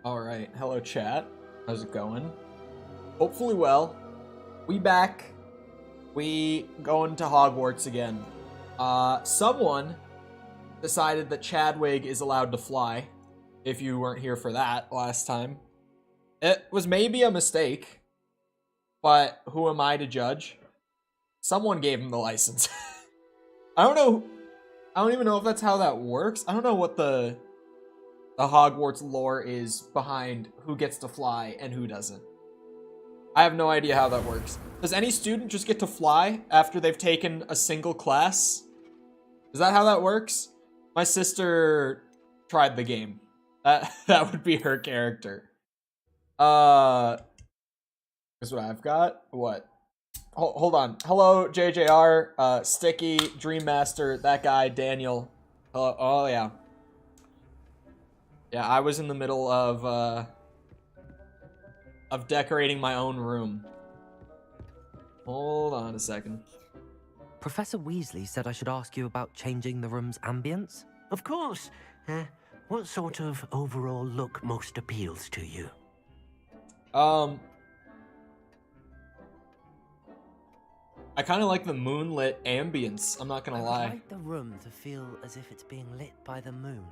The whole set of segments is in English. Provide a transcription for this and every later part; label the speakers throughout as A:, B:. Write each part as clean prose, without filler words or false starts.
A: Alright, hello chat. How's it going? Hopefully well. We back. We going to Hogwarts again. Someone decided that Chadwig is allowed to fly, if you weren't here for that last time. It was maybe a mistake, but who am I to judge? Someone gave him the license. I don't know. I don't even know if that's how that works. I don't know what the Hogwarts lore is behind who gets to fly and who doesn't. I have no idea how that works. Does any student just get to fly after they've taken a single class? Is that how that works? My sister tried the game. That would be her character. Here's what I've got. What? Hold on. Hello, JJR, Sticky, Dream Master, that guy, Daniel. Hello. Oh, yeah. Yeah, I was in the middle of decorating my own room. Hold on a second.
B: Professor Weasley said I should ask you about changing the room's ambience.
C: Of course. What sort of overall look most appeals to you?
A: I kind of like the moonlit ambience, I'm not gonna lie.
B: I'd like the room to feel as if it's being lit by the moon.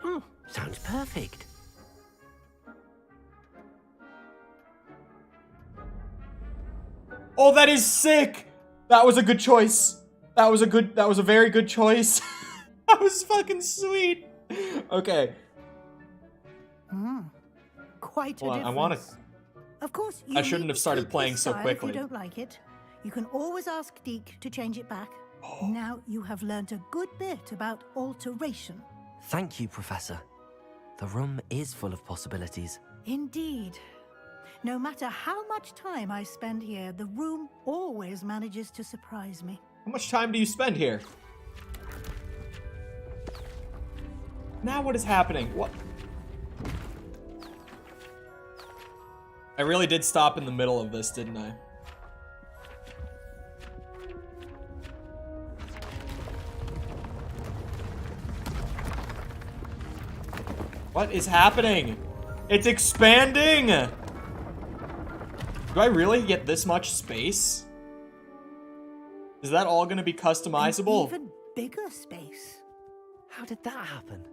C: Oh, sounds perfect.
A: Oh, that is sick! That was a good choice. That was a very good choice. That was fucking sweet. Okay.
D: Quite a
A: Hold on,
D: difference.
A: I want to...
D: Of course,
A: I shouldn't have started
D: keep
A: playing
D: this
A: so
D: style
A: quickly.
D: If you don't like it, you can always ask Deke to change it back. Now you have learnt a good bit about alteration.
B: Thank you, Professor. The room is full of possibilities.
D: Indeed. No matter how much time I spend here, the room always manages to surprise me.
A: How much time do you spend here? Now what is happening? What? I really did stop in the middle of this, didn't I? What is happening? It's expanding! Do I really get this much space? Is that all gonna be customizable?
D: An even bigger space.
B: How did that happen?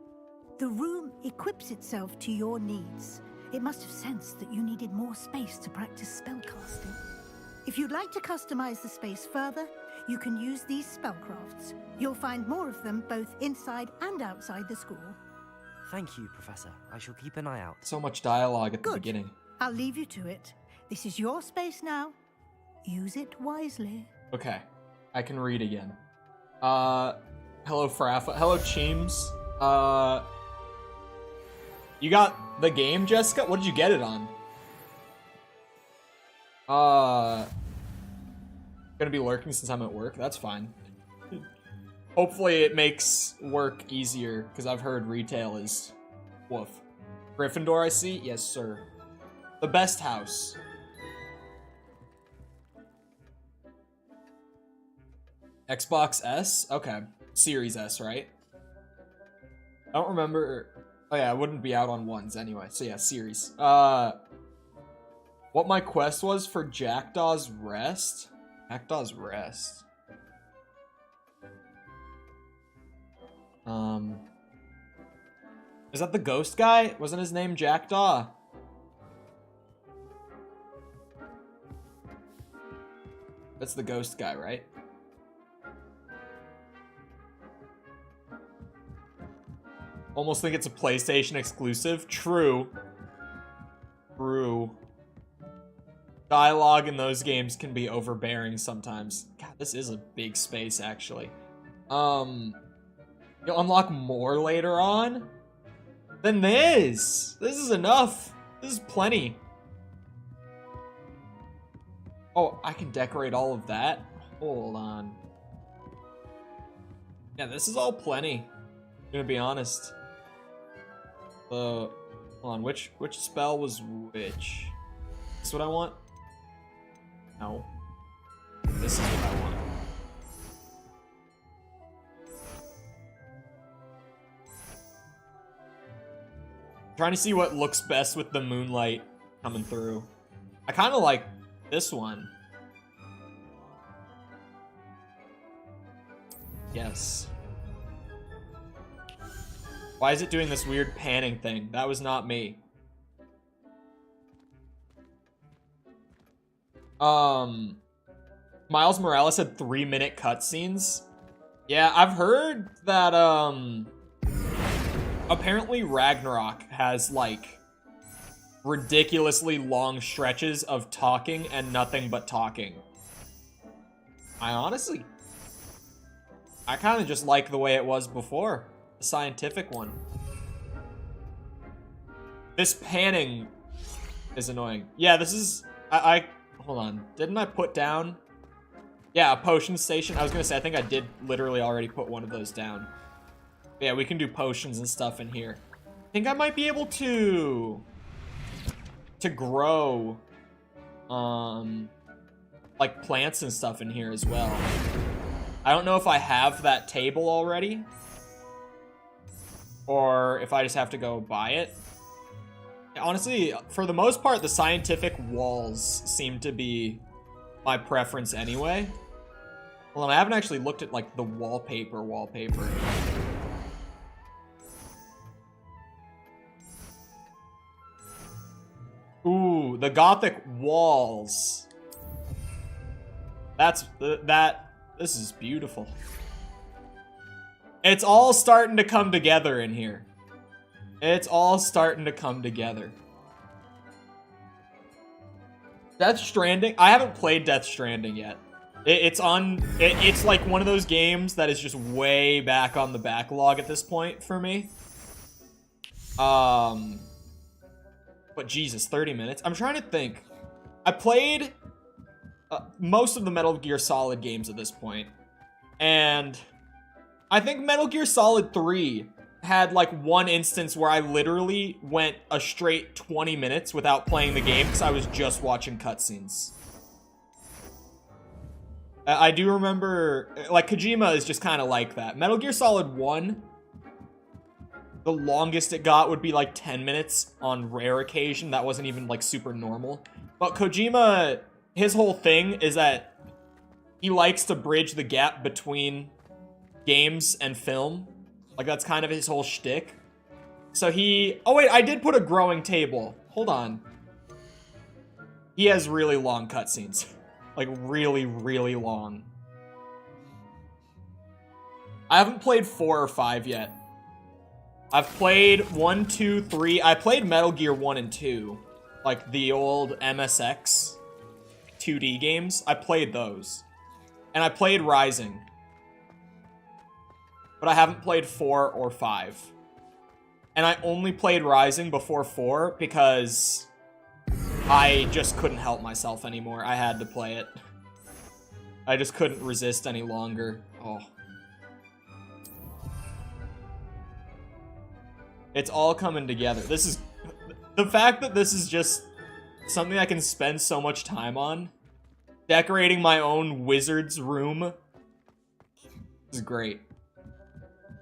D: The room equips itself to your needs. It must have sensed that you needed more space to practice spellcasting. If you'd like to customize the space further, you can use these spellcrafts. You'll find more of them both inside and outside the school.
B: Thank you, Professor. I shall keep an eye out.
A: So much dialogue at the
D: Good.
A: beginning.
D: I'll leave you to it. This is your space now. Use it wisely.
A: Okay, I can read again. Hello Farafa. Hello Cheems. You got the game, Jessica? What did you get it on? Gonna be lurking since I'm at work. That's fine. Hopefully it makes work easier, because I've heard retail is woof. Gryffindor, I see? Yes, sir. The best house. Xbox S? Okay. Series S, right? I don't remember... Oh yeah, it wouldn't be out on ones anyway. So yeah, series. What my quest was for Jackdaw's Rest? Jackdaw's Rest. Is that the ghost guy? Wasn't his name Jackdaw? That's the ghost guy, right? Almost think it's a PlayStation exclusive. True. True. Dialogue in those games can be overbearing sometimes. God, this is a big space, actually. You'll unlock more later on? Than this! This is enough! This is plenty. Oh, I can decorate all of that? Hold on. Yeah, this is all plenty. I'm gonna be honest. Hold on, which spell was which? Is this what I want? No. This is what I want. Trying to see what looks best with the moonlight coming through. I kind of like this one. Yes. Why is it doing this weird panning thing? That was not me. Miles Morales had 3-minute cutscenes. Yeah, I've heard that, apparently Ragnarok has, like, ridiculously long stretches of talking and nothing but talking. I kind of just like the way it was before. The scientific one. This panning is annoying. Yeah, this is... Hold on. Didn't I put down... Yeah, a potion station. I was gonna say, I think I did literally already put one of those down. But yeah, we can do potions and stuff in here. I think I might be able to grow, like plants and stuff in here as well. I don't know if I have that table already, or if I just have to go buy it. Honestly, for the most part, the scientific walls seem to be my preference anyway. Hold on, I haven't actually looked at, like, the wallpaper. Ooh, the Gothic walls. This is beautiful. It's all starting to come together in here. It's all starting to come together. Death Stranding? I haven't played Death Stranding yet. It's like one of those games that is just way back on the backlog at this point for me. But Jesus, 30 minutes. I'm trying to think. I played most of the Metal Gear Solid games at this point. And I think Metal Gear Solid 3 had like one instance where I literally went a straight 20 minutes without playing the game because I was just watching cutscenes. I do remember, like, Kojima is just kind of like that. Metal Gear Solid 1, the longest it got would be like 10 minutes on rare occasion. That wasn't even like super normal. But Kojima, his whole thing is that he likes to bridge the gap between games and film. Like, that's kind of his whole shtick. So oh wait, I did put a growing table. Hold on. He has really long cutscenes. Like, really, really long. I haven't played 4 or 5 yet. I've played 1, 2, 3. I played Metal Gear 1 and 2. Like, the old MSX 2D games. I played those. And I played Rising. But I haven't played 4 or 5. And I only played Rising before 4 because I just couldn't help myself anymore. I had to play it. I just couldn't resist any longer. Oh. It's all coming together. This is... The fact that this is just something I can spend so much time on, decorating my own wizard's room, is great.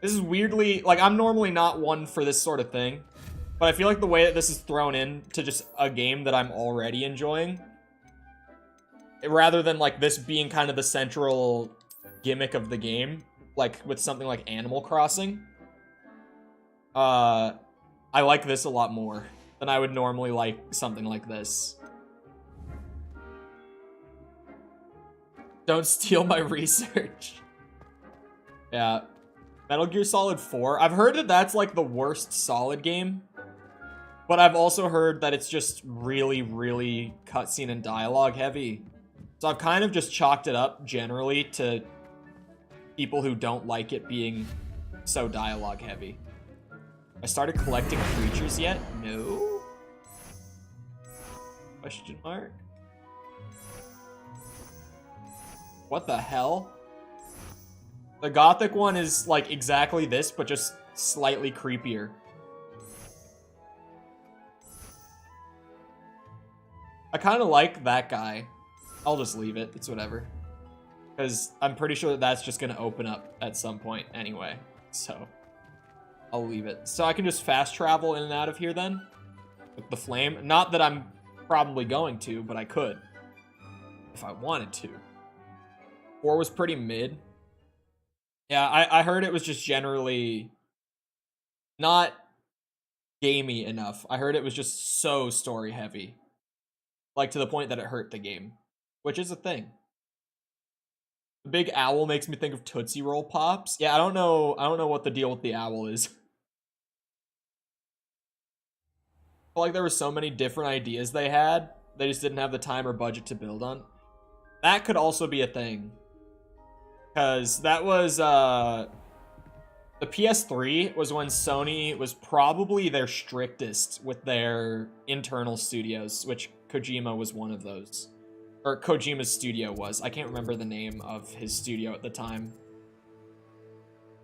A: This is weirdly... Like, I'm normally not one for this sort of thing, but I feel like the way that this is thrown in to just a game that I'm already enjoying, rather than, like, this being kind of the central gimmick of the game, like, with something like Animal Crossing, I like this a lot more than I would normally like something like this. Don't steal my research. Yeah. Metal Gear Solid 4. I've heard that that's like the worst Solid game. But I've also heard that it's just really, really cutscene and dialogue heavy. So I've kind of just chalked it up generally to people who don't like it being so dialogue heavy. I started collecting creatures yet? No? Question mark? What the hell? The Gothic one is like exactly this, but just slightly creepier. I kind of like that guy. I'll just leave it. It's whatever. Because I'm pretty sure that that's just going to open up at some point anyway. So... I'll leave it. So I can just fast travel in and out of here then? With the flame? Not that I'm probably going to, but I could. If I wanted to. 4 was pretty mid. Yeah, I heard it was just generally not gamey enough. I heard it was just so story heavy. Like to the point that it hurt the game. Which is a thing. The big owl makes me think of Tootsie Roll Pops. Yeah, I don't know what the deal with the owl is. I feel like there were so many different ideas they had. They just didn't have the time or budget to build on. That could also be a thing. Because that was, the PS3 was when Sony was probably their strictest with their internal studios, which Kojima was one of those. Or Kojima's studio was. I can't remember the name of his studio at the time.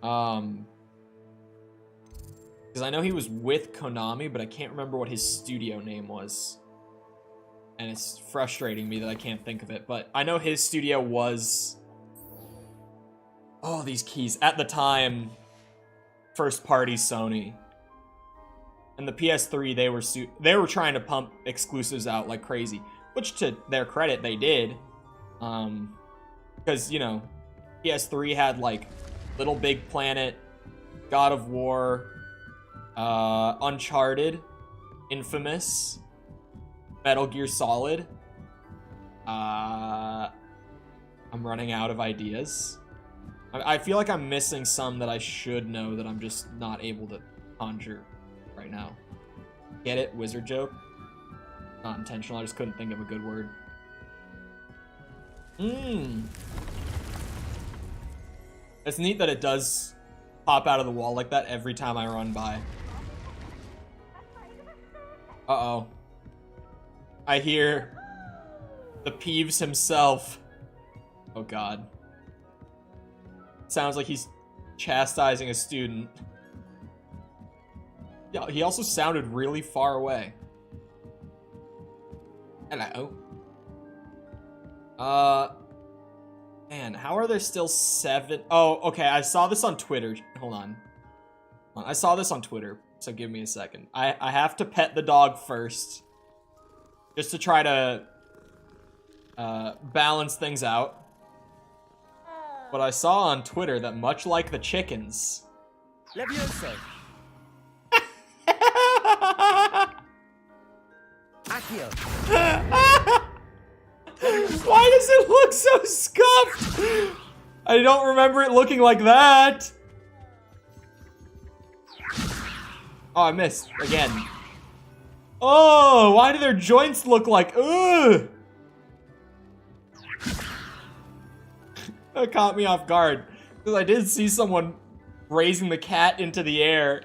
A: Because I know he was with Konami, but I can't remember what his studio name was. And it's frustrating me that I can't think of it. But I know his studio was... Oh, these keys. At the time, first party Sony. And the PS3, they were trying to pump exclusives out like crazy. Which, to their credit, they did. Because, you know, PS3 had, like, Little Big Planet, God of War, Uncharted, Infamous, Metal Gear Solid. I'm running out of ideas. I feel like I'm missing some that I should know that I'm just not able to conjure right now. Get it? Wizard joke? Not intentional, I just couldn't think of a good word. It's neat that it does pop out of the wall like that every time I run by. Uh-oh. I hear the Peeves himself. Oh god. Sounds like he's chastising a student. Yeah, he also sounded really far away. Hello. Man, how are there still 7? Oh, okay, I saw this on Twitter. Hold on. I saw this on Twitter, so give me a second. I have to pet the dog first. Just to try to balance things out. But I saw on Twitter that much like the chickens...
E: Levioso. Accio.
A: Why does it look so scuffed? I don't remember it looking like that. Oh, I missed again. Oh, why do their joints look like... Ugh! That caught me off guard. Because I did see someone raising the cat into the air.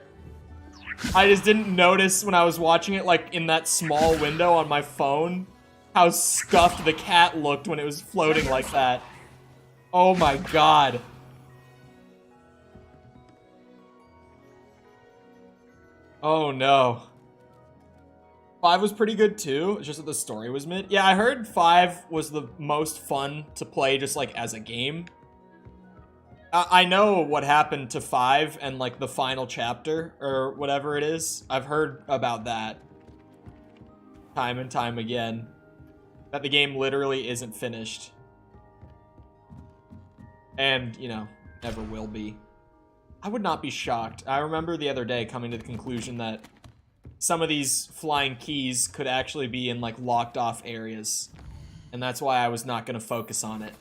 A: I just didn't notice when I was watching it, like, in that small window on my phone, how scuffed the cat looked when it was floating like that. Oh my god. Oh no. 5 was pretty good too, it's just that the story was mid. Yeah, I heard 5 was the most fun to play just like as a game. I know what happened to 5 and like the final chapter or whatever it is. I've heard about that time and time again. That the game literally isn't finished. And, you know, never will be. I would not be shocked. I remember the other day coming to the conclusion that some of these flying keys could actually be in like locked off areas. And that's why I was not going to focus on it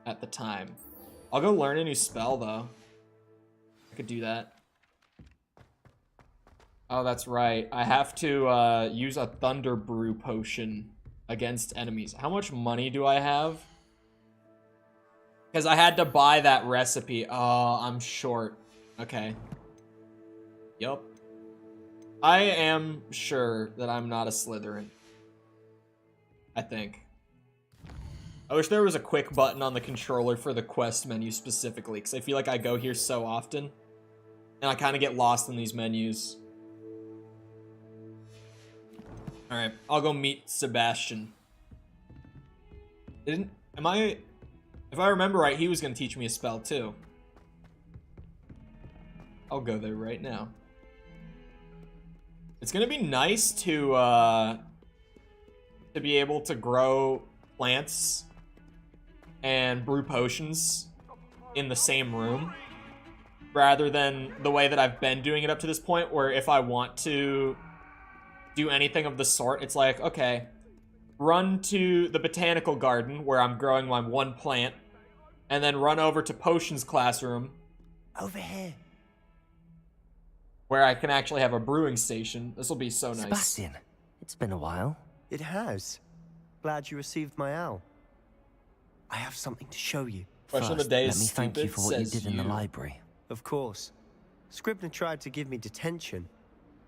A: at the time. I'll go learn a new spell though. I could do that. Oh, that's right. I have to use a Thunder Brew potion against enemies. How much money do I have? Because I had to buy that recipe. Oh, I'm short. Okay. Yup. I am sure that I'm not a Slytherin. I think. I wish there was a quick button on the controller for the quest menu specifically, because I feel like I go here so often, and I kind of get lost in these menus. Alright, I'll go meet Sebastian. If I remember right, he was going to teach me a spell too. I'll go there right now. It's gonna be nice to be able to grow plants and brew potions in the same room, rather than the way that I've been doing it up to this point, where if I want to do anything of the sort, it's like, okay, run to the botanical garden where I'm growing my one plant, and then run over to potions classroom
E: Over here.
A: where I can actually have a brewing station. This will be so nice.
B: Sebastian, it's been a while.
E: It has. Glad you received my owl. I have something to show you.
A: Question of the
B: First,
A: day
B: let
A: is
B: me thank you
A: stupid,
B: for what you
A: says
B: did in the
A: you.
B: library.
E: Of course. Scribner tried to give me detention,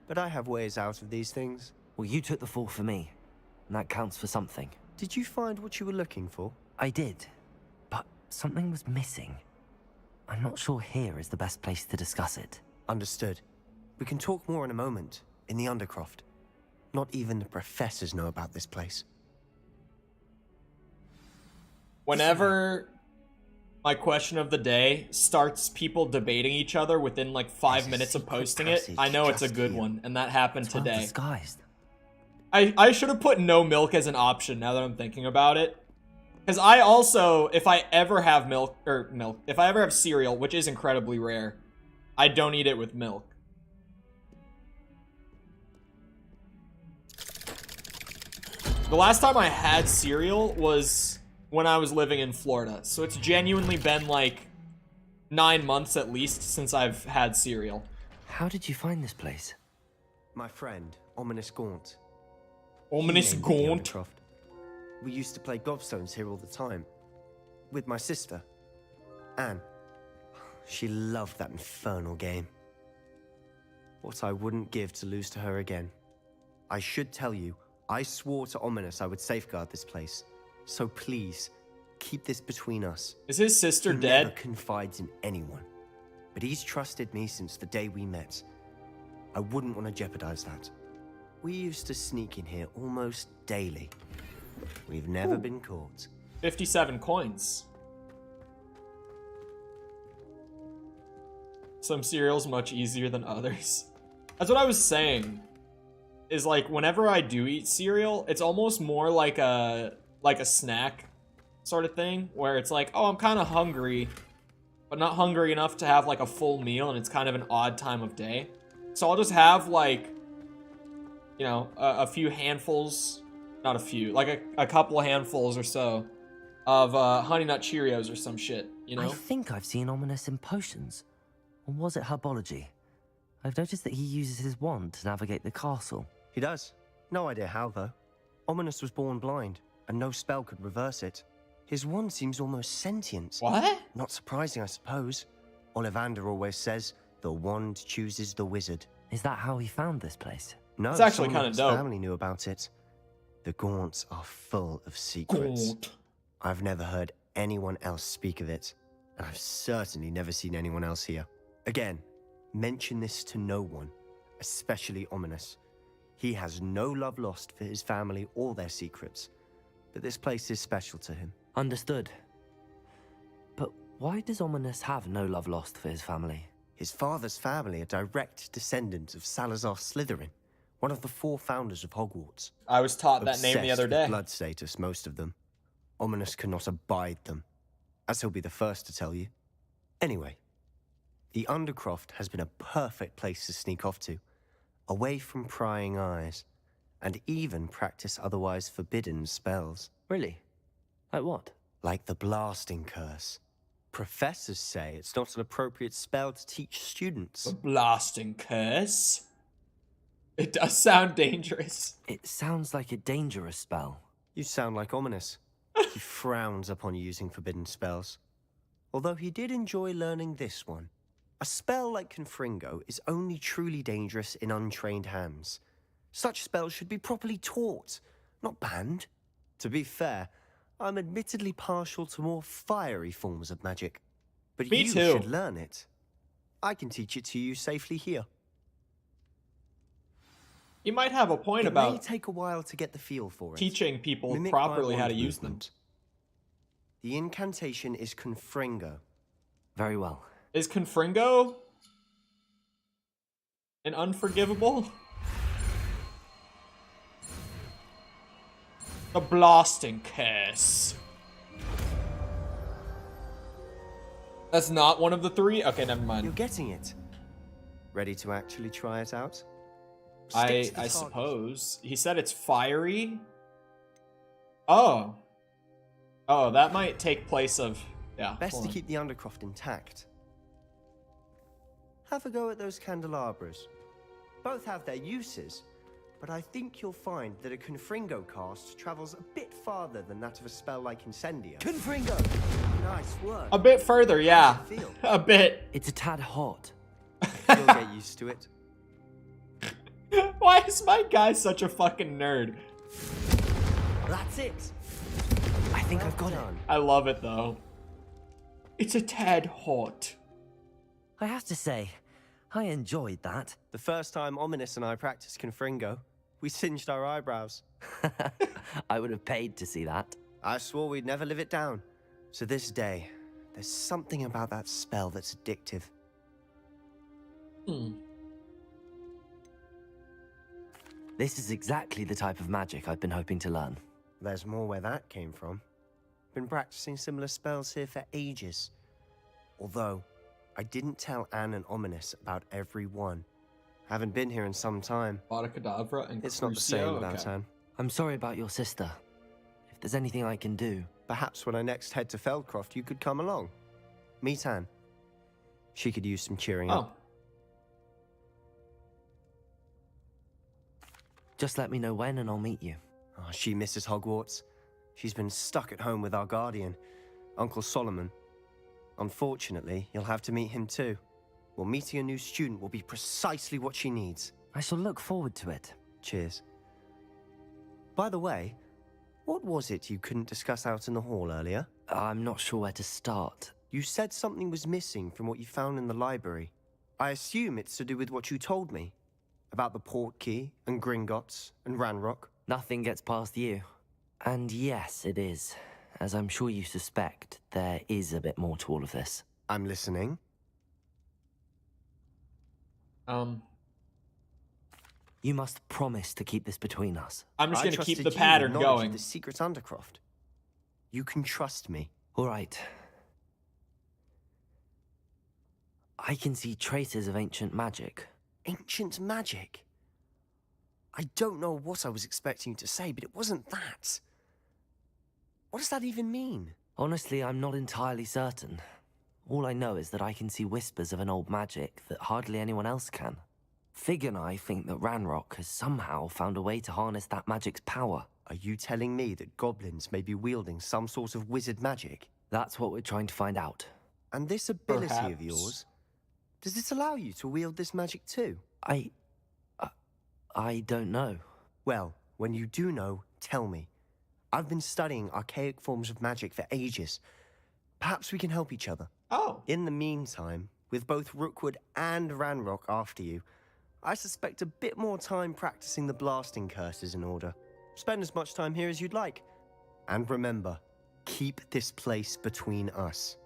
E: but I have ways out of these things.
B: Well, you took the fall for me, and that counts for something.
E: Did you find what you were looking for?
B: I did, but something was missing. I'm not sure here is the best place to discuss it.
E: Understood. We can talk more in a moment, in the Undercroft. Not even the professors know about this place.
A: Whenever my question of the day starts people debating each other within like 5
E: There's a
A: minutes of
E: secret
A: posting it, I
E: passage
A: know it's a
E: just
A: good
E: here.
A: one, and that happened
B: It's well
A: today.
B: disguised.
A: I should have put no milk as an option now that I'm thinking about it. Because I also, if I ever have if I ever have cereal, which is incredibly rare, I don't eat it with milk. The last time I had cereal was when I was living in Florida. So it's genuinely been like 9 months at least since I've had cereal.
B: How did you find this place?
E: My friend, Ominous Gaunt.
A: Ominous
E: He named it the
A: Gaunt.
E: Undercroft. We used to play gobstones here all the time. With my sister, Anne. She loved that infernal game. What I wouldn't give to lose to her again. I should tell you, I swore to Ominous I would safeguard this place. So please, keep this between us.
A: Is his sister
E: He
A: dead?
E: never confides in anyone. But he's trusted me since the day we met. I wouldn't want to jeopardize that. We used to sneak in here almost daily. We've never been caught.
A: 57 coins. Some cereals much easier than others. That's what I was saying. Is like whenever I do eat cereal, it's almost more like a snack sort of thing, where it's like, oh, I'm kind of hungry, but not hungry enough to have like a full meal, and it's kind of an odd time of day. So I'll just have like, you know, a few handfuls, not a few, like a couple of handfuls or so of Honey Nut Cheerios or some shit, you know?
B: I think I've seen Ominous in potions. Or was it herbology? I've noticed that he uses his wand to navigate the castle.
E: He does. No idea how, though. Ominous was born blind, and no spell could reverse it. His wand seems almost sentient.
A: What?
E: Not surprising, I suppose. Ollivander always says, the wand chooses the wizard.
B: Is that how he found this place?
E: No,
A: It's actually
E: someone
A: kinda
E: in his
A: dope.
E: family knew about it. The Gaunts are full of secrets. I've never heard anyone else speak of it, and I've certainly never seen anyone else here. Again, mention this to no one, especially Ominous. He has no love lost for his family or their secrets, but this place is special to him.
B: Understood. But why does Ominous have no love lost for his family?
E: His father's family are direct descendants of Salazar Slytherin, one of the 4 founders of Hogwarts.
A: I was taught that name the
E: Obsessed
A: other
E: with
A: day.
E: blood status, most of them. Ominous cannot abide them, as he'll be the first to tell you. Anyway, the Undercroft has been a perfect place to sneak off to, away from prying eyes, and even practice otherwise forbidden spells.
B: Really? Like what?
E: Like the blasting curse. Professors say it's not an appropriate spell to teach students.
A: The blasting curse. It does sound dangerous.
B: It sounds like a dangerous spell.
E: You sound like Ominous. He frowns upon using forbidden spells. Although he did enjoy learning this one. A spell like Confringo is only truly dangerous in untrained hands. Such spells should be properly taught, not banned. To be fair, I'm admittedly partial to more fiery forms of magic. But
A: Me
E: you
A: too.
E: should learn it. I can teach it to you safely here.
A: You might have a point
E: It may
A: about
E: take a while to get the feel for it.
A: teaching people
E: Mimic
A: properly
E: my
A: how to
E: wand
A: use them.
E: movement. The incantation is Confringo.
B: Very well.
A: Is Confringo and unforgivable. The blasting curse. That's not one of the three? Okay, never mind.
E: You're getting it. Ready to actually try it out?
A: I
E: Stick to the target.
A: suppose. He said it's fiery. Oh. Oh, that might take place of... Yeah.
E: Best
A: hold
E: to
A: on.
E: keep the undercroft intact. Have a go at those candelabras. Both have their uses, but I think you'll find that a Confringo cast travels a bit farther than that of a spell like Incendio.
B: Confringo!
E: Nice work.
A: A bit further, yeah.
E: How's it feel?
A: A bit.
B: It's a tad hot.
E: You'll get used to it.
A: Why is my guy such a fucking nerd?
B: That's it. I think I've got it.
E: Done.
A: I love it, though. It's a tad hot.
B: I have to say, I enjoyed that.
E: The first time Ominous and I practiced Confringo, we singed our eyebrows.
B: I would have paid to see that.
E: I swore we'd never live it down. So this day, there's something about that spell that's addictive.
B: This is exactly the type of magic I've been hoping to learn.
E: There's more where that came from. Been practicing similar spells here for ages. Although, I didn't tell Anne and Ominous about every one. Haven't been here in some time.
A: Vada Kedavra and
E: It's not the
A: Crucio?
E: same without
A: Okay.
E: Anne.
B: I'm sorry about your sister. If there's anything I can do...
E: Perhaps when I next head to Feldcroft, you could come along. Meet Anne. She could use some cheering up.
A: Oh.
B: Just let me know when and I'll meet you.
E: Oh, she misses Hogwarts. She's been stuck at home with our guardian, Uncle Solomon. Unfortunately, you'll have to meet him too. Well, meeting a new student will be precisely what she needs.
B: I shall look forward to it.
E: Cheers. By the way, what was it you couldn't discuss out in the hall earlier?
B: I'm not sure where to start.
E: You said something was missing from what you found in the library. I assume it's to do with what you told me. About the Portkey, and Gringotts, and Ranrock.
B: Nothing gets past you. And yes, it is. As I'm sure you suspect, there is a bit more to all of this.
E: I'm listening.
B: You must promise to keep this between us.
A: I'm just
E: I
A: gonna keep
E: trusted
A: the
E: you with
A: pattern
E: knowledge
A: going.
E: of the secret Undercroft. You can trust me.
B: All right. I can see traces of ancient magic.
E: Ancient magic? I don't know what I was expecting you to say, but it wasn't that. What does that even mean?
B: Honestly, I'm not entirely certain. All I know is that I can see whispers of an old magic that hardly anyone else can. Fig and I think that Ranrock has somehow found a way to harness that magic's power.
E: Are you telling me that goblins may be wielding some sort of wizard magic?
B: That's what we're trying to find out.
E: And this ability of
A: Perhaps.
E: yours, does it allow you to wield this magic too?
B: I don't know.
E: Well, when you do know, tell me. I've been studying archaic forms of magic for ages. Perhaps we can help each other.
A: Oh.
E: In the meantime, with both Rookwood and Ranrock after you, I suspect a bit more time practicing the blasting curse is in order. Spend as much time here as you'd like. And remember, keep this place between us.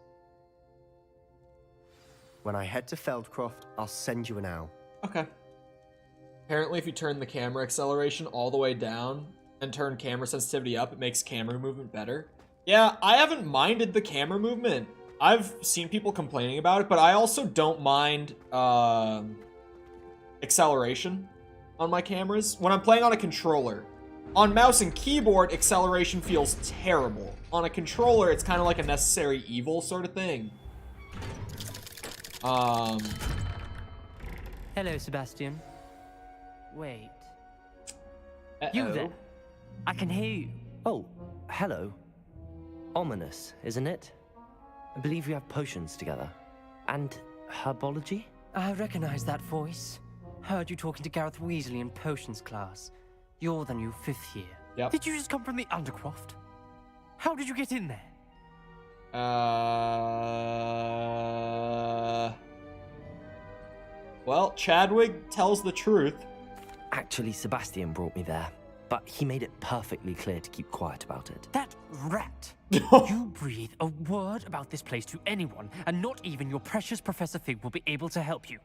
E: When I head to Feldcroft, I'll send you an owl.
A: Okay. Apparently, if you turn the camera acceleration all the way down and turn camera sensitivity up, it makes camera movement better. Yeah, I haven't minded the camera movement. I've seen people complaining about it, but I also don't mind acceleration on my cameras when I'm playing on a controller. On mouse and keyboard, acceleration feels terrible. On a controller, it's kind of like a necessary evil sort of thing.
F: Hello, Sebastian. Wait.
A: Uh-oh.
F: You there? I can hear you.
B: Oh, hello. Ominous, isn't it? I believe we have potions together. And herbology?
F: I recognize that voice. Heard you talking to Gareth Weasley in potions class. You're the new 5th year.
A: Yep.
F: Did you just come from the Undercroft? How did you get in there?
A: Well, Chadwick tells the truth.
B: Actually, Sebastian brought me there. But he made it perfectly clear to keep quiet about it.
F: That rat. You breathe a word about this place to anyone, and not even your precious Professor Fig will be able to help you.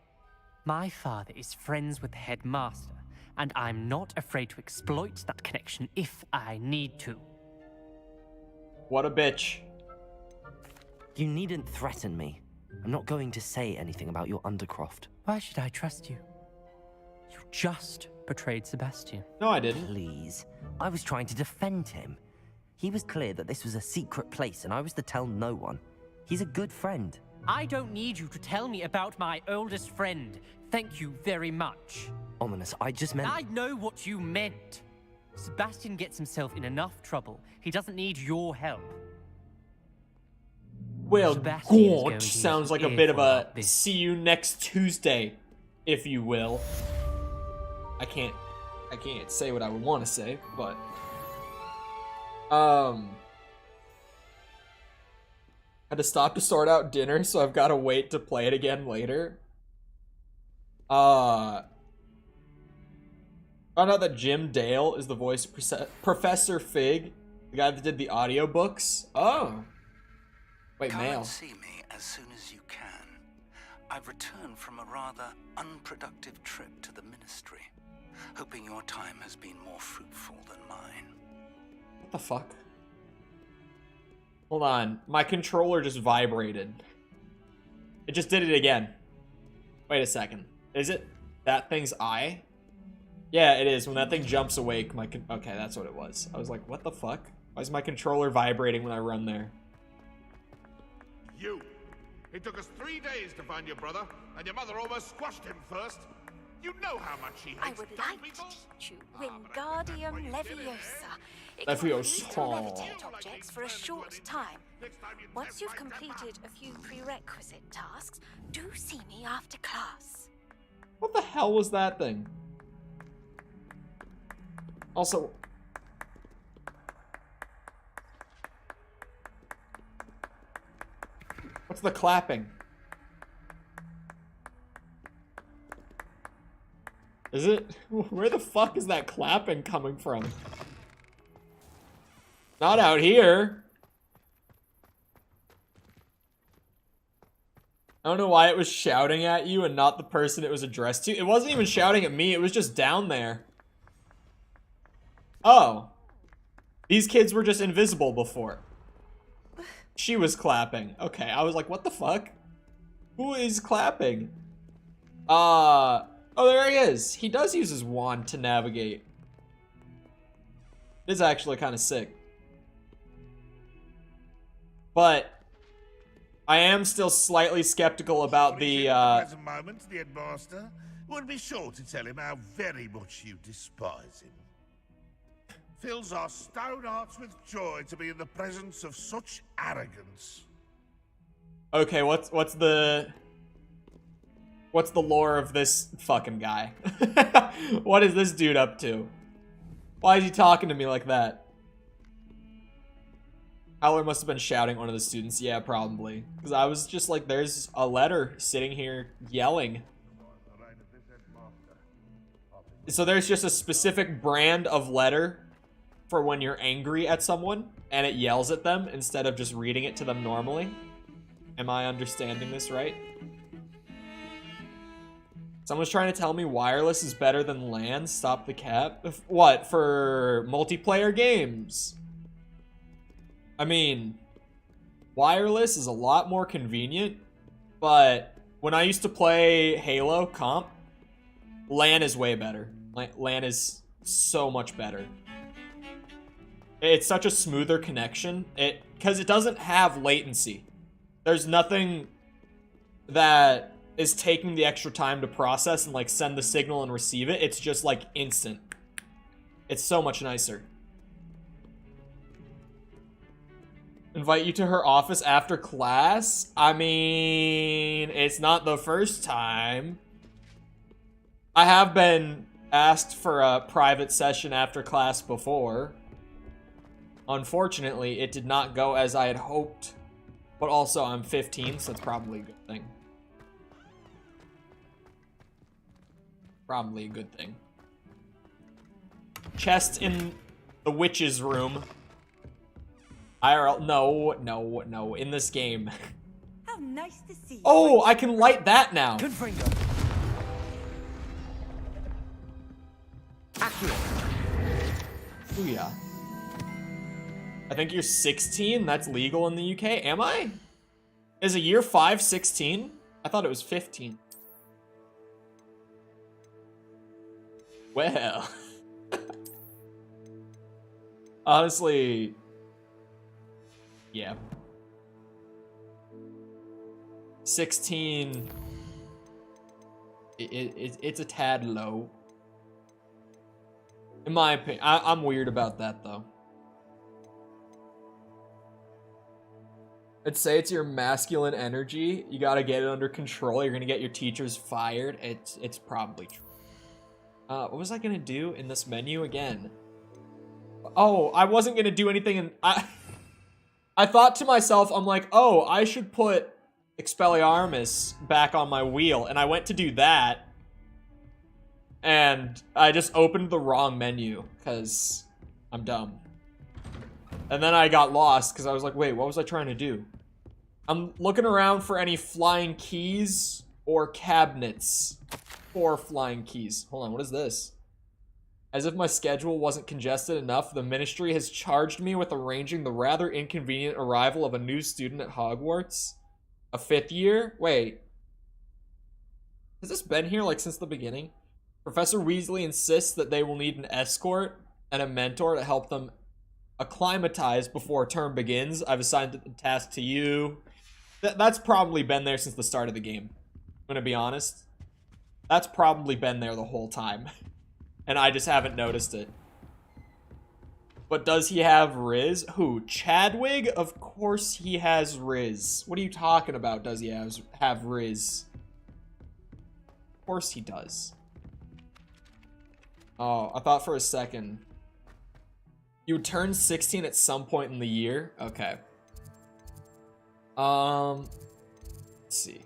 F: My father is friends with the headmaster, and I'm not afraid to exploit that connection if I need to.
A: What a bitch.
B: You needn't threaten me. I'm not going to say anything about your undercroft.
F: Why should I trust you? You just betrayed Sebastian.
A: No, I didn't.
B: Please. I was trying to defend him. He was clear that this was a secret place and I was to tell no one. He's a good friend.
F: I don't need you to tell me about my oldest friend. Thank you very much.
B: Ominous, I just meant...
F: I know what you meant. Sebastian gets himself in enough trouble. He doesn't need your help.
A: Well,
F: Sebastian is going
A: Gaunt
F: to
A: sounds
F: use
A: like a
F: ear
A: bit of
F: for
A: a
F: about this.
A: see you next Tuesday, if you will. I can't say what I would want to say, but had to stop to sort out dinner, so I've got to wait to play it again later. Found out that Jim Dale is the voice of Professor Fig, the guy that did the audiobooks. Oh. Wait,
G: Come
A: mail.
G: and see me as soon as you can. I've returned from a rather unproductive trip to the ministry, hoping your time has been more fruitful than mine.
A: What the fuck? Hold on. My controller just vibrated. It just did it again. Wait a second. Is it that thing's eye? Yeah, it is. When that thing jumps awake, okay, that's what it was. I was like, what the fuck? Why is my controller vibrating when I run there?
H: You! It took us 3 days to find your brother, and your mother almost squashed him first. You know how much he hates
I: I would
H: dumb
I: like
H: people.
I: to teach you Wingardium Leviosa. It
A: Leviosa.
I: can be used to levitate objects for a short time. Once you've completed a few prerequisite tasks, do see me after class.
A: What the hell was that thing? Also... what's the clapping? Is it? Where the fuck is that clapping coming from? Not out here. I don't know why it was shouting at you and not the person it was addressed to. It wasn't even shouting at me, it was just down there. Oh. These kids were just invisible before. She was clapping. Okay, I was like, what the fuck? Who is clapping? Oh, there he is. He does use his wand to navigate. It is actually kind of sick. But I am still slightly skeptical about the,
H: At the present moment, the headmaster would be sure to tell him how very much you despise him. Fills our stone hearts with joy to be in the presence of such arrogance.
A: Okay, what's the lore of this fucking guy? What is this dude up to? Why is he talking to me like that? Howler must have been shouting at one of the students. Yeah, probably. Because I was just like, there's a letter sitting here yelling. So there's just a specific brand of letter for when you're angry at someone and it yells at them instead of just reading it to them normally. Am I understanding this right? Someone's trying to tell me wireless is better than LAN. Stop the cap. What? For multiplayer games? I mean, wireless is a lot more convenient, but when I used to play Halo comp, LAN is way better. LAN is so much better. It's such a smoother connection. Because it doesn't have latency. There's nothing that is taking the extra time to process and like send the signal and receive it. It's just like instant. It's so much nicer. Invite you to her office after class? I mean, it's not the first time. I have been asked for a private session after class before. Unfortunately, it did not go as I had hoped. But also, I'm 15, so it's probably a good thing. Probably a good thing. Chest in the witch's room. IRL, no, in this game.
I: How nice to see you.
A: Oh, I can light that now.
F: Confringo.
A: Booyah. I think you're 16. That's legal in the UK. Am I? Is a year 5 16? I thought it was 15. Well. Honestly. Yeah. 16. It's a tad low. In my opinion. I'm weird about that, though. I'd say it's your masculine energy. You gotta get it under control. You're gonna get your teachers fired. It's probably true. What was I gonna do in this menu again? Oh, I wasn't gonna do anything in... I thought to myself, I'm like, oh, I should put Expelliarmus back on my wheel. And I went to do that. And I just opened the wrong menu, because I'm dumb. And then I got lost, because I was like, wait, what was I trying to do? I'm looking around for any flying keys or cabinets. 4 flying keys. Hold on, what is this? As if my schedule wasn't congested enough, the ministry has charged me with arranging the rather inconvenient arrival of a new student at Hogwarts. A 5th year? Wait. Has this been here, like, since the beginning? Professor Weasley insists that they will need an escort and a mentor to help them acclimatize before term begins. I've assigned the task to you. That's probably been there since the start of the game. I'm gonna be honest. That's probably been there the whole time. And I just haven't noticed it. But does he have Riz? Who? Chadwig? Of course he has Riz. What are you talking about? Does he have Riz? Of course he does. Oh, I thought for a second. You turn 16 at some point in the year? Okay. Let's see.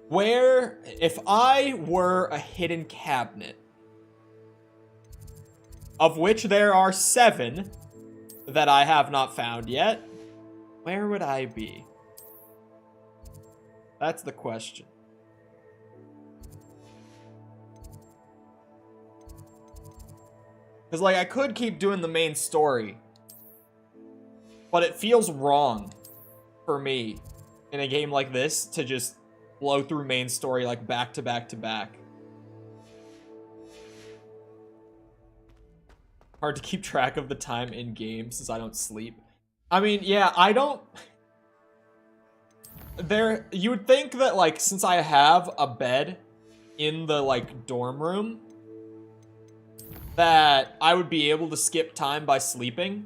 A: Where, if I were a hidden cabinet, of which there are 7 that I have not found yet, where would I be? That's the question. Because, like, I could keep doing the main story, but it feels wrong for me in a game like this to just blow through main story, like, back to back to back. Hard to keep track of the time in game since I don't sleep. I mean, yeah, I don't... You would think that, like, since I have a bed in the, like, dorm room, that I would be able to skip time by sleeping.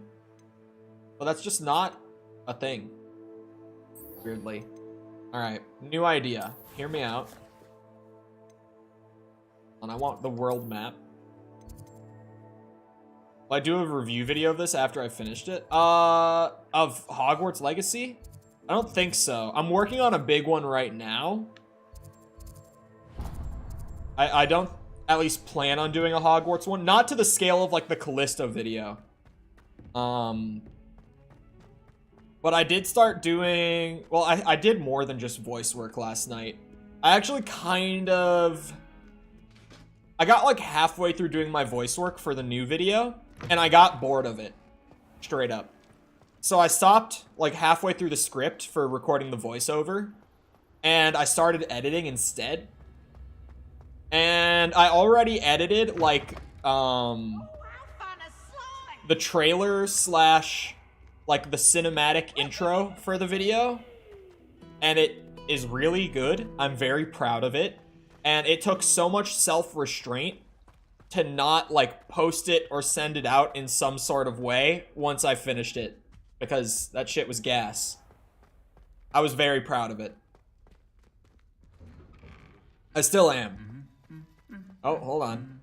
A: But that's just not a thing. Weirdly. Alright, new idea. Hear me out. And I want the world map. Will I do a review video of this after I finished it? Of Hogwarts Legacy? I don't think so. I'm working on a big one right now. I don't at least plan on doing a Hogwarts one. Not to the scale of, like, the Callisto video. But I did start doing... Well, I did more than just voice work last night. I actually kind of... I got, like, halfway through doing my voice work for the new video, and I got bored of it. Straight up. So I stopped, like, halfway through the script for recording the voiceover, and I started editing instead. And I already edited, like, the trailer slash, like, the cinematic intro for the video. And it is really good. I'm very proud of it. And it took so much self-restraint to not, like, post it or send it out in some sort of way once I finished it. Because that shit was gas. I was very proud of it. I still am. Oh, hold on.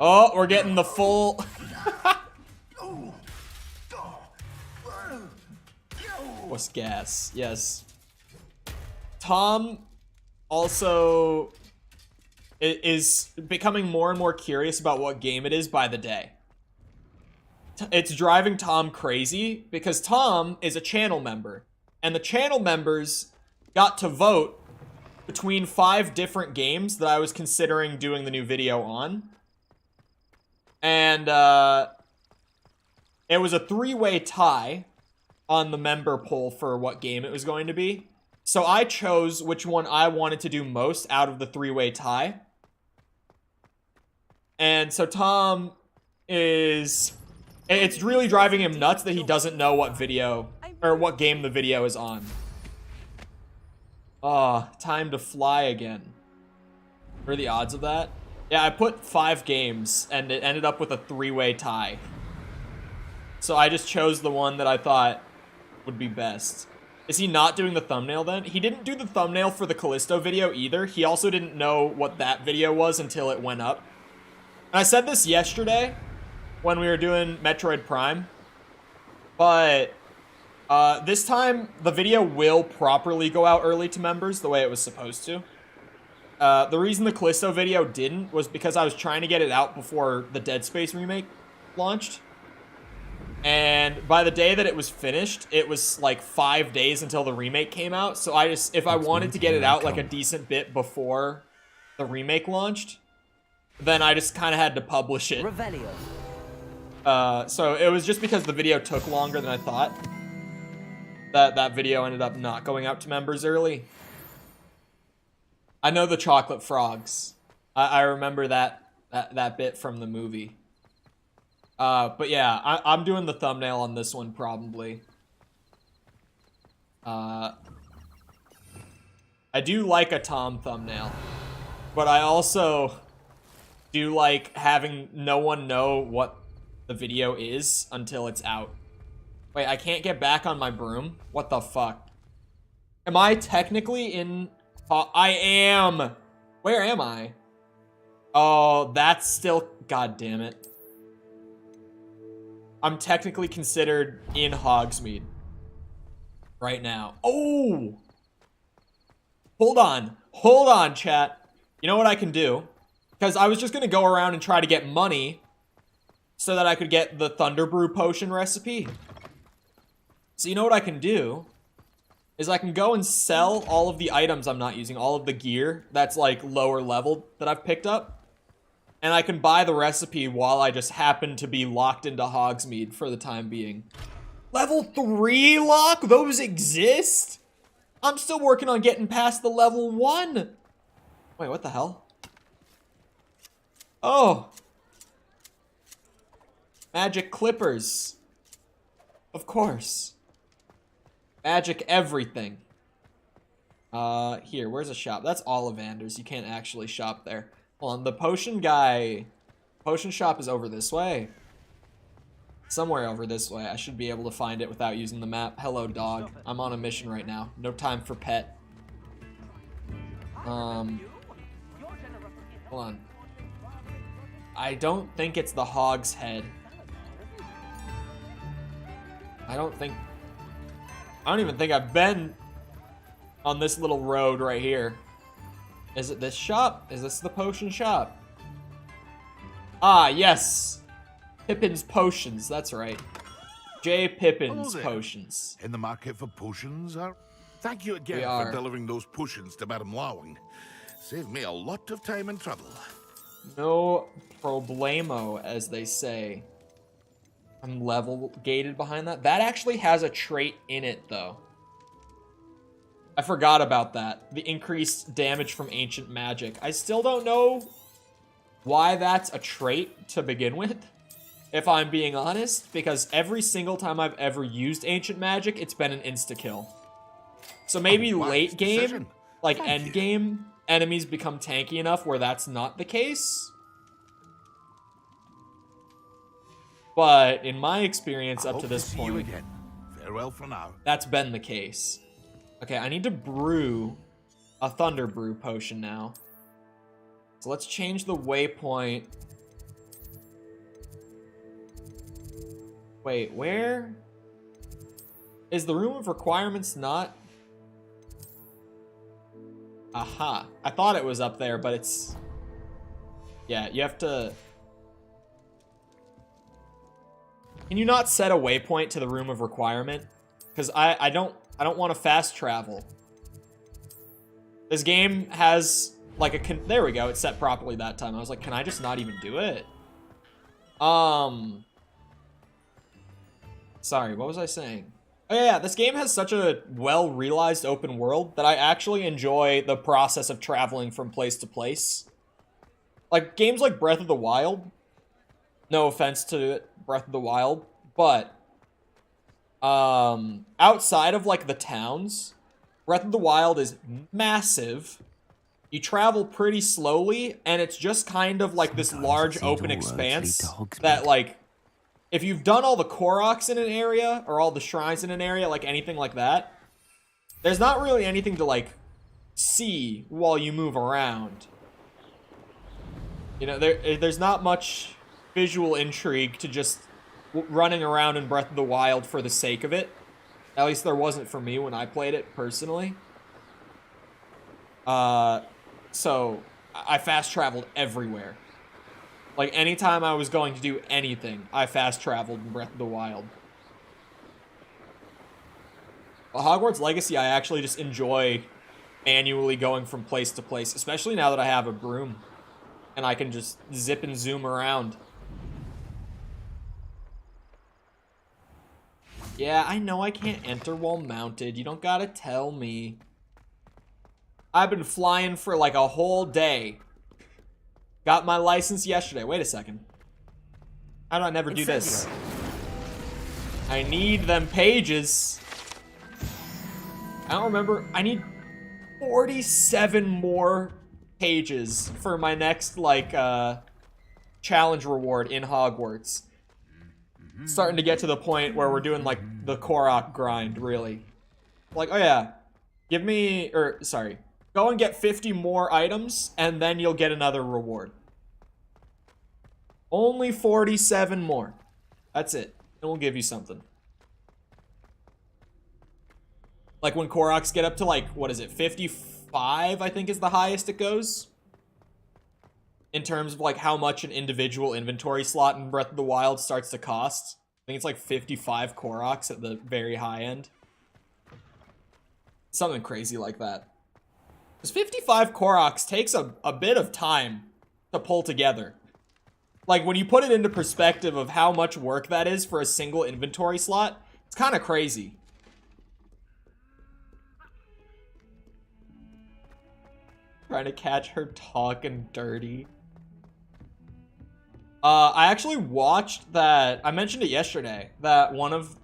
A: Oh, we're getting the full... What's gas? Yes. Tom also is becoming more and more curious about what game it is by the day. It's driving Tom crazy because Tom is a channel member. And the channel members got to vote between 5 different games that I was considering doing the new video on. And it was a 3-way tie on the member poll for what game it was going to be. So I chose which one I wanted to do most out of the 3-way tie. And so Tom is... It's really driving him nuts that he doesn't know what video, or what game the video is on. Oh, time to fly again. What are the odds of that? Yeah, I put 5 games, and it ended up with a 3-way tie. So I just chose the one that I thought would be best. Is he not doing the thumbnail then? He didn't do the thumbnail for the Callisto video either. He also didn't know what that video was until it went up. And I said this yesterday when we were doing Metroid Prime. But this time, the video will properly go out early to members the way it was supposed to. The reason the Callisto video didn't was because I was trying to get it out before the Dead Space remake launched. And by the day that it was finished, it was like 5 days until the remake came out. So I just, if I wanted to get it out like a decent bit before the remake launched, then I just kind of had to publish it. So it was just because the video took longer than I thought that video ended up not going out to members early. I know the chocolate frogs. I remember that bit from the movie. But yeah, I'm doing the thumbnail on this one probably. I do like a Tom thumbnail, but I also do like having no one know what the video is until it's out. Wait, I can't get back on my broom? What the fuck? Am I technically in... I am! Where am I? Oh, that's still... God damn it. I'm technically considered in Hogsmeade right now. Oh! Hold on. Hold on, chat. You know what I can do? Because I was just going to go around and try to get money so that I could get the Thunder Brew potion recipe. So you know what I can do? Is I can go and sell all of the items I'm not using, all of the gear that's like lower level that I've picked up. And I can buy the recipe while I just happen to be locked into Hogsmeade for the time being. Level 3 lock? Those exist? I'm still working on getting past the level 1. Wait, what the hell? Oh. Magic clippers. Of course. Magic everything. Here, where's a shop? That's Ollivander's. You can't actually shop there. Hold on, the potion guy... Potion shop is over this way. Somewhere over this way. I should be able to find it without using the map. Hello, dog. I'm on a mission right now. No time for pet. Hold on. I don't think it's the Hog's Head. I don't even think I've been on this little road right here. Is it this shop? Is this the potion shop? Ah, yes. Pippin's Potions, that's right. J. Pippin's Potions.
H: In the market for potions, are... Thank you again
A: We
H: for
A: are.
H: delivering those potions to Madame Lawing. Saved me a lot of time and trouble.
A: No problemo, as they say. I'm level gated behind that. That actually has a trait in it, though. I forgot about that. The increased damage from ancient magic. I still don't know why that's a trait to begin with, if I'm being honest, because every single time I've ever used ancient magic, it's been an insta-kill. So maybe late game, like end game, enemies become tanky enough where that's not the case. But in my experience up to this point,
H: Farewell for now.
A: That's been the case. Okay, I need to brew a Thunder Brew potion now. So let's change the waypoint. Wait, where is the room of requirements not? Aha. I thought it was up there, but it's... Yeah, you have to... Can you not set a waypoint to the room of requirement? Because I don't want to fast travel. This game has like a there we go. It's set properly that time. I was like, can I just not even do it? Sorry, what was I saying? Oh yeah, this game has such a well-realized open world that I actually enjoy the process of traveling from place to place. Like, games like Breath of the Wild, no offense to Breath of the Wild, but outside of, like, the towns, Breath of the Wild is massive. You travel pretty slowly, and it's just kind of like this large open expanse that, like, if you've done all the Koroks in an area, or all the shrines in an area, like anything like that, there's not really anything to, like, see while you move around. You know, there's not much visual intrigue to just running around in Breath of the Wild for the sake of it. At least there wasn't for me when I played it, personally. So, I fast traveled everywhere. Like, anytime I was going to do anything, I fast traveled in Breath of the Wild. Well, Hogwarts Legacy, I actually just enjoy manually going from place to place, especially now that I have a broom. And I can just zip and zoom around. Yeah, I know I can't enter while mounted. You don't gotta tell me. I've been flying for like a whole day. Got my license yesterday. Wait a second. How do I never do this? I need them pages. I don't remember. I need 47 more pages for my next, like, challenge reward in Hogwarts. Starting to get to the point where we're doing, like, the Korok grind, really. Like, oh yeah. Give me, sorry. Go and get 50 more items, and then you'll get another reward. Only 47 more. That's it. And we'll give you something. Like, when Koroks get up to, like, what is it, 55, I think is the highest it goes? In terms of, like, how much an individual inventory slot in Breath of the Wild starts to cost. I think it's, like, 55 Koroks at the very high end. Something crazy like that. Because 55 Koroks takes a bit of time to pull together. Like, when you put it into perspective of how much work that is for a single inventory slot, it's kind of crazy. Trying to catch her talking dirty. I actually watched that, I mentioned it yesterday, that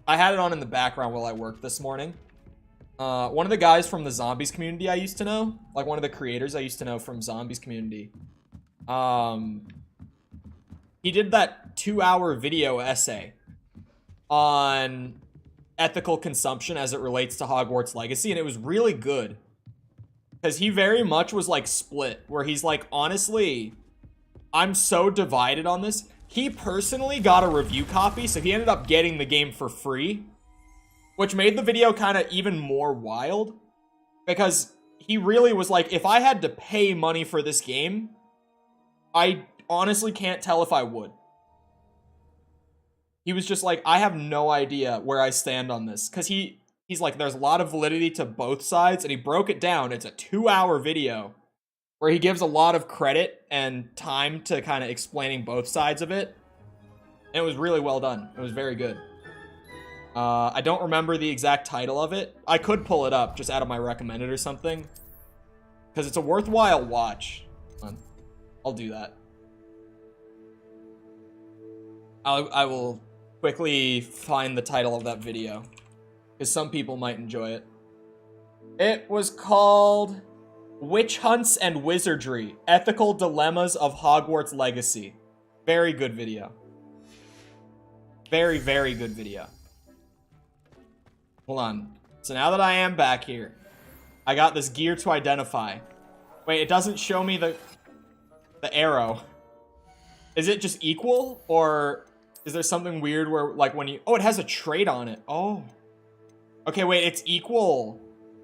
A: I had it on in the background while I worked this morning. One of the guys from the Zombies community I used to know, like one of the creators I used to know from Zombies community, he did that 2-hour video essay on ethical consumption as it relates to Hogwarts Legacy, and it was really good. Because he very much was, like, split, where he's like, honestly, I'm so divided on this. He personally got a review copy, so he ended up getting the game for free, which made the video kind of even more wild, because he really was like, if I had to pay money for this game, I honestly can't tell if I would. He was just like, I have no idea where I stand on this, because he's like, there's a lot of validity to both sides, and he broke it down. It's a 2-hour video where he gives a lot of credit and time to kind of explaining both sides of it. And it was really well done. It was very good. I don't remember the exact title of it. I could pull it up just out of my recommended or something, because it's a worthwhile watch. I'll do that. I will quickly find the title of that video, because some people might enjoy it. It was called Witch Hunts and Wizardry, Ethical Dilemmas of Hogwarts Legacy. Very good video. Very, very good video. Hold on. So now that I am back here, I got this gear to identify. Wait, it doesn't show me the arrow. Is it just equal, or is there something weird where, like, when you... Oh, it has a trait on it. Oh. Okay, wait, it's equal.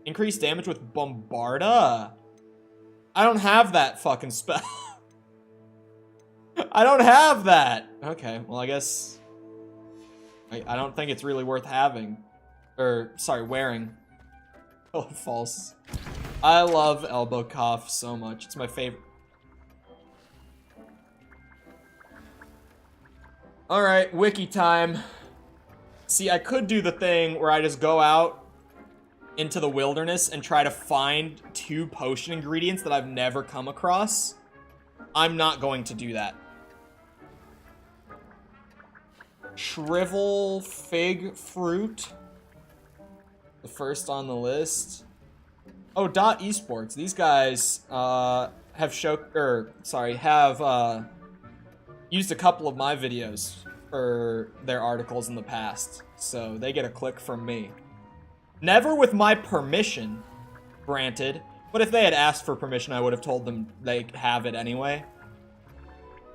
A: Increased damage with Bombarda. I don't have that fucking spell. I don't have that. Okay, well, I guess... I don't think it's really worth having. Or, sorry, wearing. Oh, false. I love elbow cough so much. It's my favorite. Alright, wiki time. See, I could do the thing where I just go out into the wilderness and try to find 2 potion ingredients that I've never come across. I'm not going to do that. Shrivel fig fruit. The first on the list. Oh, .esports. These guys have used a couple of my videos for their articles in the past, so they get a click from me. Never with my permission, granted, but if they had asked for permission, I would have told them they have it anyway.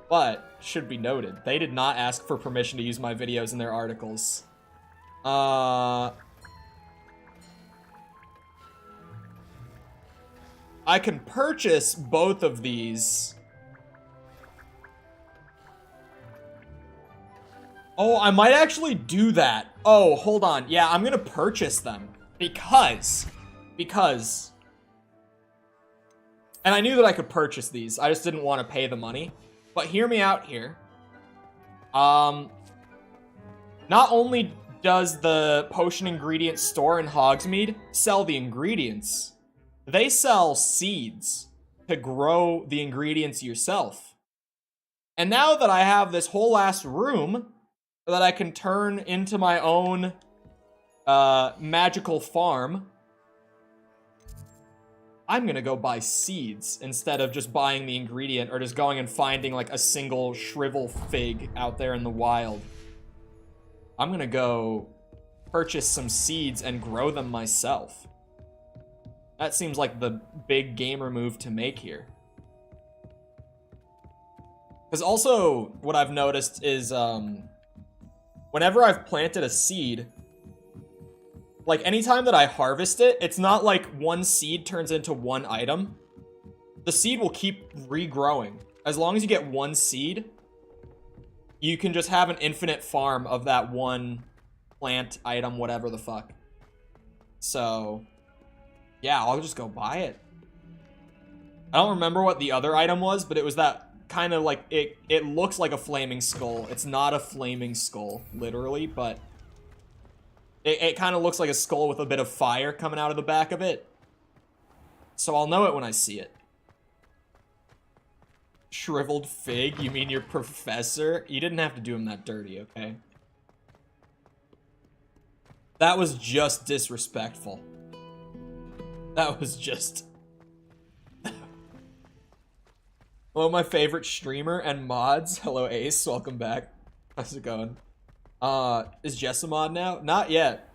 A: But, should be noted, they did not ask for permission to use my videos in their articles. I can purchase both of these. Oh, I might actually do that. Oh, hold on. Yeah, I'm gonna purchase them. Because. And I knew that I could purchase these. I just didn't want to pay the money. But hear me out here. Not only does the potion ingredient store in Hogsmeade sell the ingredients, they sell seeds to grow the ingredients yourself. And now that I have this whole ass room that I can turn into my own magical farm, I'm gonna go buy seeds instead of just buying the ingredient or just going and finding like a single shrivel fig out there in the wild. I'm gonna go purchase some seeds and grow them myself. That seems like the big gamer move to make here. Because also, what I've noticed is, whenever I've planted a seed, like, anytime that I harvest it, it's not like one seed turns into one item. The seed will keep regrowing. As long as you get one seed, you can just have an infinite farm of that one plant, item, whatever the fuck. So, yeah, I'll just go buy it. I don't remember what the other item was, but it was that kind of like, it looks like a flaming skull. It's not a flaming skull, literally, but it kind of looks like a skull with a bit of fire coming out of the back of it. So I'll know it when I see it. Shriveled fig? You mean your professor? You didn't have to do him that dirty, okay? That was just disrespectful. That was just... Hello, my favorite streamer and mods. Hello, Ace. Welcome back. How's it going? Is Jess a mod now? Not yet.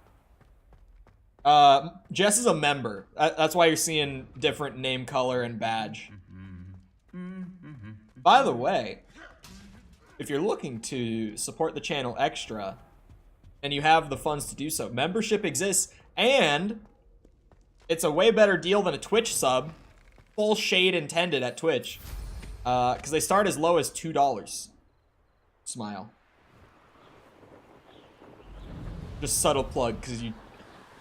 A: Jess is a member. That's why you're seeing different name, color, and badge. By the way, if you're looking to support the channel extra, and you have the funds to do so, membership exists, and it's a way better deal than a Twitch sub. Full shade intended at Twitch. Because they start as low as $2. Smile. Just subtle plug, because you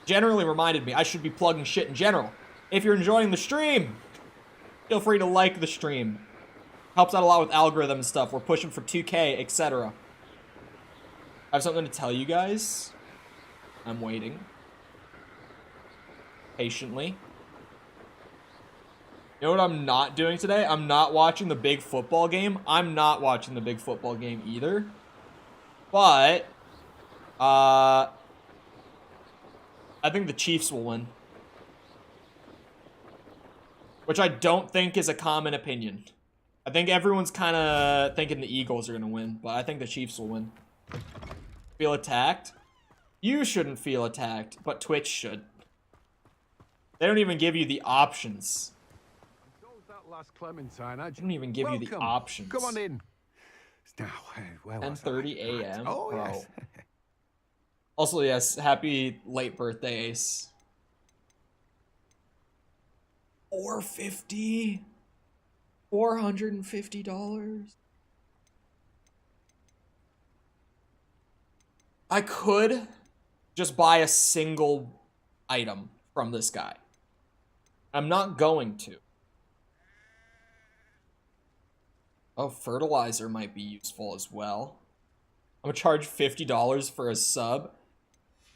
A: generally reminded me I should be plugging shit in general. If you're enjoying the stream, feel free to like the stream. Helps out a lot with algorithm and stuff. We're pushing for 2K, etc. I have something to tell you guys. I'm waiting. Patiently. You know what I'm not doing today? I'm not watching the big football game. I'm not watching the big football game either. But, I think the Chiefs will win. Which I don't think is a common opinion. I think everyone's kind of thinking the Eagles are going to win, but I think the Chiefs will win. Feel attacked? You shouldn't feel attacked, but Twitch should. They don't even give you the options.
J: Last Clementine, I
A: don't even give you the options.
J: Come on in. Now,
A: 10:30 a.m.
J: Oh, yes.
A: Also, yes, happy late birthday, Ace. $450? $450? I could just buy a single item from this guy. I'm not going to. Oh, fertilizer might be useful as well. I'm gonna charge $50 for a sub.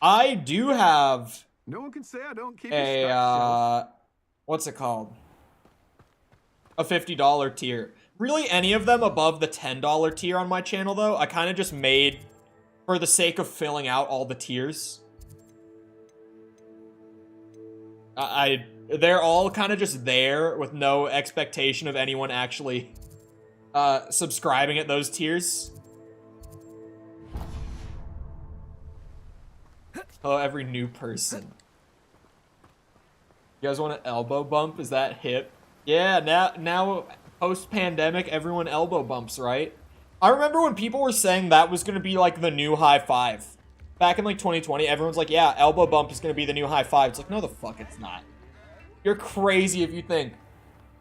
A: I do have
J: No one can say I don't keep
A: what's it called? A $50 tier. Really, any of them above the $10 tier on my channel, though, I kind of just made for the sake of filling out all the tiers. They're all kind of just there with no expectation of anyone actually subscribing at those tiers. Hello, every new person. You guys want an elbow bump? Is that hip? Yeah, now post-pandemic, everyone elbow bumps, right? I remember when people were saying that was going to be like the new high five. Back in like 2020, everyone's like, yeah, elbow bump is going to be the new high five. It's like, no, the fuck it's not. You're crazy if you think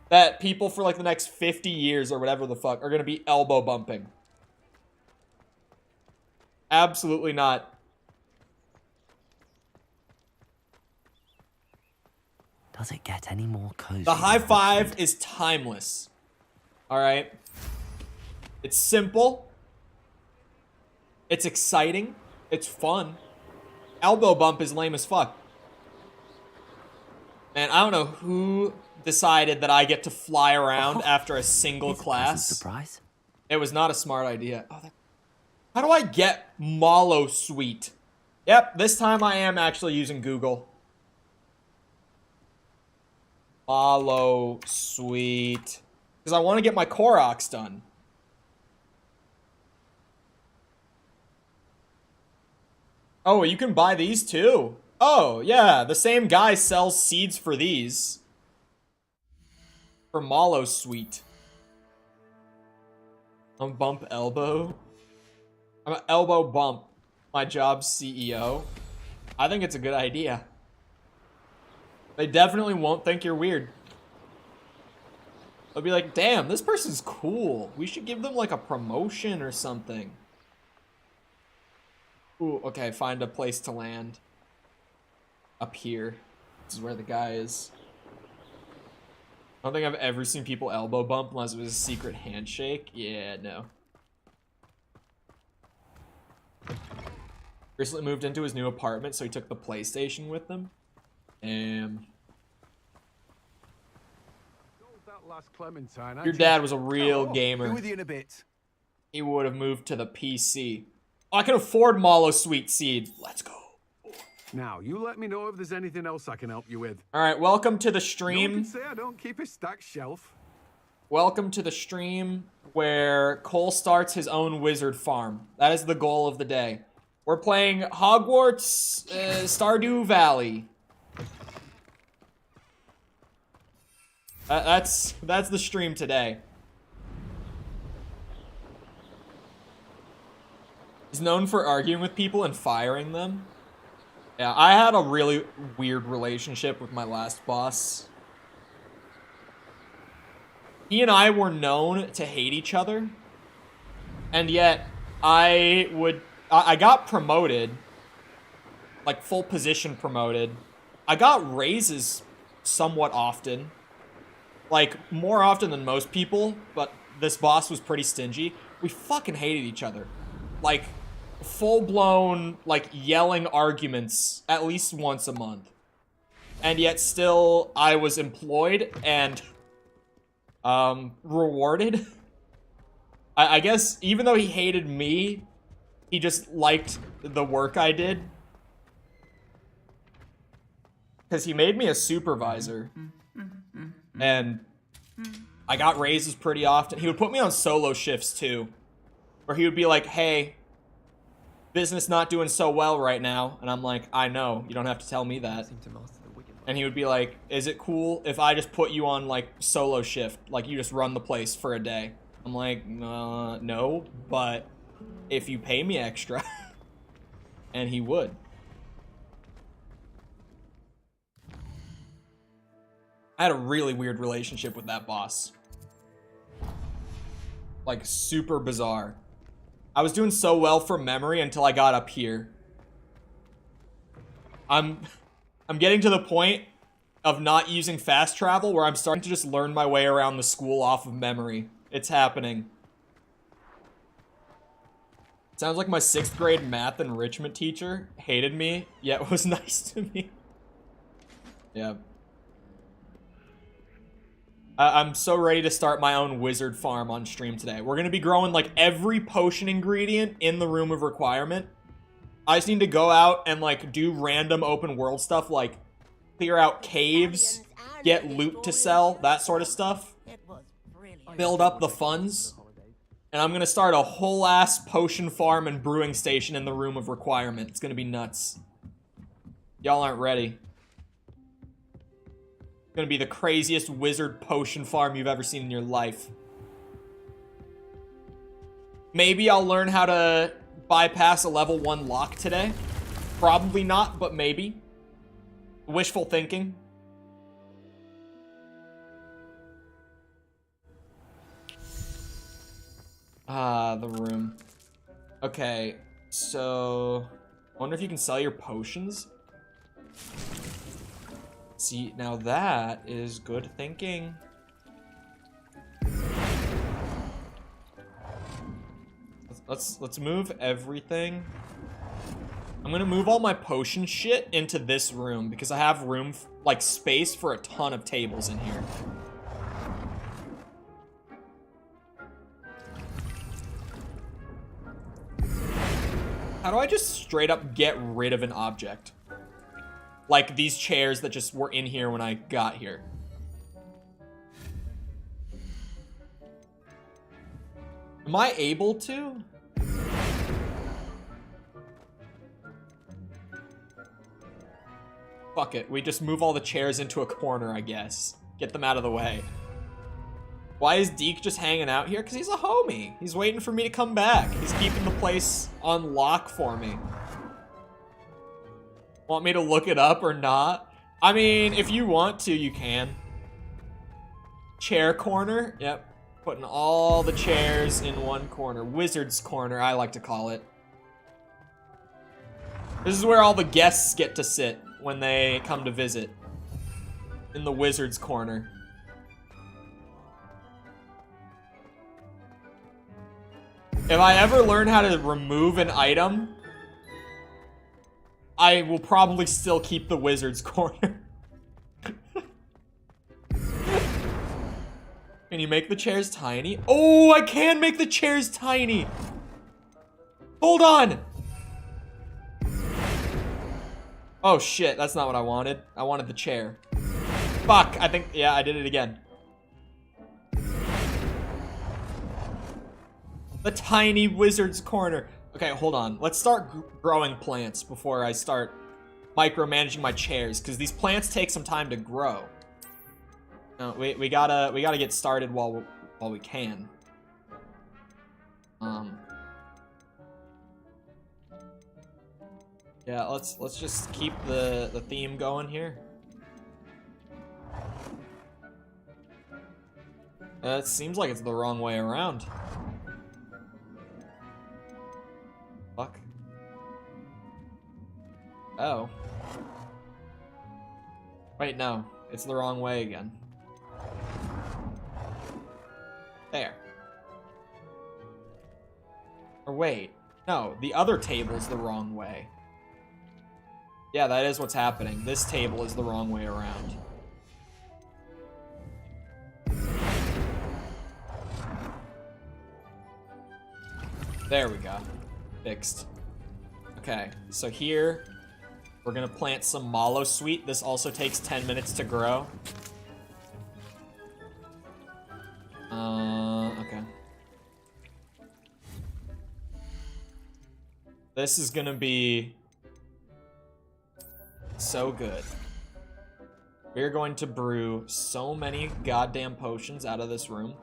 A: that people for like the next 50 years or whatever the fuck are going to be elbow bumping. Absolutely not.
B: Does it get any more cozy?
A: The high five is timeless. All right. It's simple. It's exciting. It's fun. Elbow bump is lame as fuck. And I don't know who decided that I get to fly around after a single class.
B: Surprise.
A: It was not a smart idea. Oh, how do I get Mallow Suite? Yep, this time I am actually using Google. Mallow Suite. Because I want to get my Koroks done. Oh, you can buy these too. Oh, yeah, the same guy sells seeds for these. For Mallow Suite. I'm bump elbow. I'm an elbow bump. My job's CEO. I think it's a good idea. They definitely won't think you're weird. They'll be like, damn, this person's cool. We should give them like a promotion or something. Ooh, okay, find a place to land. Up here. This is where the guy is. I don't think I've ever seen people elbow bump unless it was a secret handshake. Yeah, no. Recently moved into his new apartment, so he took the PlayStation with him. Your dad was a real gamer.
J: Be with you in a bit.
A: He would have moved to the PC. Oh, I can afford Mallow Sweet Seed. Let's go.
J: Now, you let me know if there's anything else I can help you with.
A: All right, welcome to the
J: No one
A: stream.
J: can say I don't keep a stacked shelf.
A: Welcome to the stream where Cole starts his own wizard farm. That is the goal of the day. We're playing Hogwarts, Stardew Valley. That's the stream today. He's known for arguing with people and firing them. Yeah, I had a really weird relationship with my last boss. He and I were known to hate each other. And yet, I got promoted. Like, full position promoted. I got raises somewhat often. Like, more often than most people, but this boss was pretty stingy. We fucking hated each other. Like, full-blown, like, yelling arguments at least once a month. And yet still, I was employed and, rewarded. I guess, even though he hated me, he just liked the work I did. Because he made me a supervisor. And I got raises pretty often. He would put me on solo shifts, too. Where he would be like, hey, business not doing so well right now. And I'm like, I know. You don't have to tell me that. And he would be like, is it cool if I just put you on, like, solo shift? Like, you just run the place for a day. I'm like, no, but if you pay me extra. And he would. I had a really weird relationship with that boss. Like, super bizarre. I was doing so well for memory until I got up here. I'm getting to the point of not using fast travel where I'm starting to just learn my way around the school off of memory. It's happening. Sounds like my 6th grade math enrichment teacher hated me, yet was nice to me. Yeah. I'm so ready to start my own wizard farm on stream today. We're gonna be growing like every potion ingredient in the room of requirement. I just need to go out and like do random open world stuff like clear out caves, get loot to sell, that sort of stuff. Build up the funds. And I'm gonna start a whole ass potion farm and brewing station in the room of requirement. It's gonna be nuts. Y'all aren't ready. It's gonna be the craziest wizard potion farm you've ever seen in your life. Maybe I'll learn how to bypass a level 1 lock today. Probably not, but maybe. Wishful thinking. The room. Okay, so... I wonder if you can sell your potions? See, now that is good thinking. Let's move everything. I'm gonna move all my potion shit into this room because I have room, like space for a ton of tables in here. How do I just straight up get rid of an object? Like these chairs that just were in here when I got here. Am I able to? Fuck it, we just move all the chairs into a corner, I guess. Get them out of the way. Why is Deke just hanging out here? Because he's a homie. He's waiting for me to come back. He's keeping the place on lock for me. Want me to look it up or not? I mean, if you want to, you can. Chair corner. Yep. Putting all the chairs in one corner. Wizard's corner, I like to call it. This is where all the guests get to sit when they come to visit. In the wizard's corner. If I ever learn how to remove an item, I will probably still keep the wizard's corner. Can you make the chairs tiny? Oh, I can make the chairs tiny. Hold on. Oh shit, that's not what I wanted. I wanted the chair. Fuck, I think, yeah, I did it again. The tiny wizard's corner. Okay, hold on. Let's start growing plants before I start micromanaging my chairs, because these plants take some time to grow. No, we gotta get started while we can. Yeah, let's just keep the theme going here. It seems like it's the wrong way around. Fuck. Oh. Wait, no. It's the wrong way again. There. Or wait. No, the other table's the wrong way. Yeah, that is what's happening. This table is the wrong way around. There we go. Fixed. Okay, so here we're gonna plant some mallow sweet. This also takes 10 minutes to grow. Okay. This is gonna be so good. We're going to brew so many goddamn potions out of this room.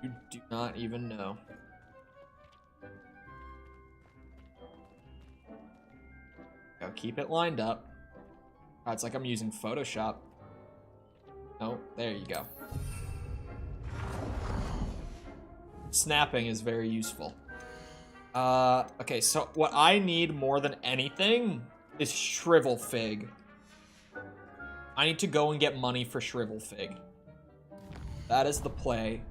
A: You do not even know. Go, keep it lined up. Oh, it's like I'm using Photoshop. Oh, there you go. Snapping is very useful. Okay, so what I need more than anything is Shrivel Fig. I need to go and get money for Shrivel Fig. That is the play.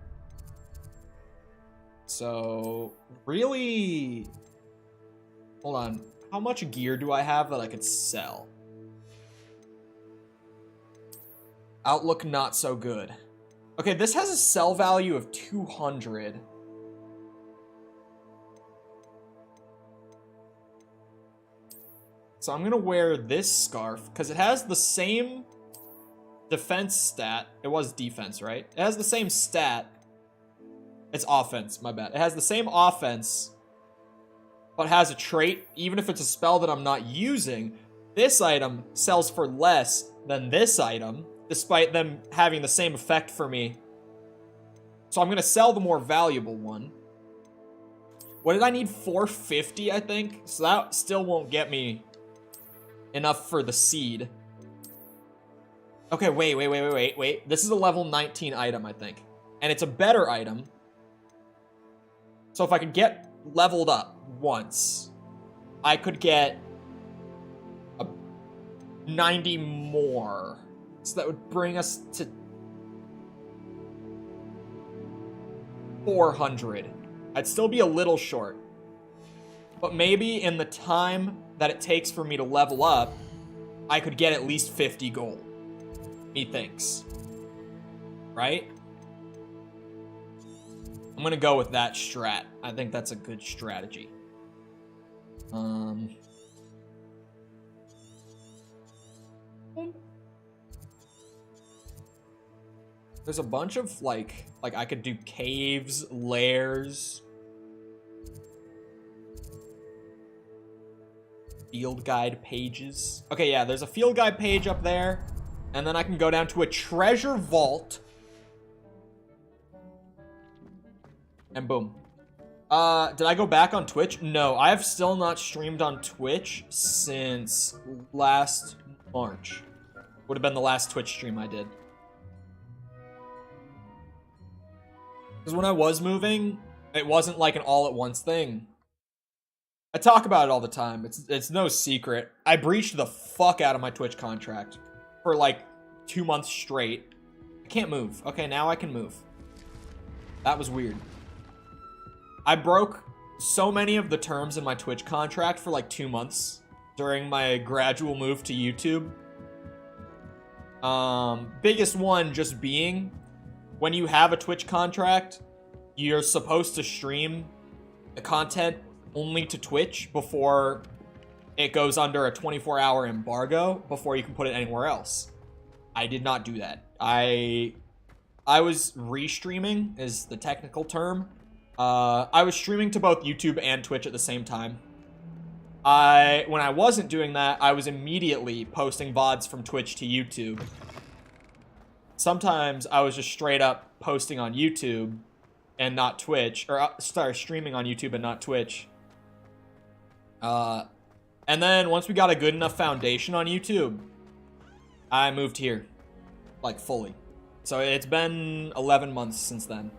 A: So, really... Hold on. How much gear do I have that I could sell? Outlook not so good. Okay, this has a sell value of 200. So I'm gonna wear this scarf because it has the same defense stat. It was defense, right? It has the same stat. It's offense, my bad. It has the same offense, but has a trait. Even if it's a spell that I'm not using, this item sells for less than this item, despite them having the same effect for me. So I'm gonna sell the more valuable one. What did I need? 450, I think? So that still won't get me enough for the seed. Okay, wait. This is a level 19 item, I think. And it's a better item. So if I could get leveled up once, I could get a 90 more. So that would bring us to 400. I'd still be a little short. But maybe in the time that it takes for me to level up, I could get at least 50 gold. Methinks. Right? I'm gonna go with that strat. I think that's a good strategy. There's a bunch of, like I could do caves, lairs, field guide pages. Okay, yeah, there's a field guide page up there. And then I can go down to a treasure vault. And boom. Did I go back on Twitch? No, I have still not streamed on Twitch since last March. Would have been the last Twitch stream I did. Because when I was moving, it wasn't like an all-at-once thing. I talk about it all the time. It's no secret. I breached the fuck out of my Twitch contract for like 2 months straight. I can't move. Okay, now I can move. That was weird. I broke so many of the terms in my Twitch contract for like 2 months during my gradual move to YouTube. Biggest one just being, when you have a Twitch contract, you're supposed to stream the content only to Twitch before it goes under a 24-hour embargo before you can put it anywhere else. I did not do that. I was restreaming is the technical term. I was streaming to both YouTube and Twitch at the same time. When I wasn't doing that, I was immediately posting VODs from Twitch to YouTube. Sometimes I was just straight up posting on YouTube and not Twitch, or streaming on YouTube and not Twitch. And then once we got a good enough foundation on YouTube, I moved here, like fully. So it's been 11 months since then.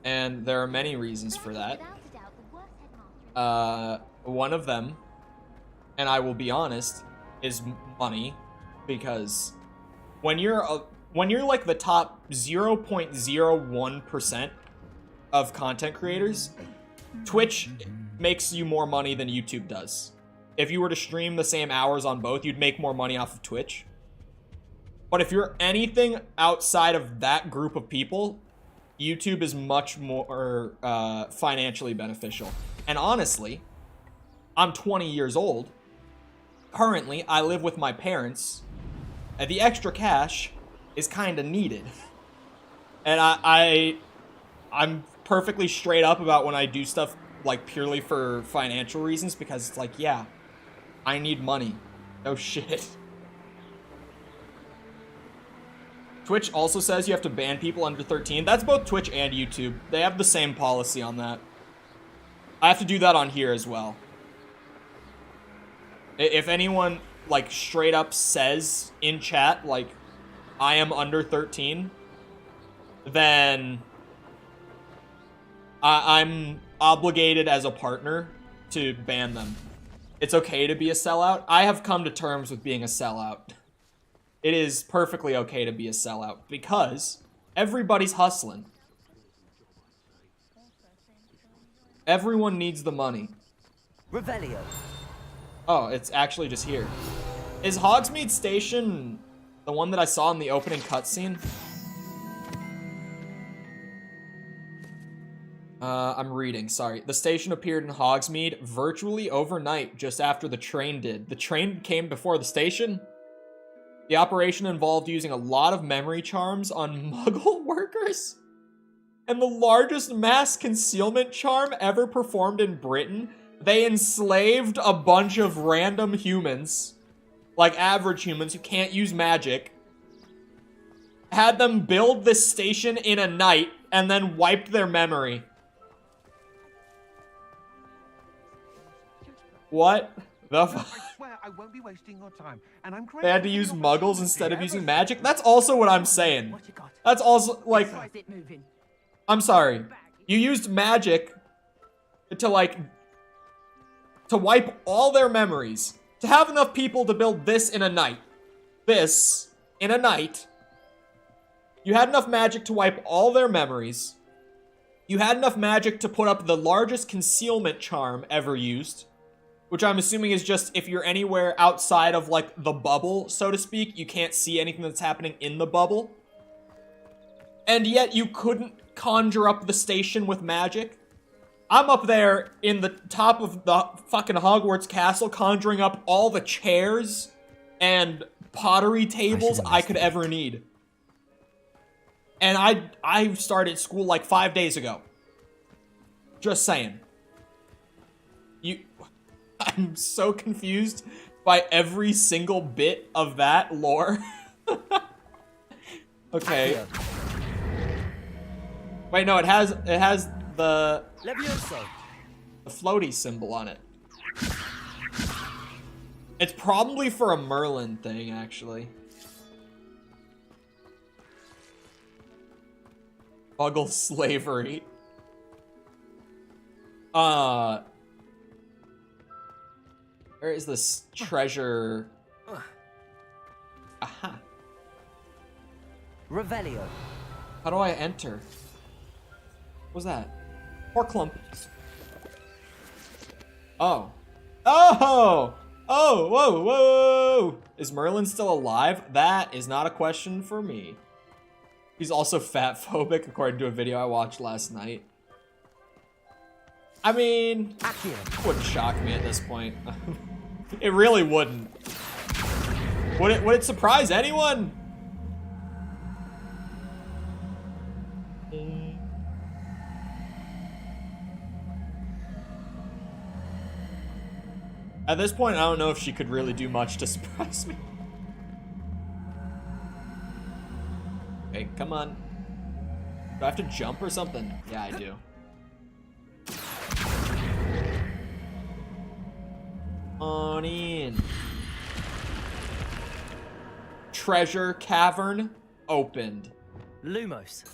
A: And there are many reasons for that. One of them, and I will be honest, is money, because when you're like the top 0.01% of content creators, Twitch makes you more money than YouTube does. If you were to stream the same hours on both, you'd make more money off of Twitch. But if you're anything outside of that group of people, YouTube is much more financially beneficial. And honestly, I'm 20 years old. Currently, I live with my parents, and the extra cash is kind of needed. And I'm perfectly straight up about when I do stuff like purely for financial reasons, because it's like, yeah, I need money. No shit. Twitch also says you have to ban people under 13. That's both Twitch and YouTube. They have the same policy on that. I have to do that on here as well. If anyone, like, straight up says in chat, like, I am under 13, then I'm obligated as a partner to ban them. It's okay to be a sellout. I have come to terms with being a sellout. It is perfectly okay to be a sellout because everybody's hustling. Everyone needs the money.
B: Revelio.
A: Oh, it's actually just here. Is Hogsmeade Station the one that I saw in the opening cutscene? I'm reading, sorry. The station appeared in Hogsmeade virtually overnight, just after the train did. The train came before the station? The operation involved using a lot of memory charms on Muggle workers? And the largest mass concealment charm ever performed in Britain? They enslaved a bunch of random humans, like average humans who can't use magic, had them build this station in a night, and then wiped their memory. What the fuck?
K: I swear I won't be wasting your time, and I'm
A: They had to use muggles instead of using magic? That's also what I'm saying. That's also, like... I'm sorry. You used magic to, like... to wipe all their memories. To have enough people to build this in a night. This, in a night. You had enough magic to wipe all their memories. You had enough magic to put up the largest concealment charm ever used. Which I'm assuming is just if you're anywhere outside of, like, the bubble, so to speak, you can't see anything that's happening in the bubble. And yet you couldn't conjure up the station with magic. I'm up there in the top of the fucking Hogwarts castle conjuring up all the chairs and pottery tables I could ever need. And I started school like 5 days ago. Just saying. I'm so confused by every single bit of that lore. Okay. Wait, no, it has the floaty symbol on it. It's probably for a Merlin thing, actually. Muggle slavery. Where is this treasure? Aha.
B: Revelio.
A: How do I enter? What's that? Horklump. Oh. Oh! Oh, whoa, whoa! Is Merlin still alive? That is not a question for me. He's also fat phobic, according to a video I watched last night. I mean, it wouldn't shock me at this point. It really wouldn't. Would it surprise anyone? At this point, I don't know if she could really do much to surprise me. Okay, come on. Do I have to jump or something? Yeah, I do. On in. Treasure cavern opened.
B: Lumos.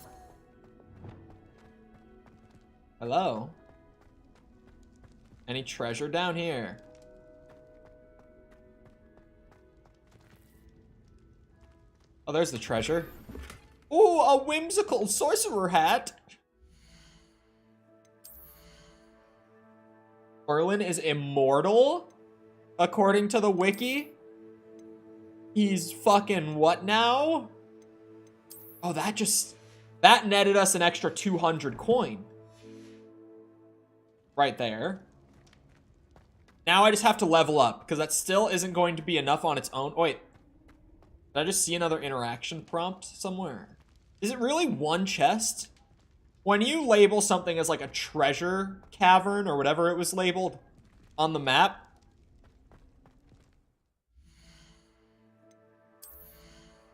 A: Hello? Any treasure down here? Oh, there's the treasure. Ooh, a whimsical sorcerer hat. Merlin is immortal, according to the wiki. He's fucking what now? Oh, that netted us an extra 200 coin. Right there. Now I just have to level up, because that still isn't going to be enough on its own. Oh, wait. Did I just see another interaction prompt somewhere? Is it really one chest? When you label something as like a treasure cavern or whatever it was labeled on the map,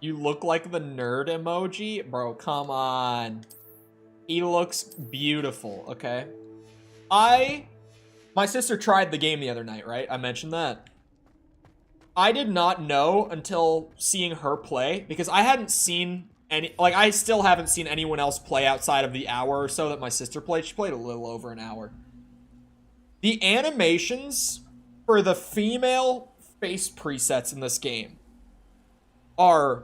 A: you look like the nerd emoji? Bro, come on. He looks beautiful, okay? My sister tried the game the other night, right? I mentioned that. I did not know until seeing her play, because I hadn't seen I still haven't seen anyone else play outside of the hour or so that my sister played. She played a little over an hour. The animations for the female face presets in this game are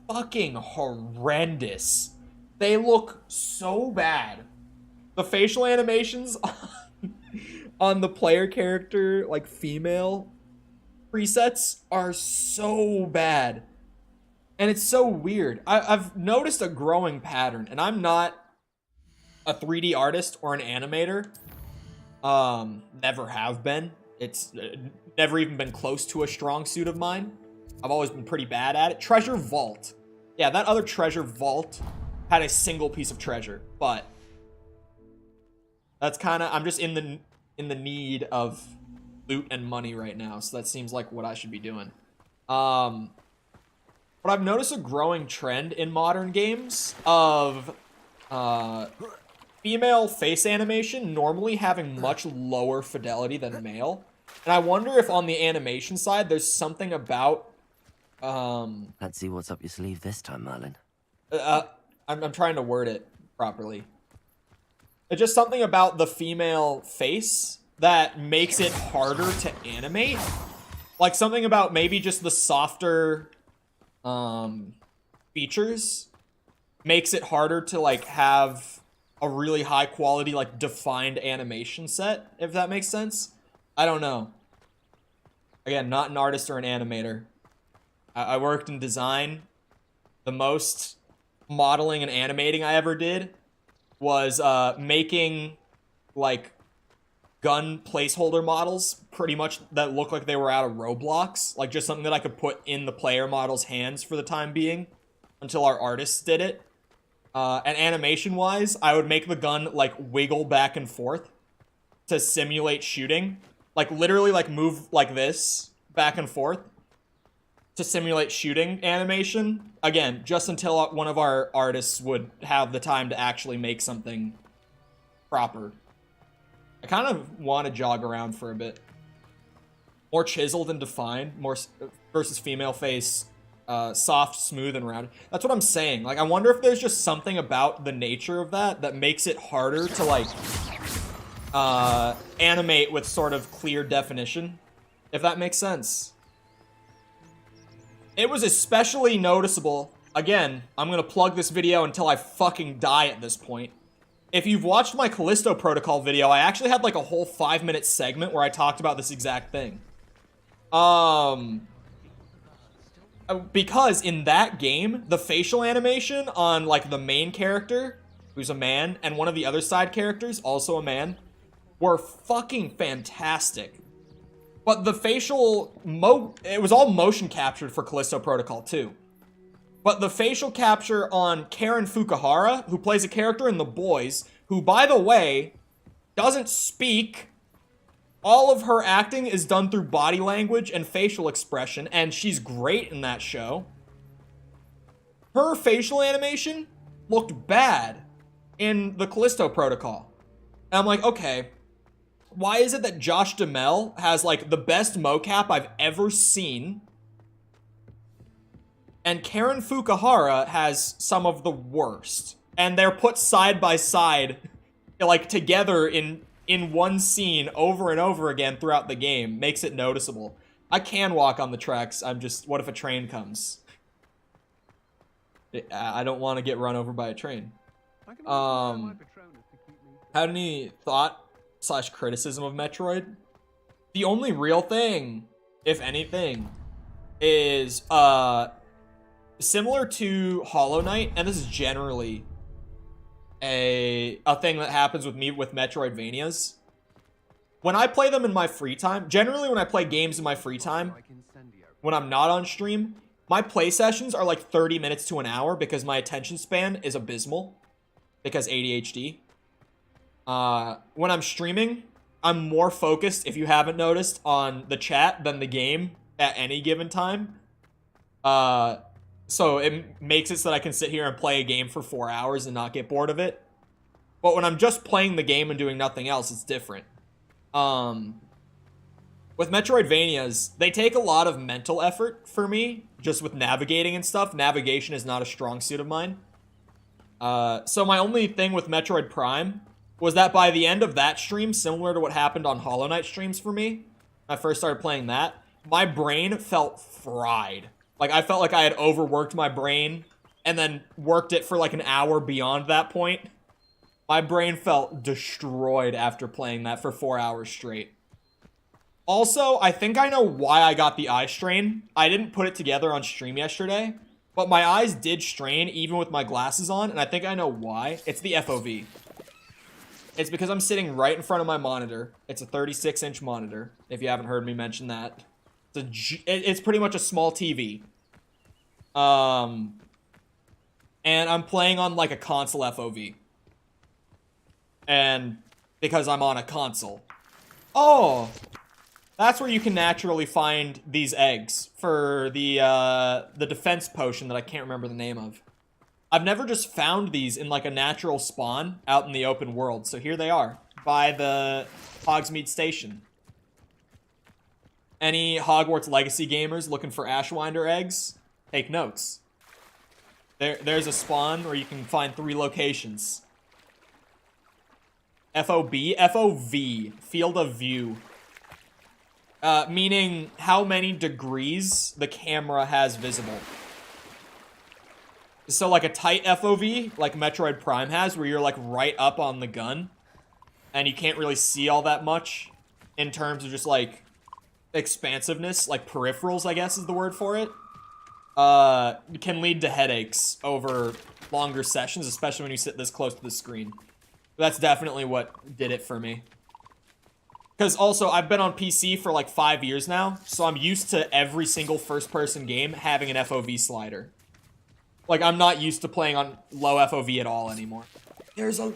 A: fucking horrendous. They look so bad. The facial animations on the player character, like female presets, are so bad. And it's so weird. I've noticed a growing pattern, and I'm not a 3D artist or an animator. Never have been. It's never even been close to a strong suit of mine. I've always been pretty bad at it. Treasure Vault. Yeah, that other Treasure Vault had a single piece of treasure, but that's kind of, I'm just in the need of loot and money right now, so that seems like what I should be doing. But I've noticed a growing trend in modern games of female face animation normally having much lower fidelity than male. And I wonder if on the animation side, there's something about...
B: Let's see what's up your sleeve this time, Merlin.
A: I'm trying to word it properly. It's just something about the female face that makes it harder to animate. Like something about maybe just the softer features makes it harder to like have a really high quality, like defined animation set, if that makes sense. I don't know. Again, not an artist or an animator. I worked in design. The most modeling and animating I ever did was making like gun placeholder models pretty much that look like they were out of Roblox. Like just something that I could put in the player model's hands for the time being until our artists did it. And animation wise, I would make the gun like wiggle back and forth to simulate shooting. Like literally like move like this back and forth to simulate shooting animation. Again, just until one of our artists would have the time to actually make something proper. I kind of want to jog around for a bit. More chiseled and defined, more versus female face, soft, smooth, and rounded. That's what I'm saying. Like, I wonder if there's just something about the nature of that makes it harder to, like, animate with sort of clear definition, if that makes sense. It was especially noticeable. Again, I'm going to plug this video until I fucking die at this point. If you've watched my Callisto Protocol video, I actually had like a whole 5-minute segment where I talked about this exact thing. Because in that game, the facial animation on like the main character, who's a man, and one of the other side characters, also a man, were fucking fantastic. But the facial, it was all motion captured for Callisto Protocol too. But the facial capture on Karen Fukuhara, who plays a character in The Boys, who, by the way, doesn't speak. All of her acting is done through body language and facial expression, and she's great in that show. Her facial animation looked bad in the Callisto Protocol. And I'm like, okay, why is it that Josh Duhamel has, like, the best mocap I've ever seen, and Karen Fukuhara has some of the worst? And they're put side by side, like, together in one scene over and over again throughout the game. Makes it noticeable. I can walk on the tracks. I'm just, what if a train comes? I don't want to get run over by a train. Had any thought/criticism of Metroid? The only real thing, if anything, is similar to Hollow Knight, and this is generally a thing that happens with me with Metroidvanias. When I play them in my free time, generally when I play games in my free time, when I'm not on stream, my play sessions are like 30 minutes to an hour because my attention span is abysmal because ADHD. When I'm streaming, I'm more focused, if you haven't noticed, on the chat than the game at any given time. So it makes it so that I can sit here and play a game for 4 hours and not get bored of it. But when I'm just playing the game and doing nothing else, it's different. With Metroidvanias, they take a lot of mental effort for me, just with navigating and stuff. Navigation is not a strong suit of mine. So my only thing with Metroid Prime was that by the end of that stream, similar to what happened on Hollow Knight streams for me, when I first started playing that, my brain felt fried. Like, I felt like I had overworked my brain and then worked it for like an hour beyond that point. My brain felt destroyed after playing that for 4 hours straight. Also, I think I know why I got the eye strain. I didn't put it together on stream yesterday, but my eyes did strain even with my glasses on, and I think I know why. It's the FOV. It's because I'm sitting right in front of my monitor. It's a 36-inch monitor, if you haven't heard me mention that. It's pretty much a small TV. And I'm playing on like a console FOV. And because I'm on a console. Oh! That's where you can naturally find these eggs for the defense potion that I can't remember the name of. I've never just found these in like a natural spawn out in the open world. So here they are by the Hogsmeade Station. Any Hogwarts Legacy gamers looking for Ashwinder eggs, take notes. There's a spawn where you can find 3 locations. FOB? FOV. Field of view. Meaning how many degrees the camera has visible. So like a tight FOV, like Metroid Prime has, where you're like right up on the gun, and you can't really see all that much in terms of just like expansiveness, like peripherals, I guess is the word for it, can lead to headaches over longer sessions, especially when you sit this close to the screen. That's definitely what did it for me. Because also, I've been on PC for like 5 years now, so I'm used to every single first-person game having an FOV slider. Like, I'm not used to playing on low FOV at all anymore. There's a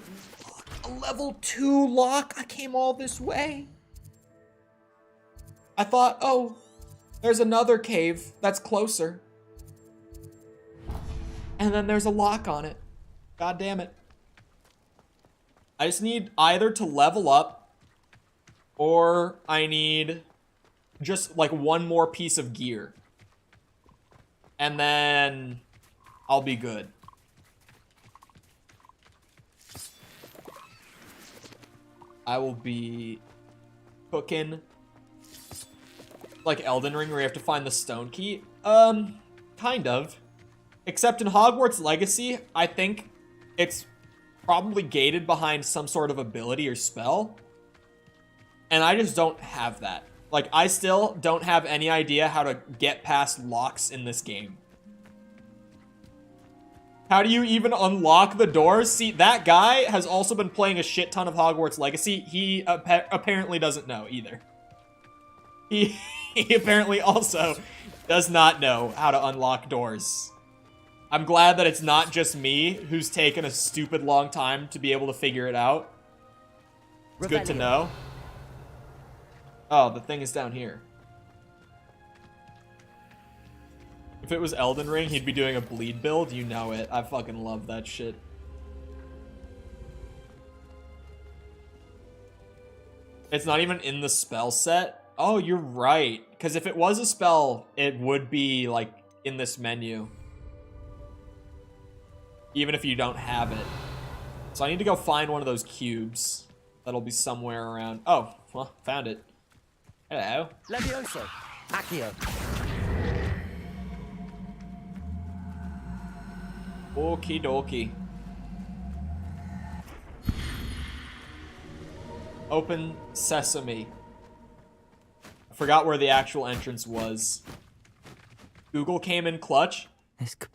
A: level 2 lock. I came all this way. I thought, oh, there's another cave that's closer. And then there's a lock on it. God damn it. I just need either to level up, or I need just like one more piece of gear. And then I'll be good. I will be cooking. Like Elden Ring where you have to find the stone key? Kind of. Except in Hogwarts Legacy, I think it's probably gated behind some sort of ability or spell. And I just don't have that. Like, I still don't have any idea how to get past locks in this game. How do you even unlock the doors? See, that guy has also been playing a shit ton of Hogwarts Legacy. He apparently doesn't know either. He apparently also does not know how to unlock doors. I'm glad that it's not just me who's taken a stupid long time to be able to figure it out. It's good to know. Oh, the thing is down here. If it was Elden Ring, he'd be doing a bleed build. You know it. I fucking love that shit. It's not even in the spell set. Oh, you're right. Because if it was a spell, it would be, like, in this menu. Even if you don't have it. So I need to go find one of those cubes. That'll be somewhere around. Oh, well, found it. Hello.
B: Levioso. Accio.
A: Okie dokie. Open sesame. I forgot where the actual entrance was. Google came in clutch.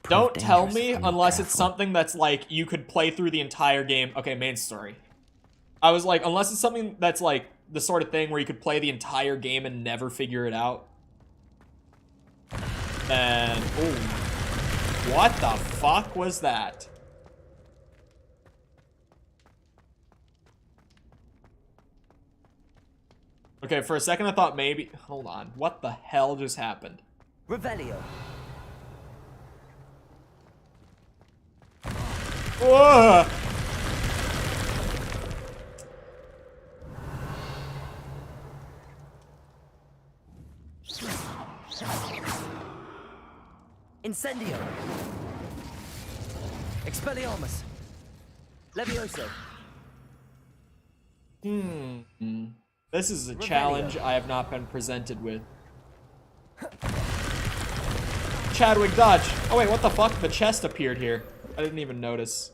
A: Don't tell me unless it's something that's like you could play through the entire game. Okay, main story. I was like, unless it's something that's like the sort of thing where you could play the entire game and never figure it out. Then, ooh. What the fuck was that? Okay, for a second I thought maybe... Hold on. What the hell just happened?
B: Revelio.
A: Whoa!
B: Incendio. Expelliarmus. Levioso.
A: This is a challenge I have not been presented with. Chadwick dodge. Oh wait, what the fuck? The chest appeared here. I didn't even notice.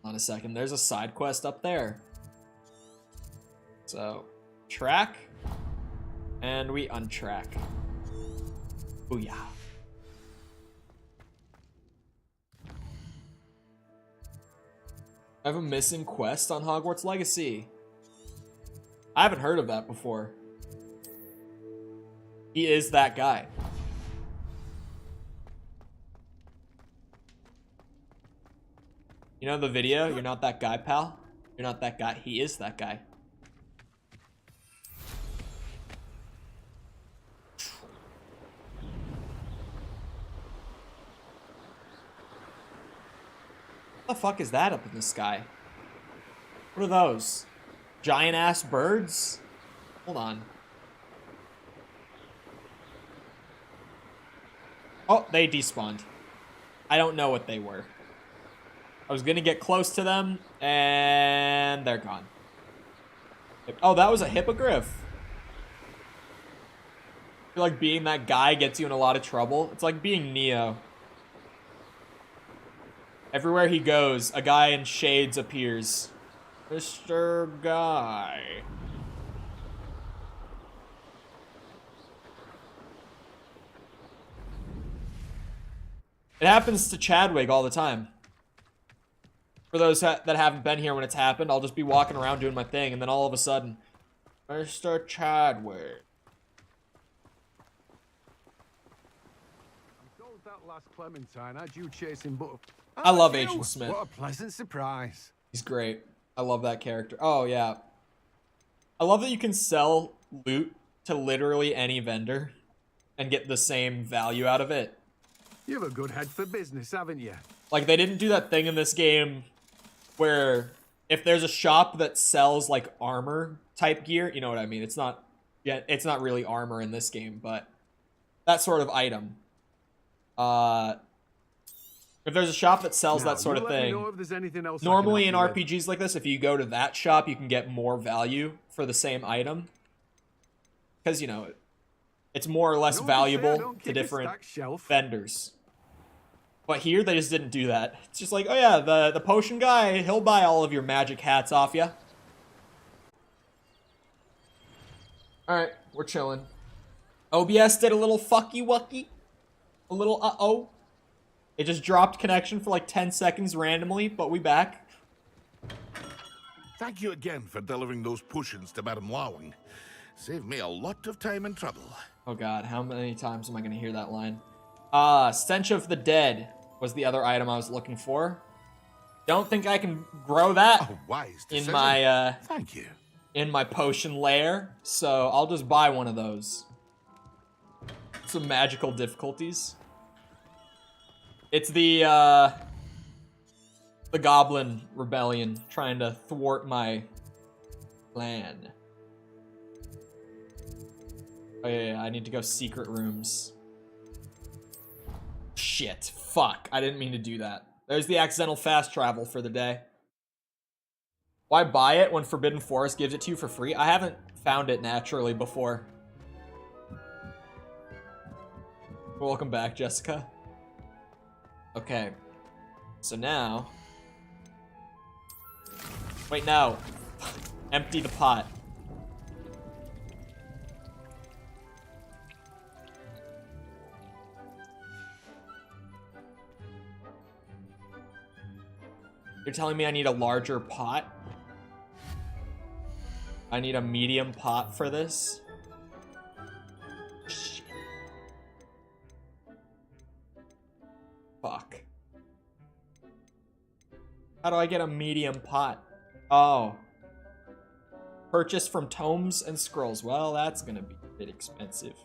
A: Hold on a second. There's a side quest up there. So, track. And we untrack. Booyah. I have a missing quest on Hogwarts Legacy. I haven't heard of that before. He is that guy. You know the video? You're not that guy, pal. You're not that guy. He is that guy. What the fuck is that up in the sky? What are those? Giant ass birds? Hold on. Oh, they despawned. I don't know what they were. I was gonna get close to them, and they're gone. Oh, that was a hippogriff. I feel like being that guy gets you in a lot of trouble. It's like being Neo. Everywhere he goes, a guy in shades appears. Mr. Guy. It happens to Chadwick all the time. For those that haven't been here when it's happened, I'll just be walking around doing my thing, and then all of a sudden, Mr. Chadwick.
J: I'm told that last Clementine had you chasing but
A: I love Agent Smith.
J: What a pleasant surprise.
A: He's great. I love that character. Oh, yeah. I love that you can sell loot to literally any vendor and get the same value out of it.
J: You have a good head for business, haven't you?
A: Like, they didn't do that thing in this game where if there's a shop that sells, like, armor type gear, you know what I mean? It's not really armor in this game, but that sort of item. If there's a shop that sells that sort of thing, normally in RPGs like this, if you go to that shop, you can get more value for the same item. Because, you know, it's more or less valuable to different vendors. But here, they just didn't do that. It's just like, oh yeah, the potion guy, he'll buy all of your magic hats off ya. Alright, we're chilling. OBS did a little fucky-wucky. A little uh-oh. It just dropped connection for like 10 seconds randomly, but we back.
H: Thank you again for delivering those potions to Madame Lowing. Saved me a lot of time and trouble.
A: Oh god, how many times am I going to hear that line? Stench of the Dead was the other item I was looking for. Don't think I can grow that in my
H: Thank you.
A: In my potion lair, so I'll just buy one of those. Some magical difficulties. It's the Goblin Rebellion trying to thwart my plan. Oh yeah, I need to go secret rooms. Shit, fuck, I didn't mean to do that. There's the accidental fast travel for the day. Why buy it when Forbidden Forest gives it to you for free? I haven't found it naturally before. Welcome back, Jessica. Okay, so now... Wait, no. Empty the pot. You're telling me I need a larger pot? I need a medium pot for this? Shit. Fuck. How do I get a medium pot? Oh. Purchase from tomes and scrolls. Well, that's gonna be a bit expensive.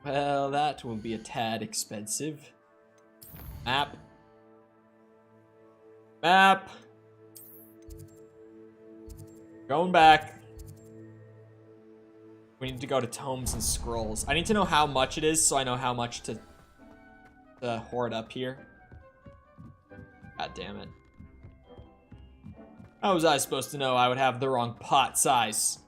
A: Well, that will be a tad expensive. Map. Map. Going back. We need to go to Tomes and Scrolls. I need to know how much it is so I know how much to hoard up here. God damn it. How was I supposed to know I would have the wrong pot size?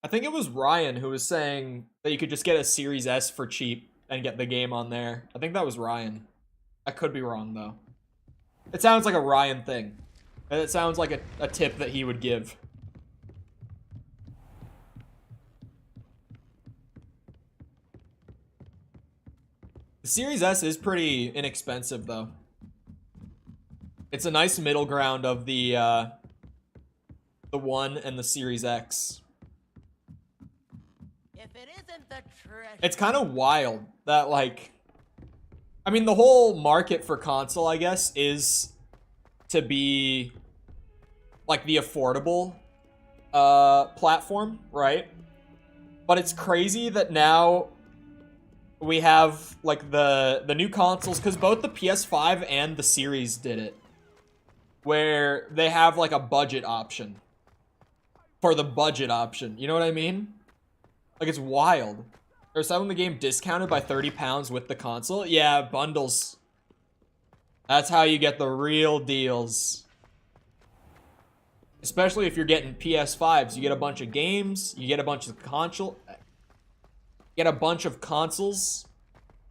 A: I think it was Ryan who was saying that you could just get a Series S for cheap and get the game on there. I think that was Ryan. I could be wrong, though. It sounds like a Ryan thing. It sounds like a tip that he would give. The Series S is pretty inexpensive, though. It's a nice middle ground of the One and the Series X. It's kind of wild that, like... I mean, the whole market for console, I guess, is to be, like, the affordable platform, right? But it's crazy that now we have, like, the new consoles, because both the PS5 and the Series did it, where they have, like, a budget option for the budget option. You know what I mean? Like, it's wild. They're selling the game discounted by £30 with the console. Yeah, bundles. That's how you get the real deals. Especially if you're getting PS5s. You get a bunch of games. You get a bunch of consoles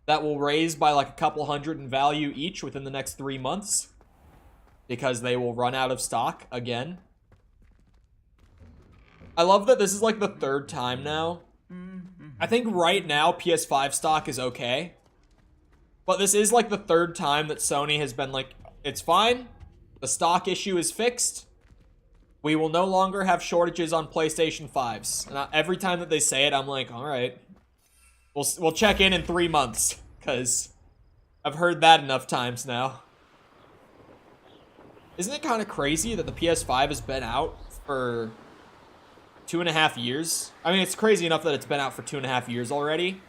A: that will raise by like a couple hundred in value each within the next 3 months. Because they will run out of stock again. I love that this is like the 3rd time now. I think right now PS5 stock is okay. But this is like the 3rd time that Sony has been like, it's fine. The stock issue is fixed. We will no longer have shortages on PlayStation 5s. And every time that they say it, I'm like, all right. We'll check in 3 months. Because I've heard that enough times now. Isn't it kind of crazy that the PS5 has been out for 2.5 years? I mean, it's crazy enough that it's been out for 2.5 years already.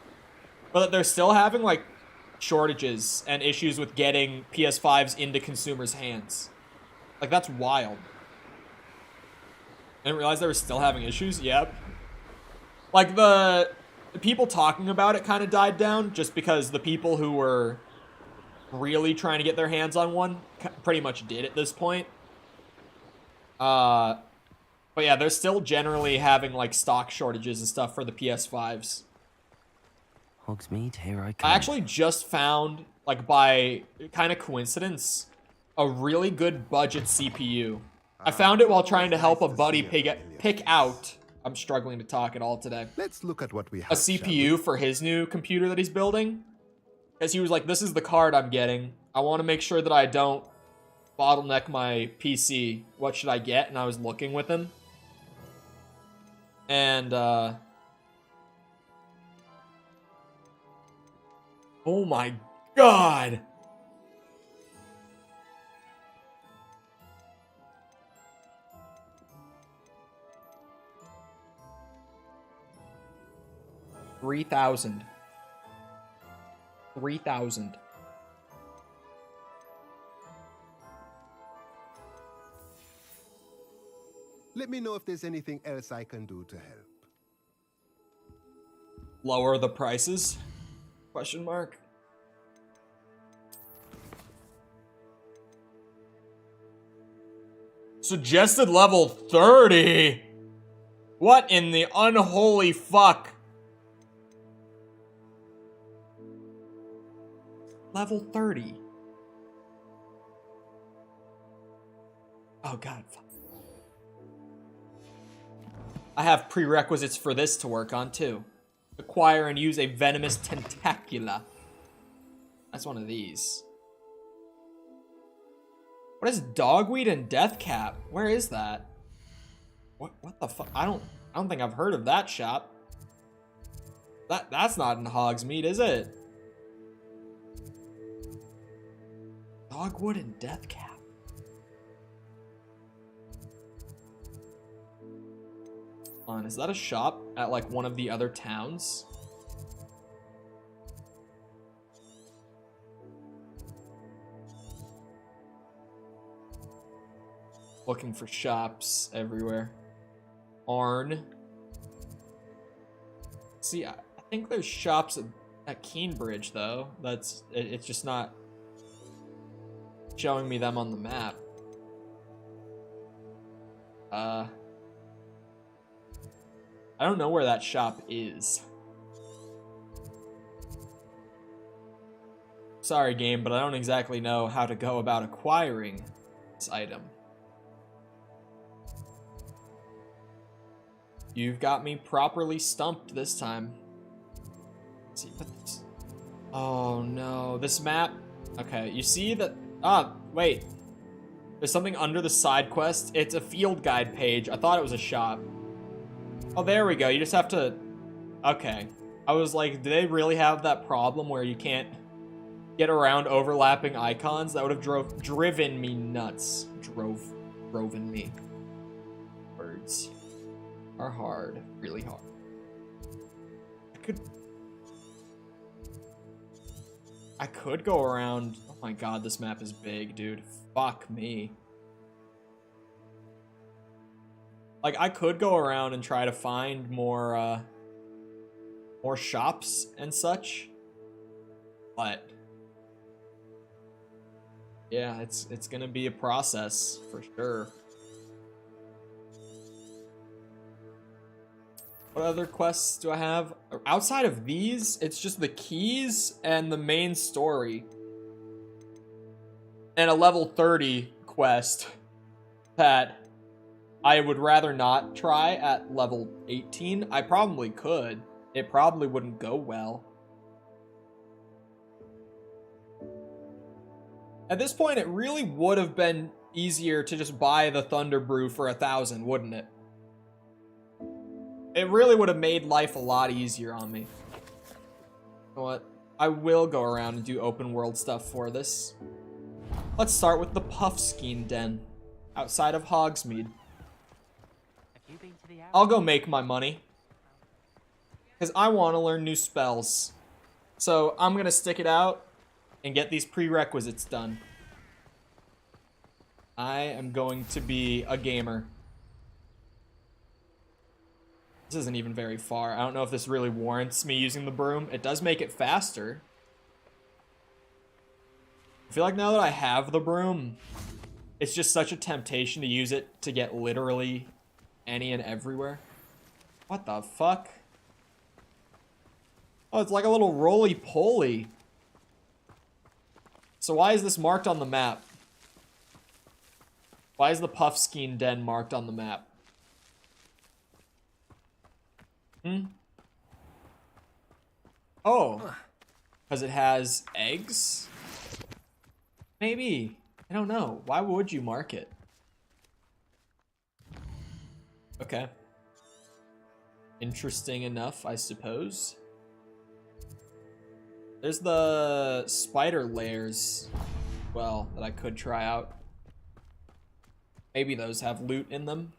A: But that they're still having, like, shortages and issues with getting PS5s into consumers' hands. Like, that's wild. I didn't realize they were still having issues. Yep. Like, the people talking about it kind of died down just because the people who were really trying to get their hands on one pretty much did at this point. But yeah, they're still generally having, like, stock shortages and stuff for the PS5s.
B: Hogsmeade, here I come.
A: I actually just found, like, by kind of coincidence, a really good budget CPU. I found it while trying to help a buddy pick out... I'm struggling to talk at all today.
L: Let's look at what we have.
A: A CPU for his new computer that he's building. Because he was like, this is the card I'm getting. I want to make sure that I don't bottleneck my PC. What should I get? And I was looking with him. And, oh my god! $3,000. $3,000.
L: Let me know if there's anything else I can do to help.
A: Lower the prices? Question mark. Suggested level 30? What in the unholy fuck? Level 30. Oh god. I have prerequisites for this to work on too. Acquire and use a venomous tentacula. That's one of these. What is dogweed and death cap? Where is that? What the fuck? I don't think I've heard of that shop. That's not in Hogsmeade, is it? Dogwood and death cap. Is that a shop at like one of the other towns? Looking for shops everywhere. Arn. See, I think there's shops at Keenbridge, though. It's just not showing me them on the map. I don't know where that shop is. Sorry, game, but I don't exactly know how to go about acquiring this item. You've got me properly stumped this time. Let's see, put this. Oh no, this map. Okay, you see that? Ah, wait. There's something under the side quest. It's a field guide page. I thought it was a shop. Oh, there we go. You just have to. Okay. I was like, do they really have that problem where you can't get around overlapping icons? That would have driven me nuts. Droven me. Words are hard, really hard. I could go around. Oh my god, this map is big, dude. Fuck me. Like, I could go around and try to find more shops and such, but yeah, it's gonna be a process for sure. What other quests do I have? Outside of these, it's just the keys and the main story. And a level 30 quest that I would rather not try at level 18. I probably could. It probably wouldn't go well. At this point, it really would have been easier to just buy the Thunder Brew for 1,000, wouldn't it? It really would have made life a lot easier on me. You know what? I will go around and do open world stuff for this. Let's start with the Puffskein Den, outside of Hogsmeade. I'll go make my money, because I want to learn new spells. So I'm going to stick it out and get these prerequisites done. I am going to be a gamer. This isn't even very far. I don't know if this really warrants me using the broom. It does make it faster. I feel like now that I have the broom, it's just such a temptation to use it to get literally any and everywhere. What the fuck? Oh, it's like a little roly-poly. So why is this marked on the map? Why is the Puffskein Den marked on the map? Oh. Because it has eggs? Maybe. I don't know. Why would you mark it? Okay. Interesting enough, I suppose. There's the spider lairs, well, that I could try out. Maybe those have loot in them.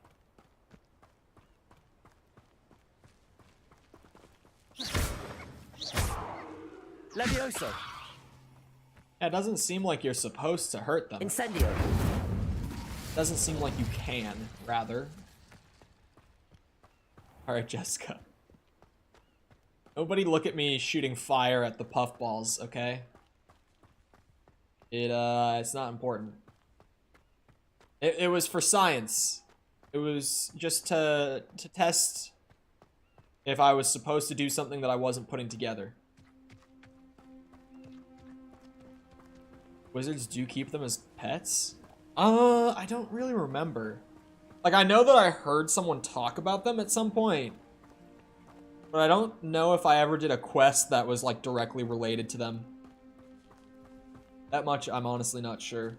B: Levioso.
A: Yeah, it doesn't seem like you're supposed to hurt them.
B: Incendio.
A: Doesn't seem like you can, rather. Alright, Jessica. Nobody look at me shooting fire at the puffballs, okay? It's not important. It was for science. It was just to test if I was supposed to do something that I wasn't putting together. Wizards do keep them as pets? I don't really remember. Like, I know that I heard someone talk about them at some point, but I don't know if I ever did a quest that was, like, directly related to them. That much, I'm honestly not sure.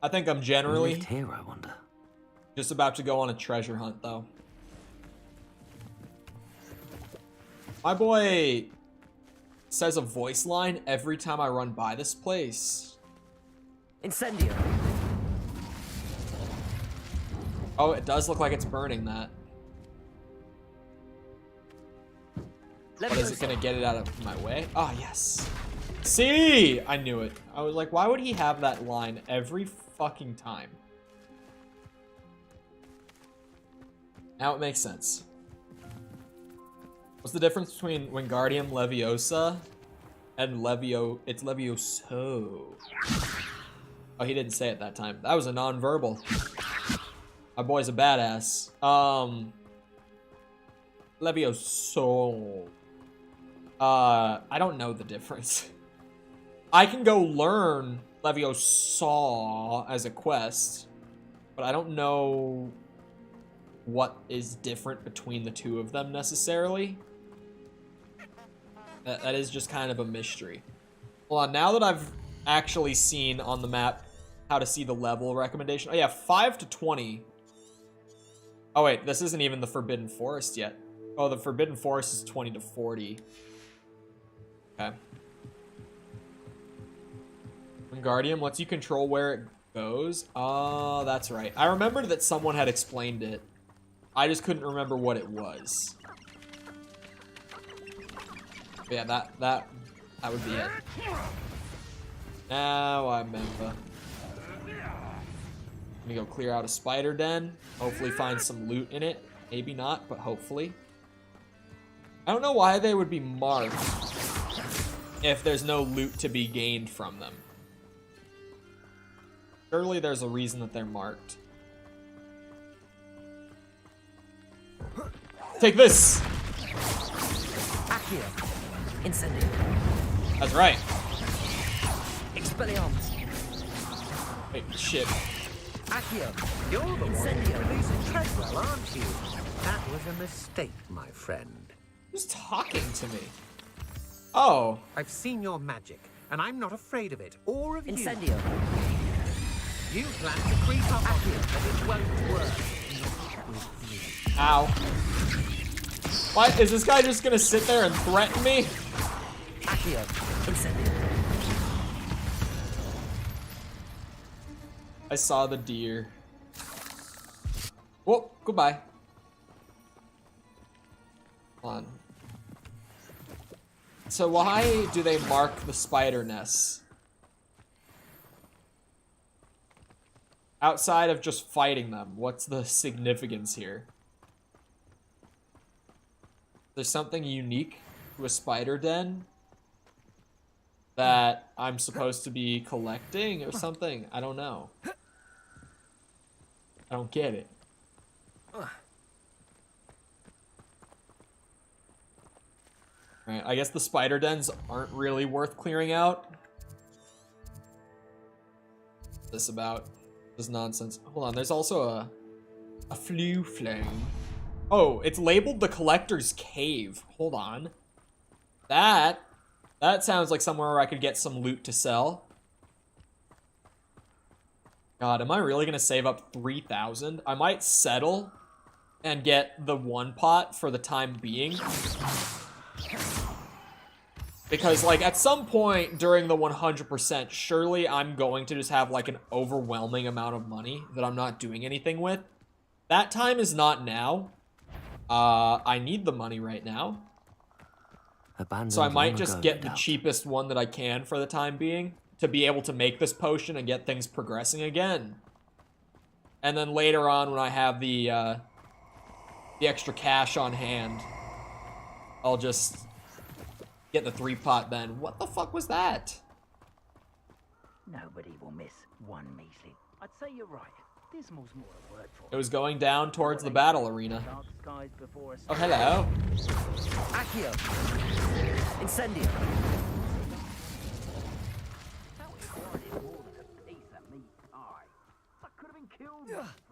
A: I think I'm generally
B: here, I wonder.
A: Just about to go on a treasure hunt, though. My boy says a voice line every time I run by this place.
B: Incendio.
A: Oh, it does look like it's burning that. But is it gonna get it out of my way? Oh, yes. See, I knew it. I was like, why would he have that line every fucking time? Now it makes sense. What's the difference between Wingardium Leviosa and It's Levioso. Oh, he didn't say it that time. That was a non-verbal. My boy's a badass. Levioso. I don't know the difference. I can go learn Leviosa as a quest, but I don't know what is different between the two of them necessarily. That is just kind of a mystery. Hold on, now that I've actually seen on the map how to see the level recommendation. Oh yeah, 5 to 20. Oh wait, this isn't even the Forbidden Forest yet. Oh, the Forbidden Forest is 20 to 40. Okay. Wingardium lets you control where it goes. Oh, that's right. I remembered that someone had explained it. I just couldn't remember what it was. But yeah, that would be it. Now I remember. Let me go clear out a spider den. Hopefully find some loot in it. Maybe not, but hopefully. I don't know why they would be marked if there's no loot to be gained from them. Surely there's a reason that they're marked. Take this!
B: Accio. Incendio.
A: That's right.
B: Expelliarmus.
A: Wait, shit.
B: Accio.
C: You're the one
B: Incendio.
C: releasing Treadwell, aren't you? That was a mistake, my friend.
A: Who's talking to me? Oh.
C: I've seen your magic, and I'm not afraid of it, or of
B: Incendio.
C: You plan to creep up on me, but it won't work.
A: Ow. What? Is this guy just gonna sit there and threaten me?
B: Accio. Incendio.
A: I saw the deer. Whoa, goodbye. Hold on. So why do they mark the spider nests? Outside of just fighting them, what's the significance here? There's something unique to a spider den that I'm supposed to be collecting or something? I don't know. I don't get it. Alright, I guess the spider dens aren't really worth clearing out. What's this about? This nonsense. Hold on, there's also a flu flame. Oh, it's labeled the Collector's Cave. Hold on. That sounds like somewhere where I could get some loot to sell. God, am I really gonna save up 3,000? I might settle and get the one pot for the time being. Because, like, at some point during the 100%, surely I'm going to just have, like, an overwhelming amount of money that I'm not doing anything with. That time is not now. I need the money right now. So I might just get the cheapest one that I can for the time being to be able to make this potion and get things progressing again. And then later on, when I have the extra cash on hand, I'll just get the 3-pot then. What the fuck was that?
M: Nobody will miss one measly. I'd say you're right. Dismal's more a word for
A: It was going down towards the battle arena. Oh, hello.
B: Accio. Incendio.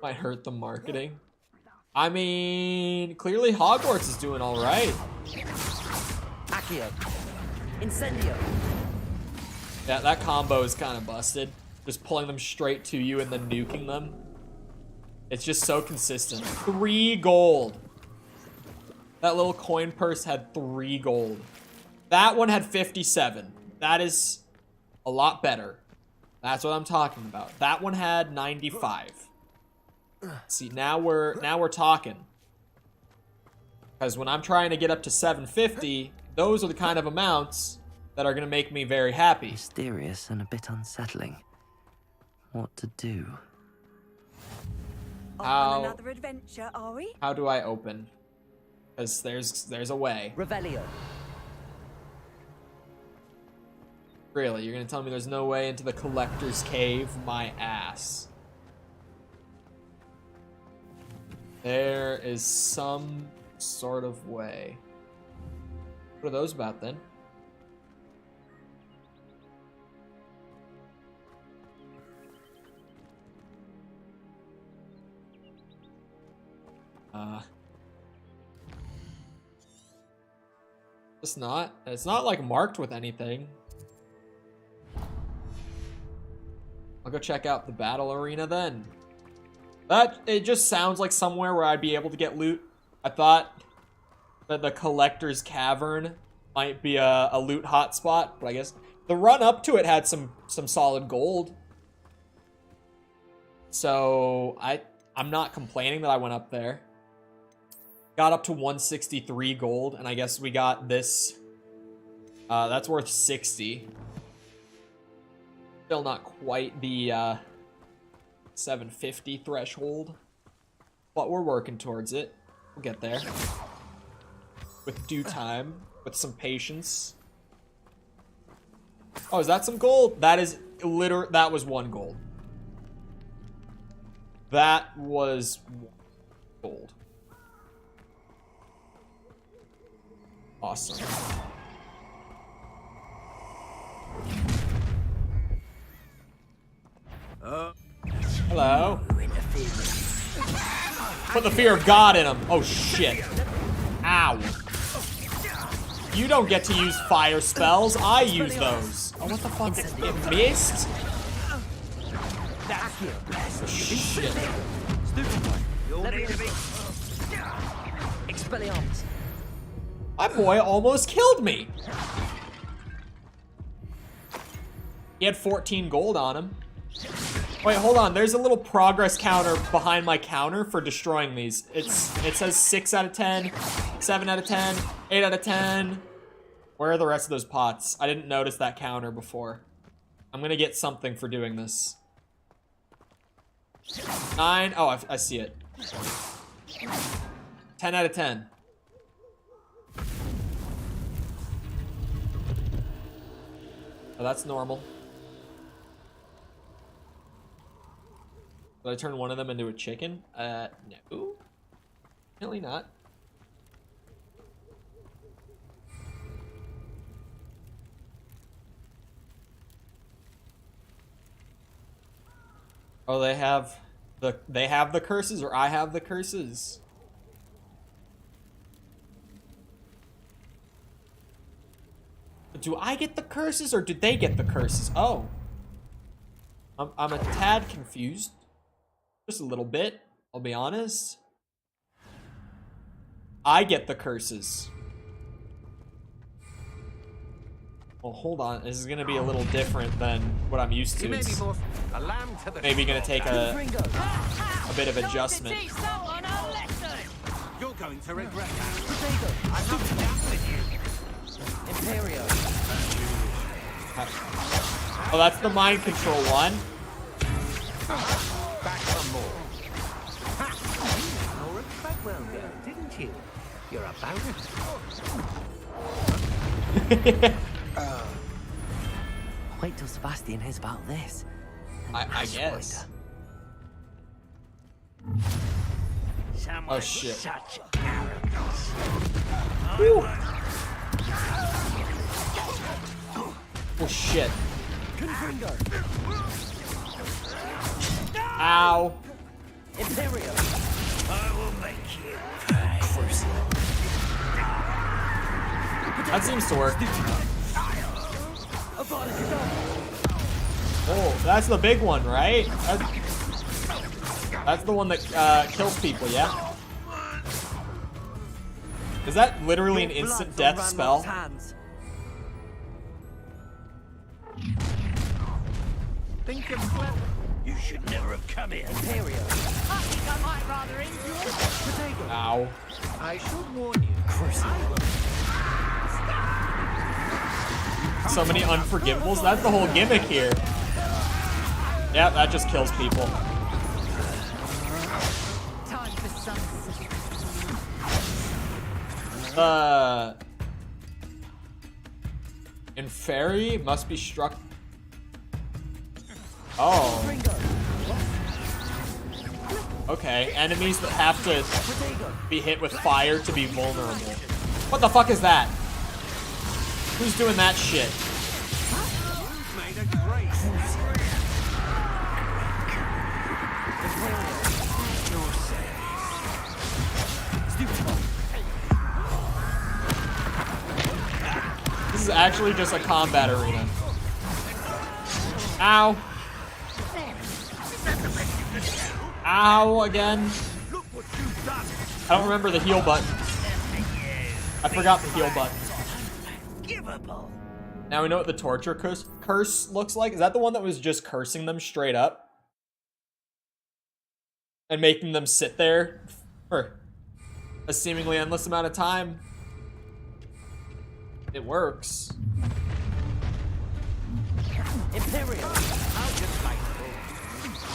A: Might hurt the marketing. I mean, clearly Hogwarts is doing all right.
B: Accio. Incendio.
A: Yeah, that combo is kind of busted. Just pulling them straight to you and then nuking them. It's just so consistent. 3 gold. That little coin purse had 3 gold. That one had 57. That is a lot better. That's what I'm talking about. That one had 95. See, now we're talking. Because when I'm trying to get up to 750, those are the kind of amounts that that are gonna make me very happy.
B: Mysterious and a bit unsettling. What to do?
I: On another adventure, are we?
A: How do I open? Because there's a way.
F: Revelio.
A: Really, you're gonna tell me there's no way into the collector's cave? My ass. There is some sort of way. What are those about then? It's not like marked with anything. I'll go check out the battle arena then. It just sounds like somewhere where I'd be able to get loot. I thought that the collector's cavern might be a loot hotspot, but I guess the run up to it had some solid gold. So I'm not complaining that I went up there. Got up to 163 gold, and I guess we got this. That's worth 60. Still not quite the 750 threshold, but we're working towards it. We'll get there. With due time, with some patience. Oh, is that some gold? That is that was 1 gold. That was 1 gold. Awesome. Hello. Put the fear of God in him. Oh shit. Ow. You don't get to use fire spells. I use those. Oh, what the fuck? It missed? Oh, shit.
F: Expelliarmus.
A: My boy almost killed me. He had 14 gold on him. Wait, hold on. There's a little progress counter behind my counter for destroying these. It says 6 out of 10, 7 out of 10, 8 out of 10. Where are the rest of those pots? I didn't notice that counter before. I'm gonna get something for doing this. 9. Oh, I see it. 10 out of 10. Oh, that's normal. Did I turn one of them into a chicken? No. Apparently not. Oh, they have the curses, or I have the curses. Do I get the curses, or did they get the curses? Oh. I'm a tad confused. Just a little bit, I'll be honest. I get the curses. Well, hold on. This is going to be a little different than what I'm used to. It's maybe going to take a bit of adjustment.
K: You're going to regret that. I have done with you.
F: Imperio.
A: Oh, that's the mind control one.
K: Back for more. Nora Bagwell there, didn't you? You're about it.
B: Wait till Sebastian hears about this.
A: I guess.
M: Someone
A: Oh shit.
M: such arrogance.
A: Oh shit. Ow.
F: Imperio.
M: I will make you pay.
A: That seems to work. Oh, that's the big one, right? That's the one that kills people, yeah? Is that literally an instant death spell?
K: Think you're clever.
M: You should never have come here.
F: Imperio.
I: I think I might rather enjoy.
A: Ow.
K: I should warn you. I will.
A: So many unforgivables. That's the whole gimmick here. Yeah, that just kills people.
N: Time for sunset.
A: Inferi must be struck. Oh. Okay, enemies that have to be hit with fire to be vulnerable. What the fuck is that? Who's doing that shit? This is actually just a combat arena. Ow. Ow, again. I don't remember the heal button. I forgot the heal button. Now we know what the torture curse looks like. Is that the one that was just cursing them straight up? And making them sit there for a seemingly endless amount of time? It works.
M: Imperial, how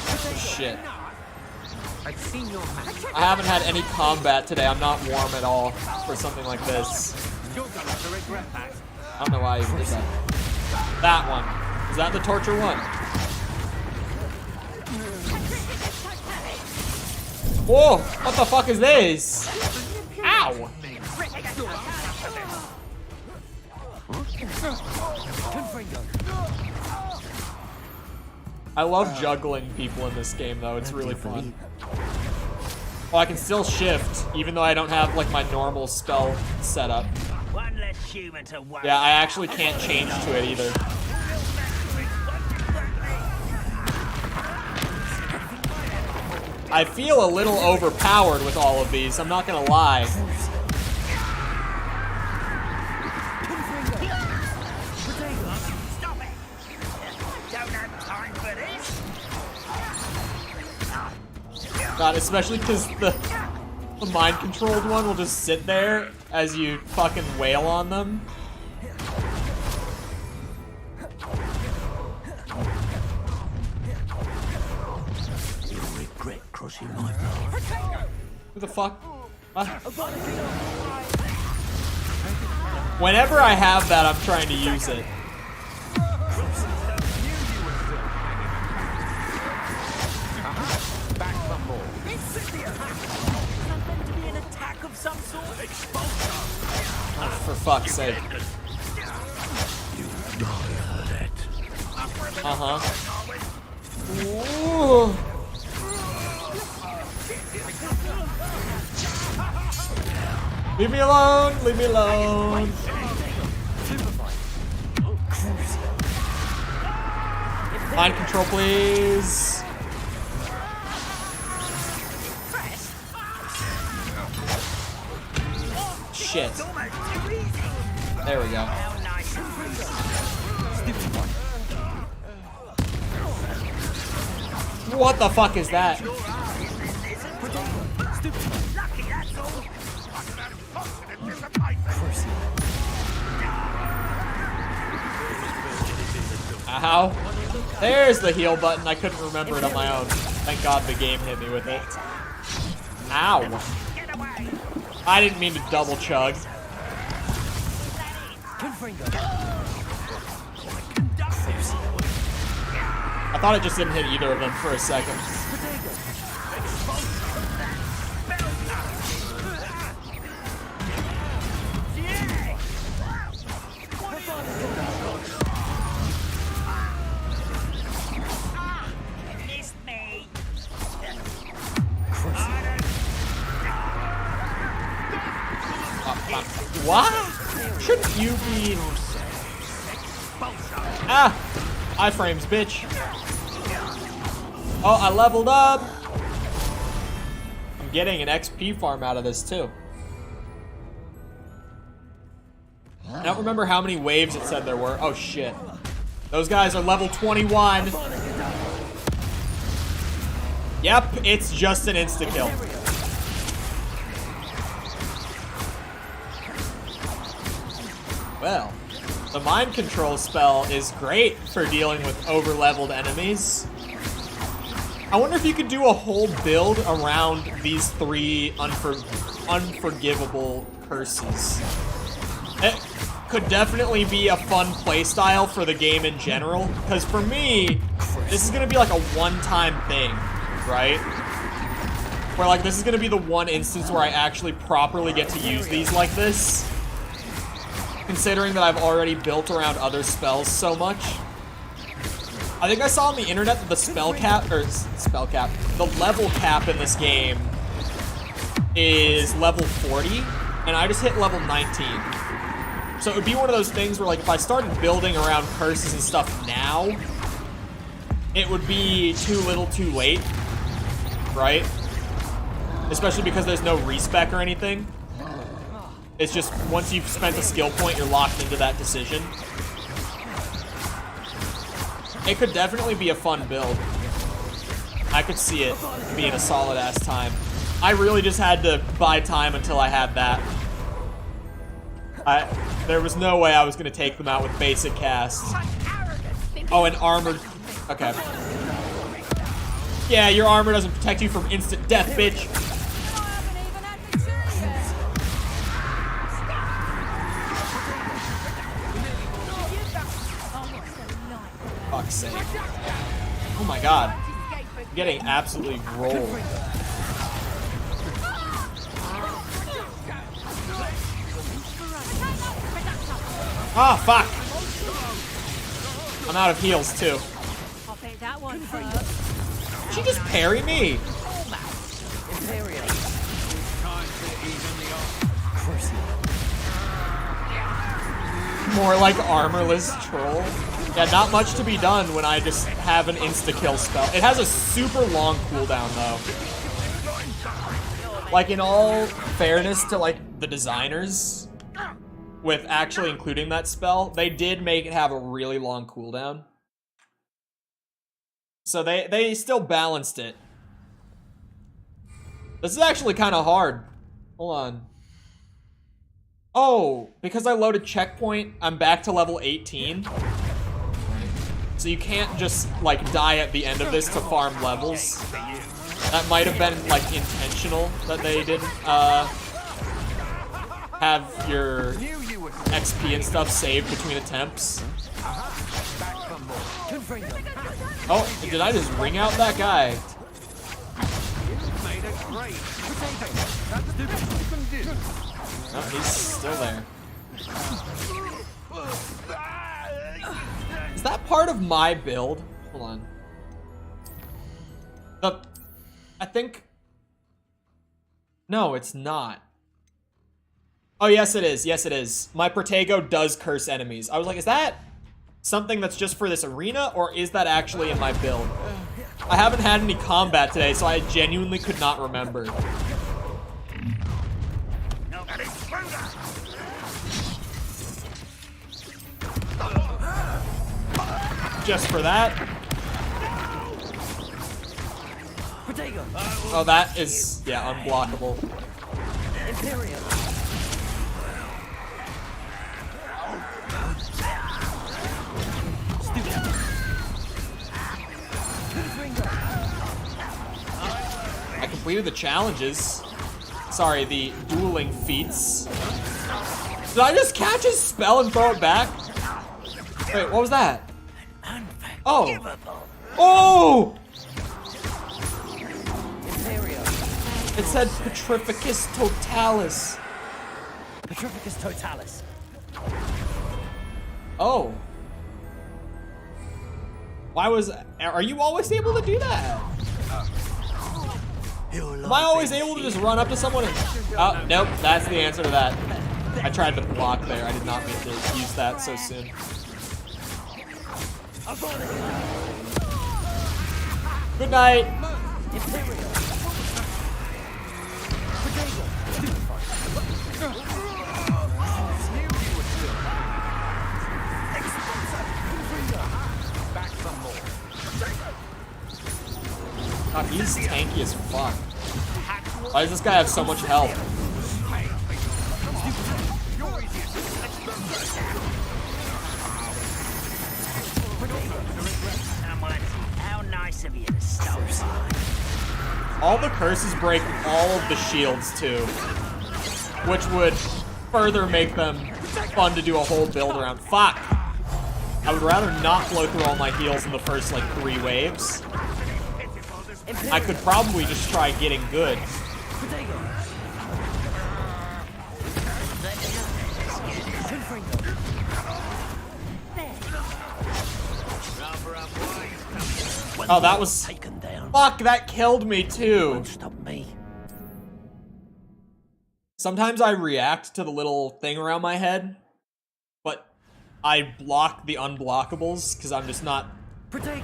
A: Oh, shit.
M: I've seen your match.
A: I haven't had any combat today. I'm not warm at all for something like this.
M: You're going to regret that.
A: I don't know why I even did that. That one. Is that the torture one? Whoa! What the fuck is this? Ow! I love juggling people in this game, though. It's really fun. Oh, I can still shift, even though I don't have, like, my normal spell setup. Yeah, I actually can't change to it either. I feel a little overpowered with all of these, I'm not gonna lie. God, especially because the mind-controlled one will just sit there as you fucking wail on them.
C: You'll regret crossing my path.
A: Who the fuck? Whenever I have that, I'm trying to use it. Oh, for fuck's sake. Uh-huh. Ooh. Leave me alone! Leave me alone! Mind control, please. Shit. There we go. What the fuck is that? Ow. There's the heal button. I couldn't remember it on my own. Thank God the game hit me with it. Ow. I didn't mean to double chug. I thought it just didn't hit either of them for a second. What? Shouldn't you be... Ah! Iframes, bitch. Oh, I leveled up. I'm getting an XP farm out of this, too. I don't remember how many waves it said there were. Oh, shit. Those guys are level 21. Yep, it's just an insta-kill. Well, The mind control spell is great for dealing with over-leveled enemies. I wonder if you could do a whole build around these 3 unforgivable curses. It could definitely be a fun playstyle for the game in general, because for me, this is gonna be like a one-time thing, right? Where like this is gonna be the one instance where I actually properly get to use these like this. Considering that I've already built around other spells so much. I think I saw on the internet that the the level cap in this game is level 40, and I just hit level 19. So it would be one of those things where like if I started building around curses and stuff now, it would be too little too late, right? Especially because there's no respec or anything. It's just once you've spent a skill point, you're locked into that decision. It could definitely be a fun build. I could see it being a solid ass time. I really just had to buy time until I had that. There was no way I was gonna take them out with basic casts. Oh, and armored. Okay. Yeah, your armor doesn't protect you from instant death, bitch. Fuck's sake. Oh my god. I'm getting absolutely rolled. Ah, fuck! I'm out of heals, too. Did she just parry me? More like armorless troll. Yeah, not much to be done when I just have an insta-kill spell. It has a super long cooldown, though. Like, in all fairness to, like, the designers, with actually including that spell, they did make it have a really long cooldown. So they still balanced it. This is actually kind of hard. Hold on. Oh, because I loaded checkpoint, I'm back to level 18. So you can't just, like, die at the end of this to farm levels. That might have been, like, intentional that they didn't, have your XP and stuff saved between attempts. Oh, did I just ring out that guy? No, he's still there. Is that part of my build? Hold on. I think... No, it's not. Oh, yes it is. Yes it is. My Protego does curse enemies. I was like, is that something that's just for this arena, or is that actually in my build? I haven't had any combat today, so I genuinely could not remember. Just for that. Oh, that is, yeah, unblockable. I completed the challenges. Sorry, the dueling feats. Did I just catch his spell and throw it back? Wait, what was that? Oh! Oh! It said Petrificus Totalis.
F: Petrificus Totalis.
A: Oh. Why was... Are you always able to do that? Am I always able to just run up to someone and... Oh, nope, that's the answer to that. I tried to block there. I did not mean to use that so soon. Good night. God, he's tanky as fuck. Why does this guy have so much health? All the curses break all of the shields too, which would further make them fun to do a whole build around. Fuck! I would rather not blow through all my heals in the first, like, 3 waves. I could probably just try getting good. Oh, that was... Fuck, that killed me too. Sometimes I react to the little thing around my head, but I block the unblockables because I'm just not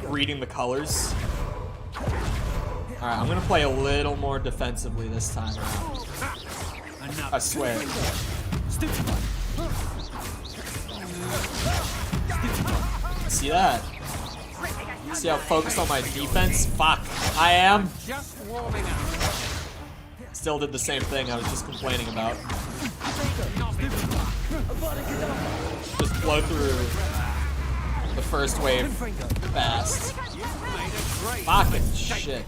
A: reading the colors. Alright, I'm gonna play a little more defensively this time around. I swear. See that? See how focused on my defense? Fuck. I am. Still did the same thing I was just complaining about. Just blow through the first wave fast. Fucking shit.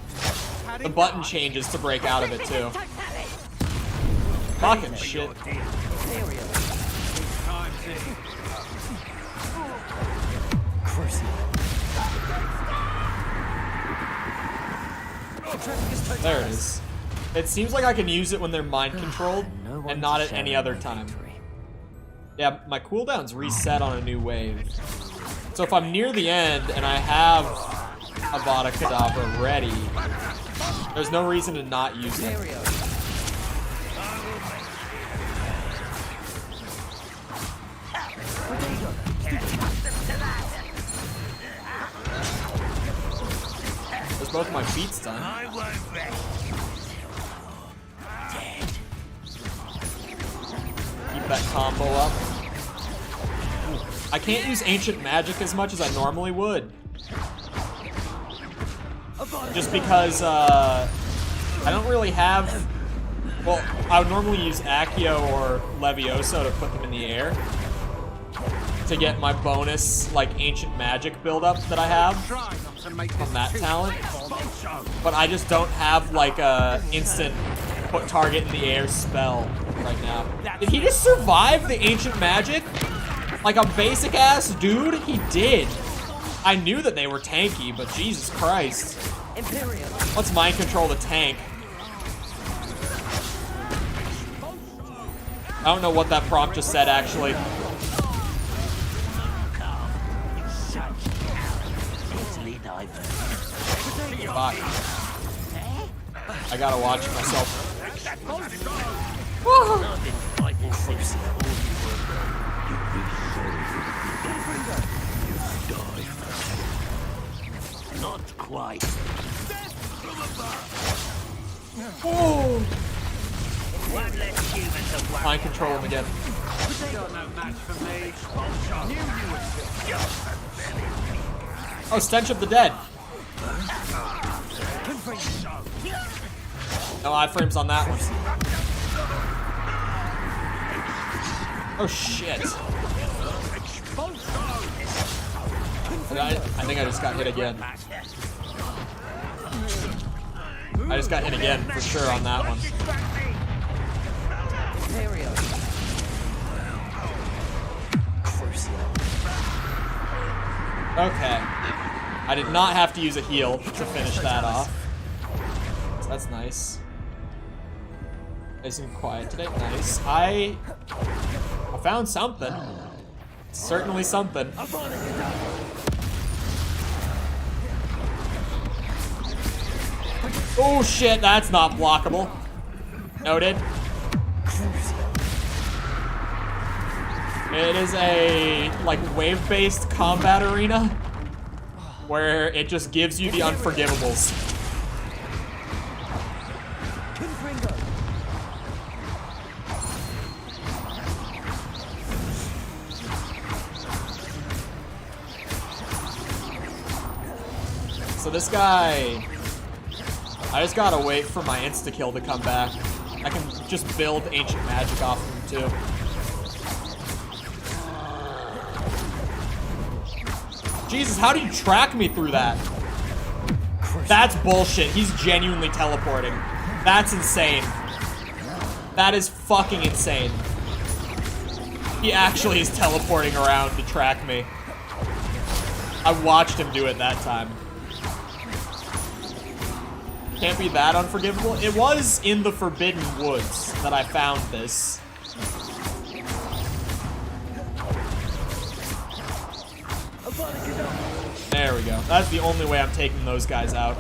A: The button changes to break out of it too. Fucking shit. There it is. It seems like I can use it when they're mind controlled and not at any other time. Yeah, my cooldowns reset on a new wave. So if I'm near the end and I have Avada Kedavra ready, there's no reason to not use it. There's both my feats done. Keep that combo up. I can't use ancient magic as much as I normally would. Just because I don't really have... Well, I would normally use Accio or Levioso to put them in the air to get my bonus, like, ancient magic buildup that I have from that talent. But I just don't have, like, a instant put target in the air spell right now. Did he just survive the ancient magic? Like a basic ass dude? He did. I knew that they were tanky, but Jesus Christ. Let's mind control the tank. I don't know what that prompt just said, actually. Fuck. I gotta watch myself.
K: Not quite.
A: Oh. Mind control him again. Oh, Stench of the Dead. No iframes on that one. Oh shit. I think I just got hit again. I just got hit again for sure on that one. Okay. I did not have to use a heal to finish that off. So that's nice. Nice and quiet today. Nice. I found something. Certainly something. Oh shit, that's not blockable. Noted. It is a, like, wave-based combat arena where it just gives you the unforgivables. So this guy, I just gotta wait for my insta-kill to come back. I can just build ancient magic off of him too. Jesus, how do you track me through that? That's bullshit. He's genuinely teleporting. That's insane. That is fucking insane. He actually is teleporting around to track me. I watched him do it that time. Can't be that unforgivable. It was in the Forbidden Woods that I found this. There we go. That's the only way I'm taking those guys out.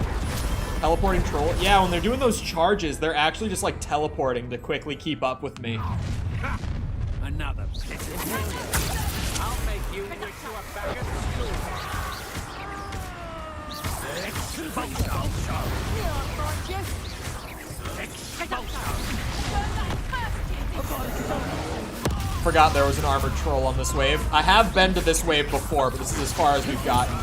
A: Teleporting troll? Yeah, when they're doing those charges, they're actually just like teleporting to quickly keep up with me.
K: Another. I'll make you into a bag of
A: Forgot there was an armored troll on this wave. I have been to this wave before, but this is as far as we've gotten.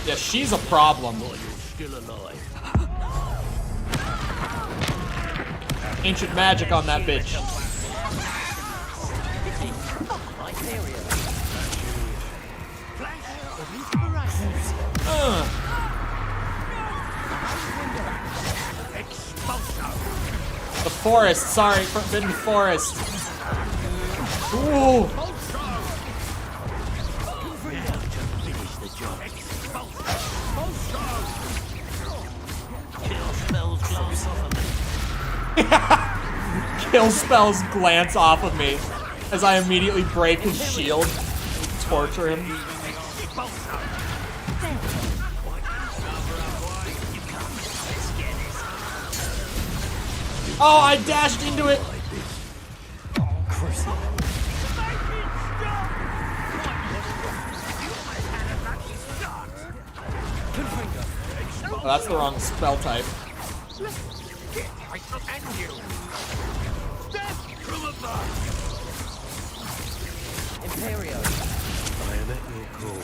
A: Yeah, she's a problem. Ancient magic on that bitch. The forest, sorry, Forbidden Forest. Ooh. Kill spells glance off of me as I immediately break his shield and torture him. Oh, I dashed into it. Oh, that's the wrong spell type.
K: Imperio.
C: I am at your call.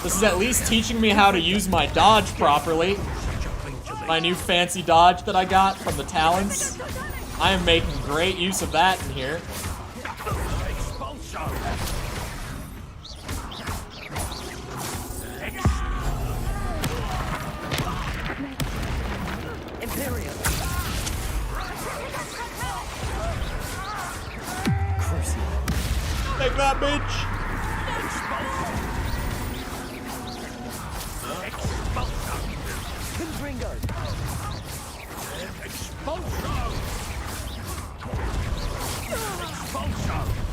A: This is at least teaching me how to use my dodge properly. My new fancy dodge that I got from the talents. I am making great use of that in here. Take that, bitch!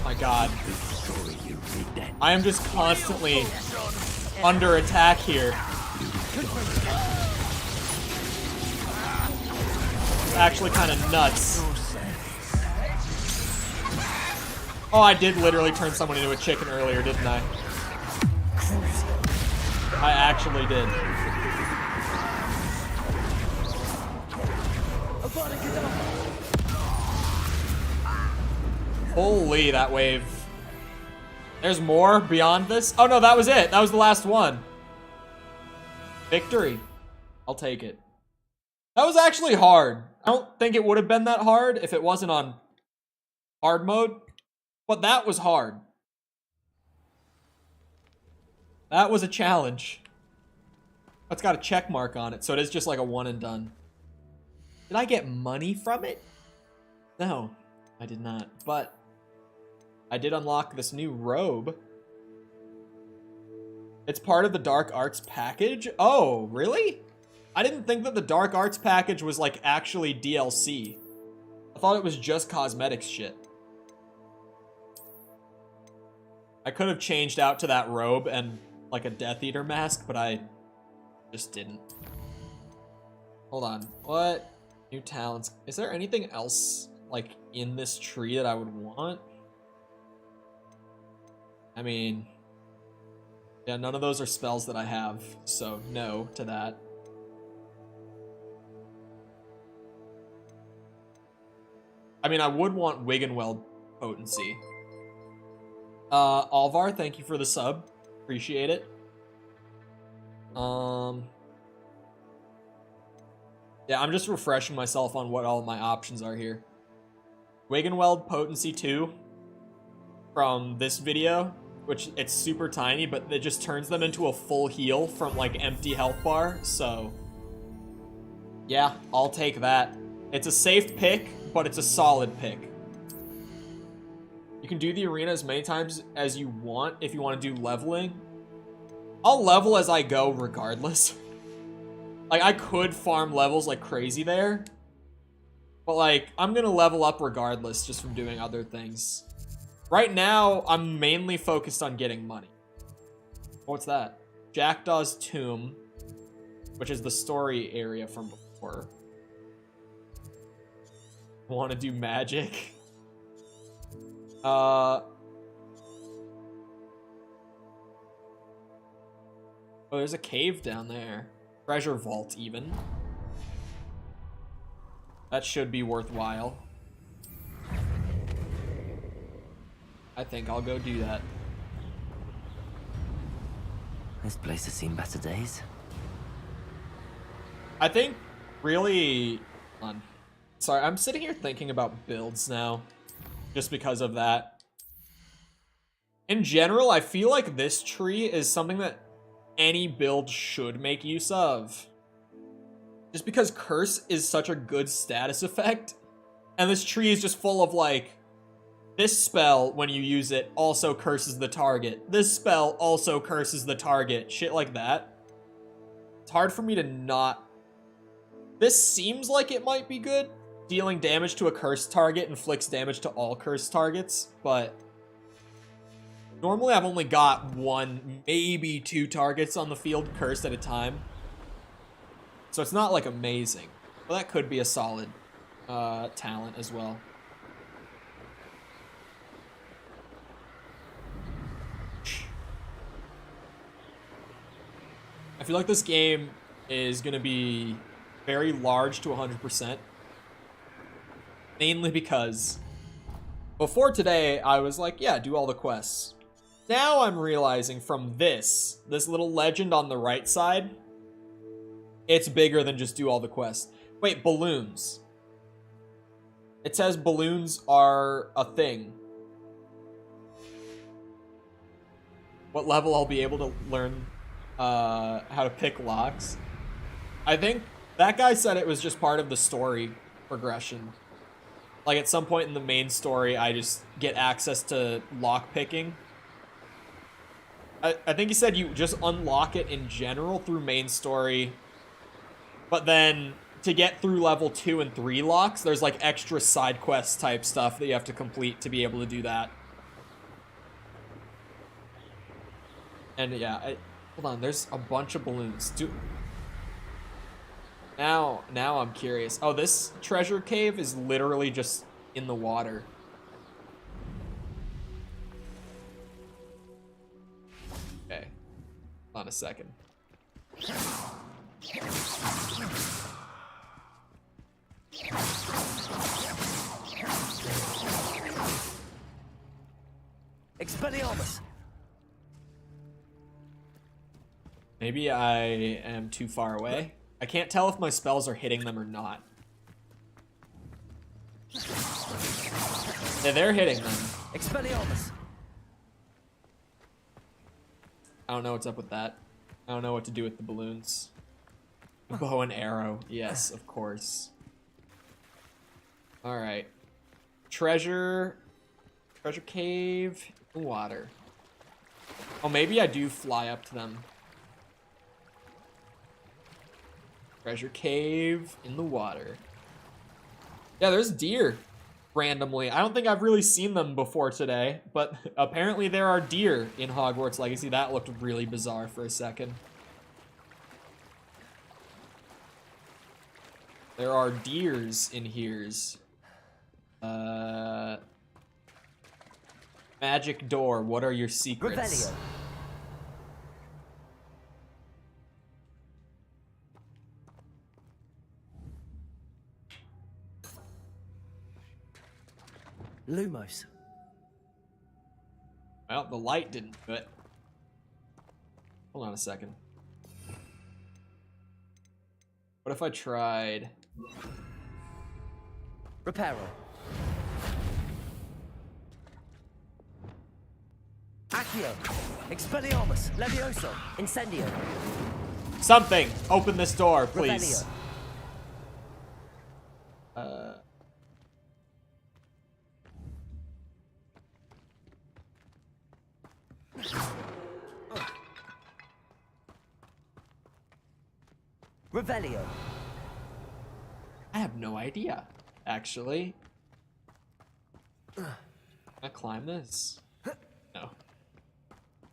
A: My god. I am just constantly under attack here. It's actually kind of nuts. Oh, I did literally turn someone into a chicken earlier, didn't I? I actually did. Holy, that wave. There's more beyond this? Oh no, that was it. That was the last one. Victory. I'll take it. That was actually hard. I don't think it would have been that hard if it wasn't on hard mode, but that was hard. That was a challenge. That's got a check mark on it, so it is just like a one and done. Did I get money from it? No, I did not, but I did unlock this new robe. It's part of the Dark Arts package? Oh, really? I didn't think that the Dark Arts package was like actually DLC. I thought it was just cosmetics shit. I could have changed out to that robe and like a Death Eater mask, but I just didn't. Hold on, what? New talents. Is there anything else like in this tree that I would want? I mean, yeah, none of those are spells that I have, so no to that. I mean, I would want Wiggenweld potency. Alvar, thank you for the sub. Appreciate it. Yeah, I'm just refreshing myself on what all of my options are here. Wiggenweld potency 2 from this video, which it's super tiny, but it just turns them into a full heal from like empty health bar. So yeah, I'll take that. It's a safe pick, but it's a solid pick. You can do the arena as many times as you want if you want to do leveling. I'll level as I go regardless. Like, I could farm levels like crazy there. But, like, I'm gonna level up regardless just from doing other things. Right now, I'm mainly focused on getting money. What's that? Jackdaw's Tomb, which is the story area from before. Want to do magic? Oh, there's a cave down there. Treasure vault, even. That should be worthwhile. I think I'll go do that.
B: This place has seen better days.
A: I think, really... Hold on. Sorry, I'm sitting here thinking about builds now. Just because of that. In general, I feel like this tree is something that any build should make use of. Just because Curse is such a good status effect. And this tree is just full of like, this spell, when you use it, also curses the target. This spell also curses the target. Shit like that. It's hard for me to not... This seems like it might be good. Dealing damage to a cursed target inflicts damage to all cursed targets, but normally I've only got 1, maybe 2 targets on the field cursed at a time. So it's not like amazing, but that could be a solid talent as well. I feel like this game is going to be very large to 100%. Mainly because before today, I was like, yeah, do all the quests. Now I'm realizing from this little legend on the right side, it's bigger than just do all the quests. Wait, balloons. It says balloons are a thing. What level I'll be able to learn how to pick locks? I think that guy said it was just part of the story progression. Like, at some point in the main story, I just get access to lock picking. I think he said you just unlock it in general through main story. But then, to get through level 2 and 3 locks, there's, like, extra side quest type stuff that you have to complete to be able to do that. And, yeah, hold on, there's a bunch of balloons. Now I'm curious. Oh, this treasure cave is literally just in the water. Okay. Hold on a second.
B: Expelliarmus!
A: Maybe I am too far away. I can't tell if my spells are hitting them or not. Yeah, they're hitting them.
B: Expelliarmus!
A: I don't know what's up with that. I don't know what to do with the balloons. Bow and arrow. Yes, of course. Alright. Treasure cave, water. Oh, maybe I do fly up to them. Treasure cave in the water. Yeah, there's deer randomly. I don't think I've really seen them before today, but apparently there are deer in Hogwarts Legacy. That looked really bizarre for a second. There are deers in here's. Magic door, what are your secrets?
B: Revelio. Lumos.
A: Well, the light didn't fit. Hold on a second. What if I tried...
B: Reparo. Accio. Expelliarmus. Levioso. Incendio.
A: Something! Open this door, please.
B: Revelio.
A: I have no idea, actually. Can I climb this? No.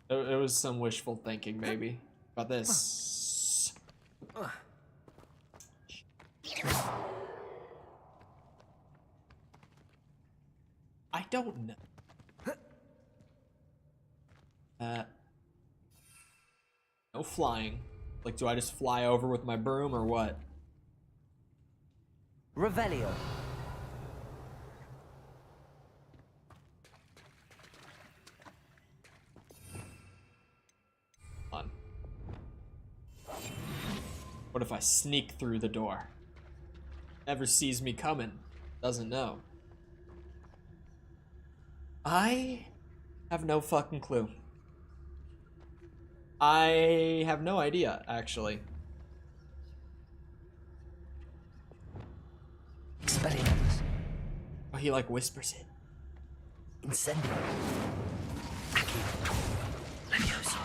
A: It was some wishful thinking, maybe. About this. I don't know. No flying. Like, do I just fly over with my broom or what?
B: Revelio.
A: On. What if I sneak through the door? Never sees me coming. Doesn't know. I have no fucking clue. I have no idea, actually.
B: Expelliarmus.
A: Oh, he like whispers it.
B: Incendio. Accio. Levioso.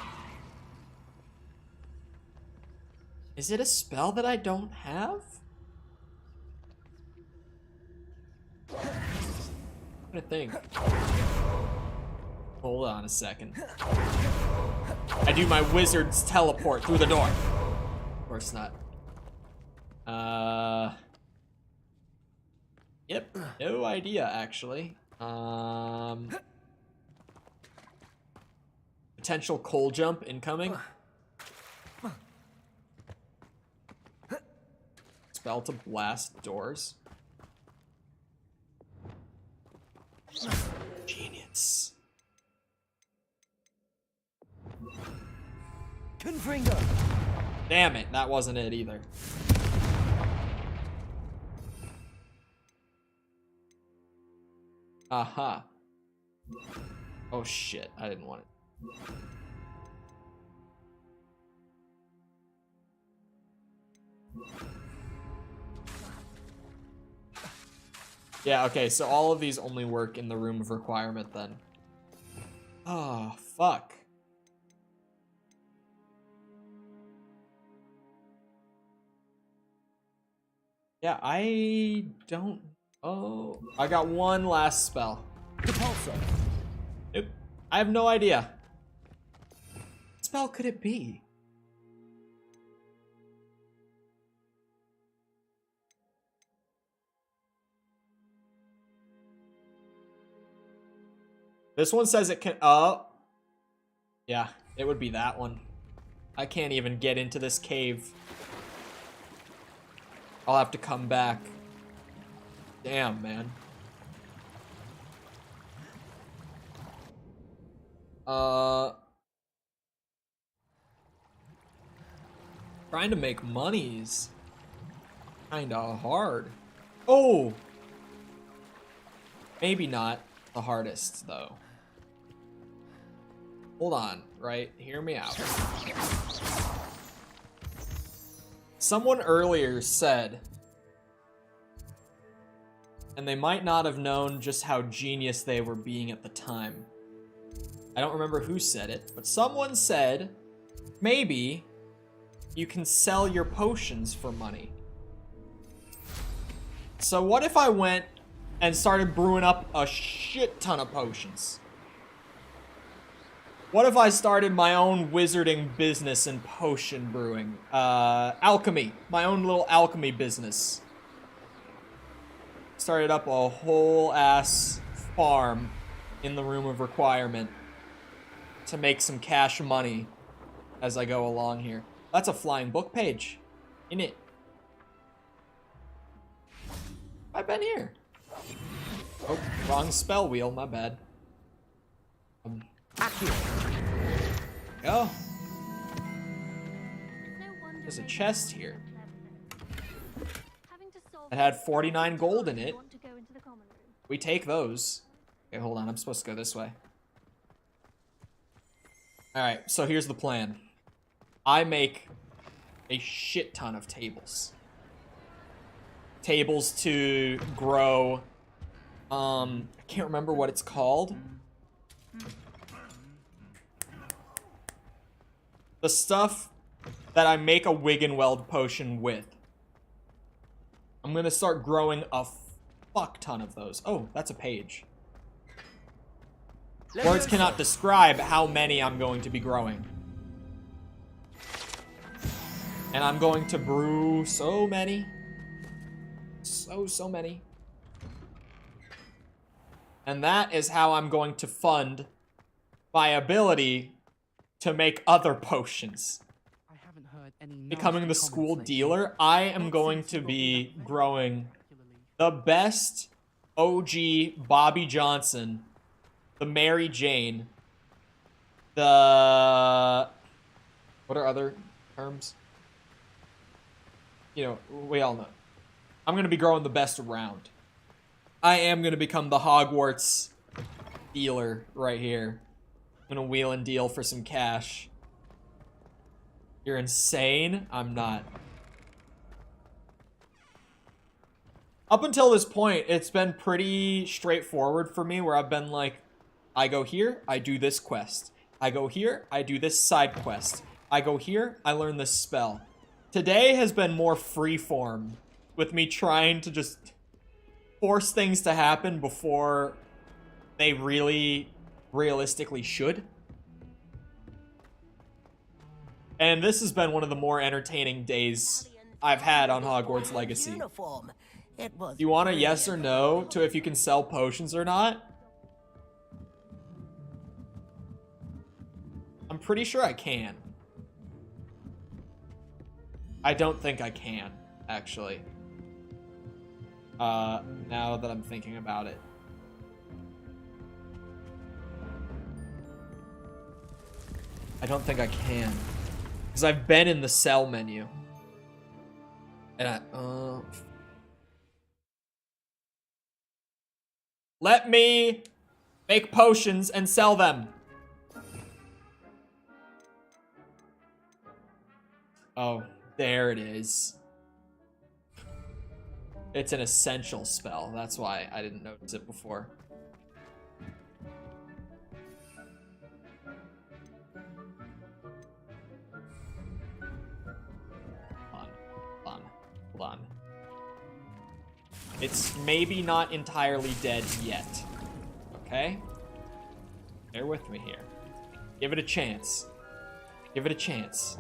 A: Is it a spell that I don't have? I'm trying to think. Hold on a second. I do my wizard's teleport through the door. Of course not. Yep, no idea actually. Potential coal jump incoming. Spell to blast doors. Genius.
B: Confringo.
A: Damn it, that wasn't it either. Aha. Oh shit, I didn't want it. Yeah, okay, so all of these only work in the room of requirement then. Oh, fuck. Yeah, I don't... Oh, I got one last spell.
B: Repulsor.
A: Nope. I have no idea. What spell could it be? This one says it can... Oh. Yeah, it would be that one. I can't even get into this cave. I'll have to come back. Damn, man. Trying to make money is kinda hard. Oh! Maybe not the hardest, though. Hold on, right? Hear me out. Someone earlier said, and they might not have known just how genius they were being at the time. I don't remember who said it, but someone said, maybe you can sell your potions for money. So what if I went and started brewing up a shit ton of potions? What if I started my own wizarding business in potion brewing? Alchemy. My own little alchemy business. Started up a whole ass farm in the room of requirement to make some cash money as I go along here. That's a flying book page, isn't it? I've been here. Oh, wrong spell wheel, my bad. Go. There's a chest here. It had 49 gold in it. We take those. Okay, hold on. I'm supposed to go this way. Alright, so here's the plan. I make a shit ton of tables. Tables to grow. I can't remember what it's called. The stuff that I make a Wiggenweld potion with. I'm gonna start growing a fuck ton of those. Oh, that's a page. Words cannot describe how many I'm going to be growing. And I'm going to brew so many. So many. And that is how I'm going to fund my ability to make other potions. Becoming the school dealer, I am going to be growing the best OG Bobby Johnson, the Mary Jane, the... What are other terms? You know, we all know. I'm going to be growing the best around. I am going to become the Hogwarts dealer right here. I'm going to wheel and deal for some cash. You're insane? I'm not. Up until this point, it's been pretty straightforward for me, where I've been like, I go here, I do this quest. I go here, I do this side quest. I go here, I learn this spell. Today has been more freeform, with me trying to just force things to happen before they really realistically should. And this has been one of the more entertaining days I've had on Hogwarts Legacy. Do you want a yes or no to if you can sell potions or not? I'm pretty sure I can. I don't think I can, actually. Now that I'm thinking about it. I don't think I can. Because I've been in the sell menu. And let me make potions and sell them. Oh, there it is. It's an essential spell. That's why I didn't notice it before. Hold on. It's maybe not entirely dead yet. Okay? Bear with me here. Give it a chance. Give it a chance.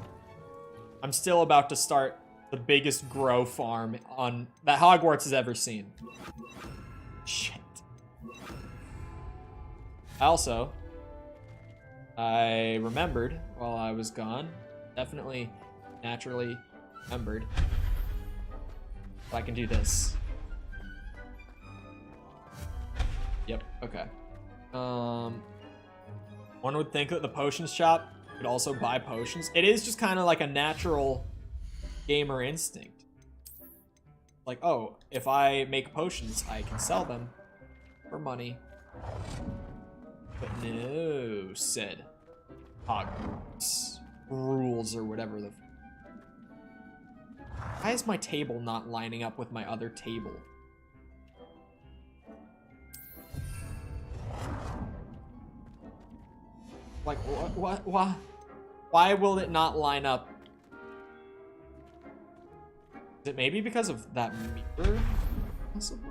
A: I'm still about to start the biggest grow farm on that Hogwarts has ever seen. Shit. Also, I remembered while I was gone, definitely naturally remembered, if I can do this. Yep, okay. One would think that the potions shop could also buy potions. It is just kind of like a natural gamer instinct. Like, oh, if I make potions, I can sell them for money. But no, said Hogwarts rules or whatever the... Why is my table not lining up with my other table? Like, what? Why will it not line up? Is it maybe because of that mirror? Possibly?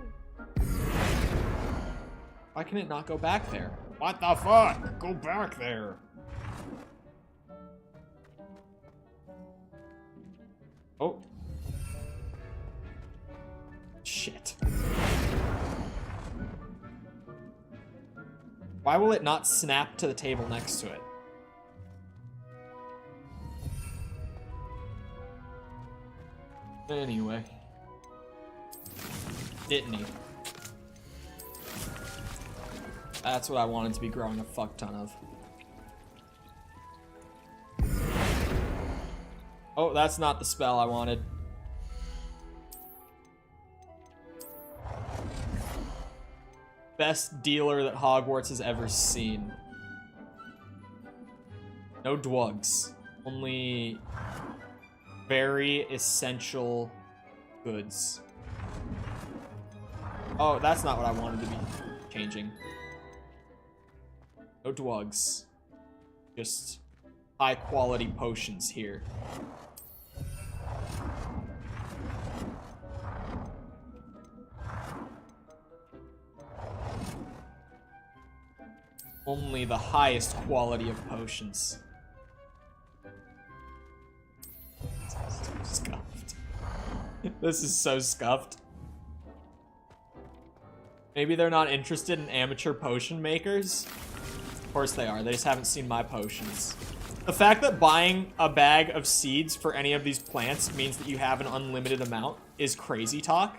A: Why can it not go back there? What the fuck? Go back there. Oh. Shit. Why will it not snap to the table next to it? Anyway. Didn't he? That's what I wanted to be growing a fuck ton of. Oh, that's not the spell I wanted. Best dealer that Hogwarts has ever seen. No dwugs. Only very essential goods. Oh, that's not what I wanted to be changing. No dwugs. Just high quality potions here. Only the highest quality of potions. So scuffed. This is so scuffed. Maybe they're not interested in amateur potion makers? Of course they are, they just haven't seen my potions. The fact that buying a bag of seeds for any of these plants means that you have an unlimited amount is crazy talk.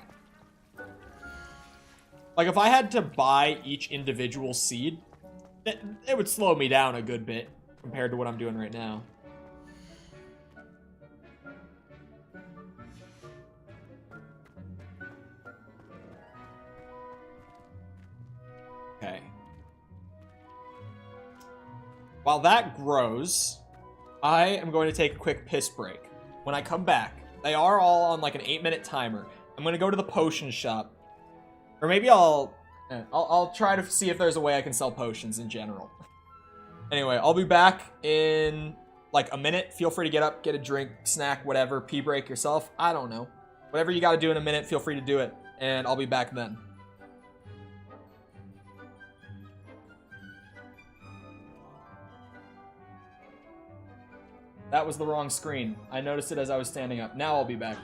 A: Like, if I had to buy each individual seed, it would slow me down a good bit compared to what I'm doing right now. Okay. While that grows, I am going to take a quick piss break. When I come back, they are all on like an 8-minute timer. I'm going to go to the potion shop. Or maybe I'll try to see if there's a way I can sell potions in general. Anyway, I'll be back in like a minute. Feel free to get up, get a drink, snack, whatever, pee break yourself. I don't know. Whatever you got to do in a minute, feel free to do it. And I'll be back then. That was the wrong screen. I noticed it as I was standing up. Now I'll be back.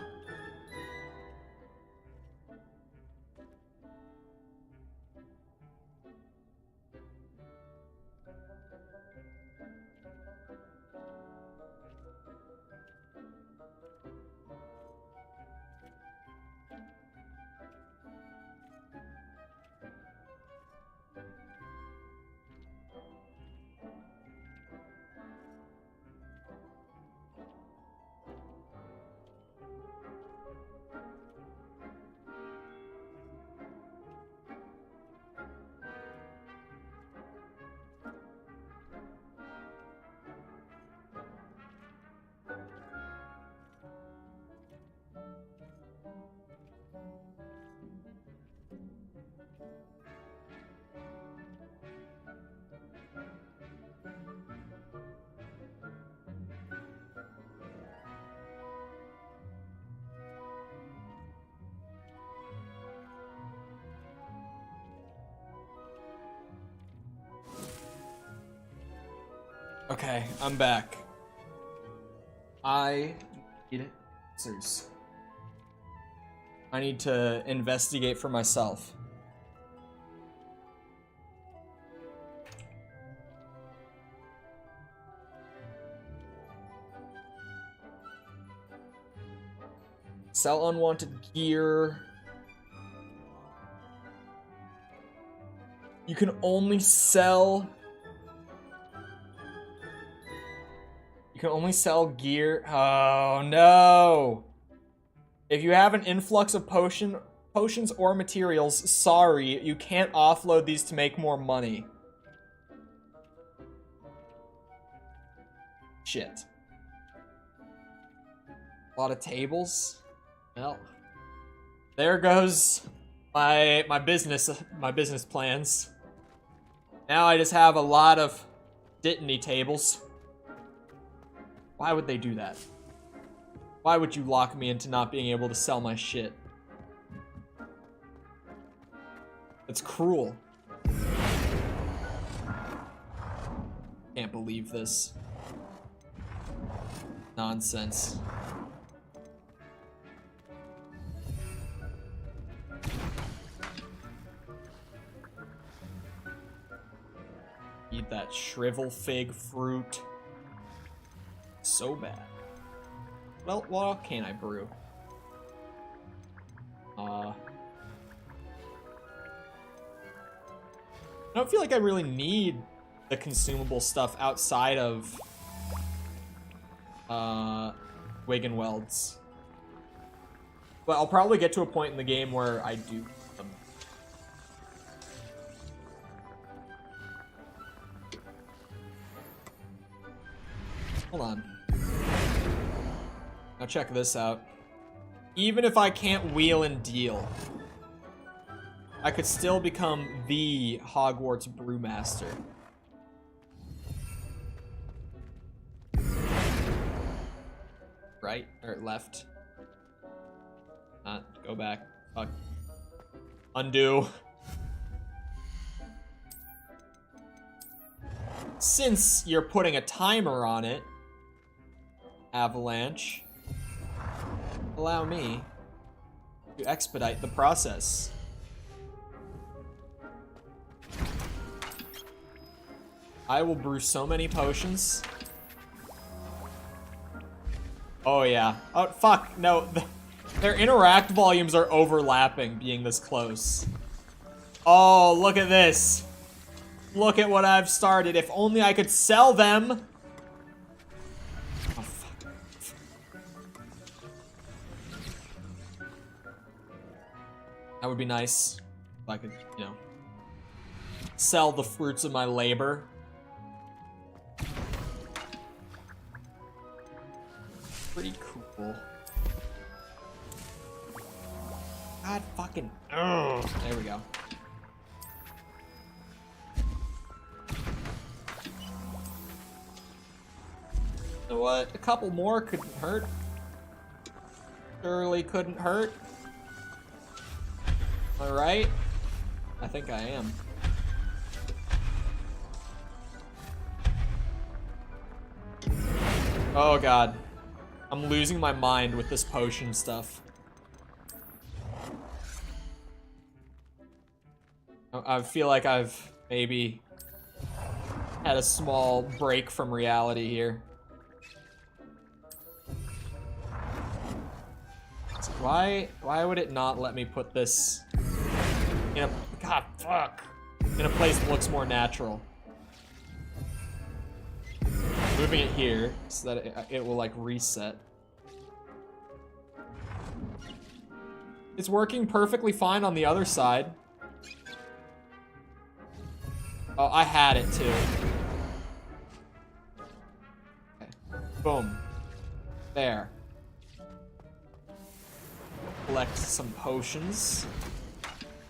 A: Okay, I'm back. I need answers. I need to investigate for myself. Sell unwanted gear. You can only sell... You can only sell gear. Oh no! If you have an influx of potions or materials, sorry, you can't offload these to make more money. Shit. A lot of tables. Well, there goes my business plans. Now I just have a lot of Dittany tables. Why would they do that? Why would you lock me into not being able to sell my shit? It's cruel. Can't believe this. Nonsense. Eat that shrivel fig fruit. So bad. Well, what can I brew? I don't feel like I really need the consumable stuff outside of Wiggenweld's. But I'll probably get to a point in the game where I do them. Hold on. Now check this out. Even if I can't wheel and deal, I could still become the Hogwarts Brewmaster. Right? Or left? Go back. Fuck. Undo. Since you're putting a timer on it, Avalanche, allow me to expedite the process. I will brew so many potions. Oh yeah. Oh fuck, no. Their interact volumes are overlapping being this close. Oh, look at this. Look at what I've started. If only I could sell them. Oh fuck. That would be nice if I could, you know, sell the fruits of my labor. Pretty cool. God fucking. Ugh. There we go. You know what? A couple more couldn't hurt. Surely couldn't hurt. Am I right? I think I am. Oh god. I'm losing my mind with this potion stuff. I feel like I've maybe had a small break from reality here. Why would it not let me put this in a, god fuck, in a place that looks more natural? Moving it here so that it will like reset. It's working perfectly fine on the other side. Oh, I had it too. Okay. Boom. There. Collect some potions.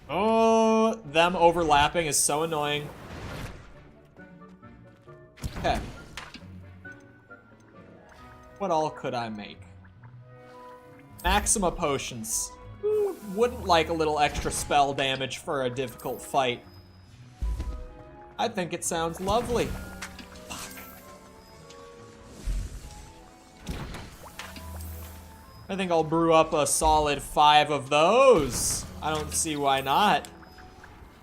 A: Oh, them overlapping is so annoying. Okay. What all could I make? Maxima potions. Ooh, wouldn't like a little extra spell damage for a difficult fight. I think it sounds lovely. Fuck. I think I'll brew up a solid 5 of those. I don't see why not.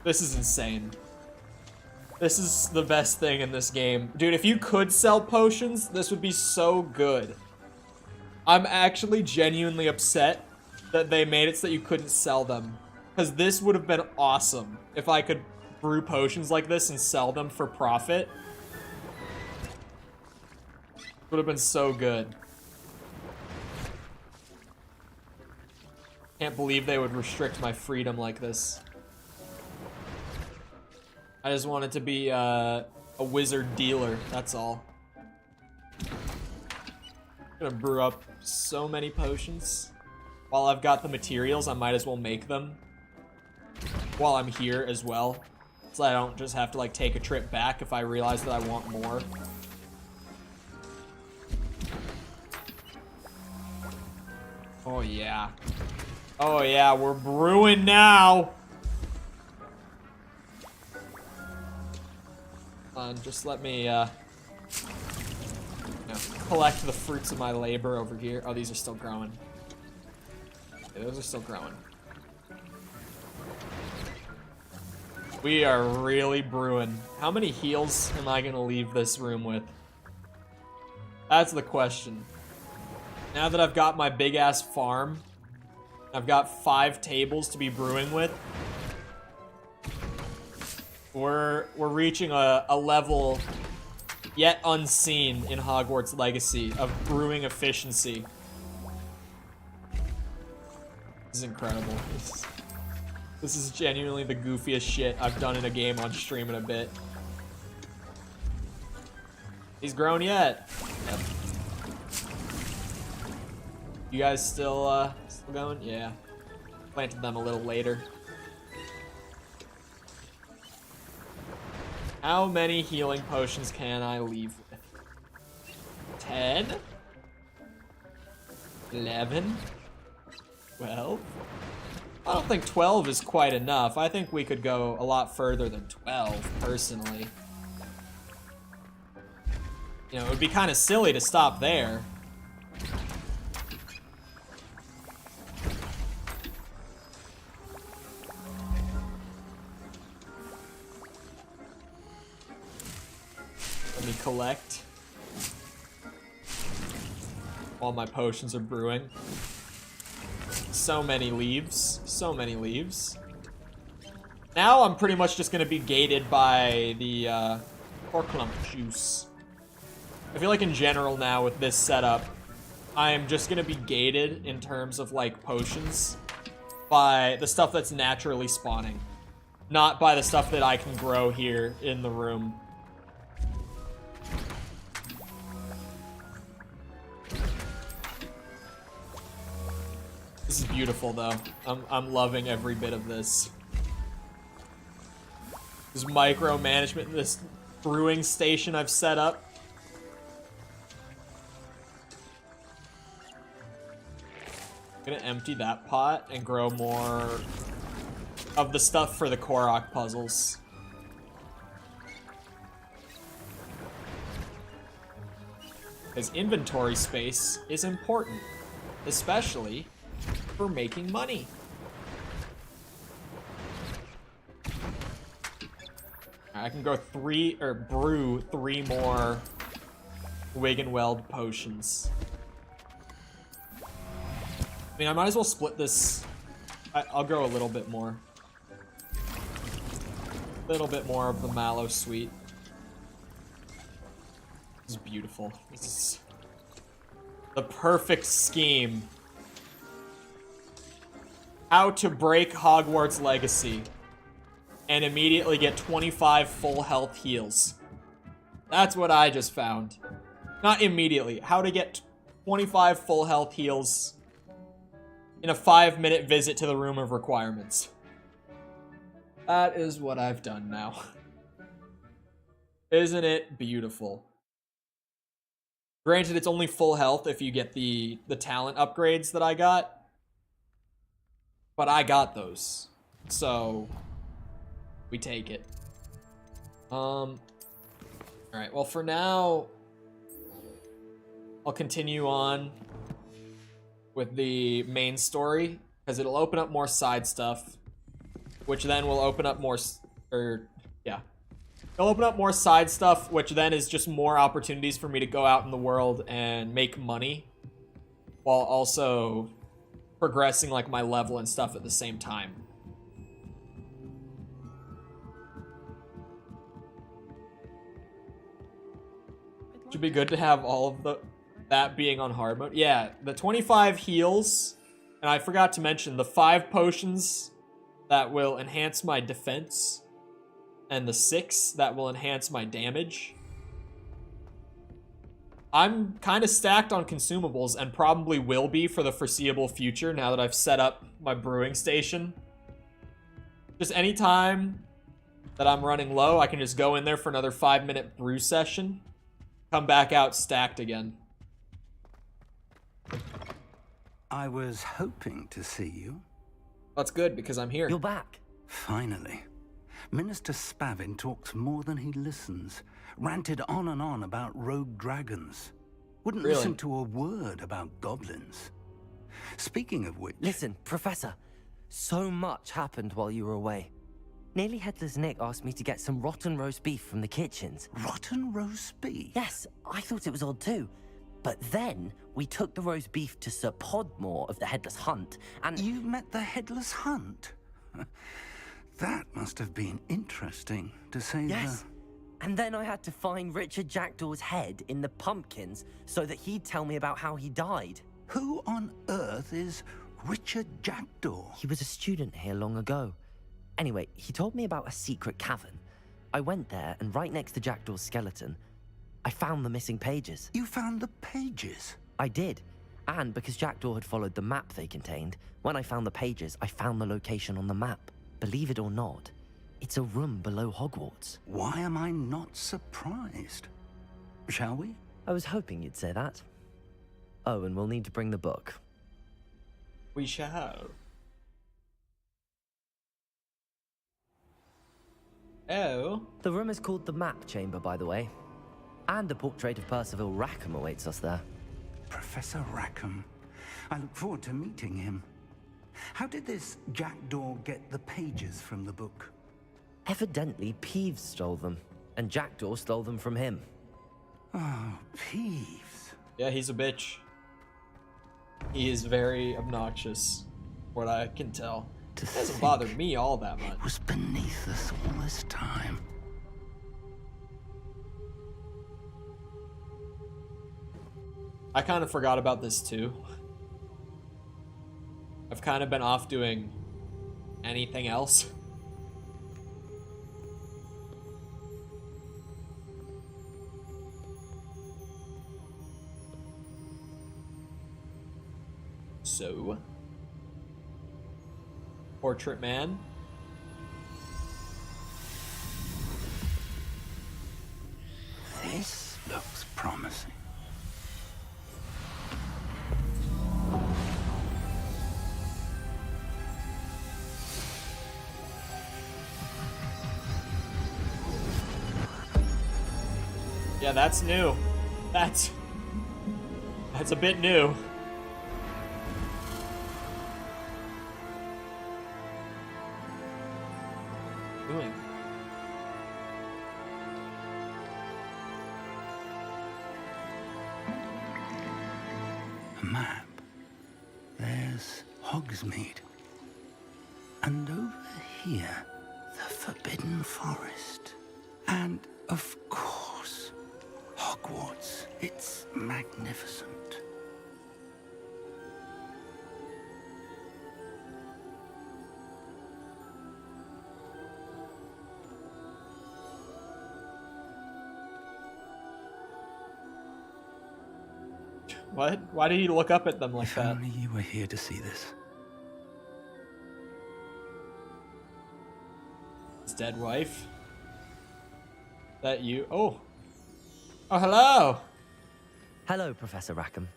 A: This is insane. This is the best thing in this game. Dude, if you could sell potions, this would be so good. I'm actually genuinely upset that they made it so that you couldn't sell them. Because this would have been awesome if I could brew potions like this and sell them for profit. Would have been so good. Can't believe they would restrict my freedom like this. I just wanted to be a wizard dealer, that's all. Gonna brew up so many potions. While I've got the materials, I might as well make them while I'm here as well. So I don't just have to like take a trip back if I realize that I want more. Oh yeah. Oh yeah, we're brewing now. Just let me collect the fruits of my labor over here. Oh, these are still growing. Okay, those are still growing. We are really brewing. How many heals am I gonna leave this room with? That's the question. Now that I've got my big ass farm, I've got 5 tables to be brewing with. We're reaching a level yet unseen in Hogwarts Legacy of brewing efficiency. This is incredible. This is genuinely the goofiest shit I've done in a game on stream in a bit. He's grown yet. Yep. You guys still going? Yeah. Planted them a little later. How many healing potions can I leave with? 10? 11? 12? I don't think 12 is quite enough. I think we could go a lot further than 12, personally. You know, it would be kind of silly to stop there. Let me collect while my potions are brewing. So many leaves. So many leaves. Now I'm pretty much just going to be gated by the Horklump juice. I feel like in general now with this setup, I am just going to be gated in terms of like potions by the stuff that's naturally spawning. Not by the stuff that I can grow here in the room. This is beautiful, though. I'm loving every bit of this. This micromanagement, this brewing station I've set up. I'm gonna empty that pot and grow more of the stuff for the Korok puzzles. Because inventory space is important, especially for making money. I can go brew 3 more Wiggenweld potions. I mean, I might as well split this. I'll grow a little bit more. A little bit more of the Mallow Sweet. This is beautiful. This is the perfect scheme. How to break Hogwarts Legacy and immediately get 25 full health heals. That's what I just found. Not immediately. How to get 25 full health heals in a 5-minute visit to the room of requirements. That is what I've done now. Isn't it beautiful? Granted, it's only full health if you get the talent upgrades that I got. But I got those, so we take it. All right, well for now, I'll continue on with the main story, because it'll open up more side stuff, which then will open up more, it'll open up more side stuff, which then is just more opportunities for me to go out in the world and make money, while also progressing like my level and stuff at the same time. Should be good to have all of that being on hard mode. Yeah, the 25 heals, and I forgot to mention the 5 potions that will enhance my defense, and the 6 that will enhance my damage. I'm kind of stacked on consumables and probably will be for the foreseeable future now that I've set up my brewing station. Just any time that I'm running low, I can just go in there for another 5-minute brew session, come back out stacked again.
G: I was hoping to see you.
A: That's good, because I'm here.
B: You're back.
G: Finally. Minister Spavin talks more than he listens. Ranted on and on about rogue dragons. Wouldn't listen to a word about goblins. Speaking of which...
B: Listen, Professor. So much happened while you were away. Nearly Headless Nick asked me to get some rotten roast beef from the kitchens.
G: Rotten roast beef?
B: Yes, I thought it was odd too. But then, we took the roast beef to Sir Podmore of the Headless Hunt, and...
G: You met the Headless Hunt? That must have been interesting, to say
B: Yes. And then I had to find Richard Jackdaw's head in the pumpkins so that he'd tell me about how he died.
G: Who on earth is Richard Jackdaw?
B: He was a student here long ago. Anyway, he told me about a secret cavern. I went there, and right next to Jackdaw's skeleton, I found the missing pages.
G: You found the pages?
B: I did. And because Jackdaw had followed the map they contained, when I found the pages, I found the location on the map. Believe it or not, it's a room below Hogwarts.
G: Why am I not surprised? Shall we?
B: I was hoping you'd say that. Oh, and we'll need to bring the book.
A: We shall. Oh.
B: The room is called the Map Chamber, by the way. And a portrait of Percival Rackham awaits us there.
G: Professor Rackham. I look forward to meeting him. How did this Jackdaw get the pages from the book?
B: Evidently, Peeves stole them, and Jackdaw stole them from him.
G: Oh, Peeves.
A: Yeah, he's a bitch. He is very obnoxious, what I can tell. It doesn't bother me all that much.
G: It was beneath us all this time.
A: I kind of forgot about this too. I've kind of been off doing anything else. So, Portrait Man.
G: This looks promising.
A: Yeah, that's new. That's a bit new. Doing.
G: A map. There's Hogsmeade. And over here, the Forbidden Forest. And, of course, Hogwarts. It's magnificent.
A: What? Why did he look up at them like
G: If
A: that?
G: only you were here to see this.
A: His dead wife? That you? Oh. Oh, hello!
B: Hello, Professor Rackham.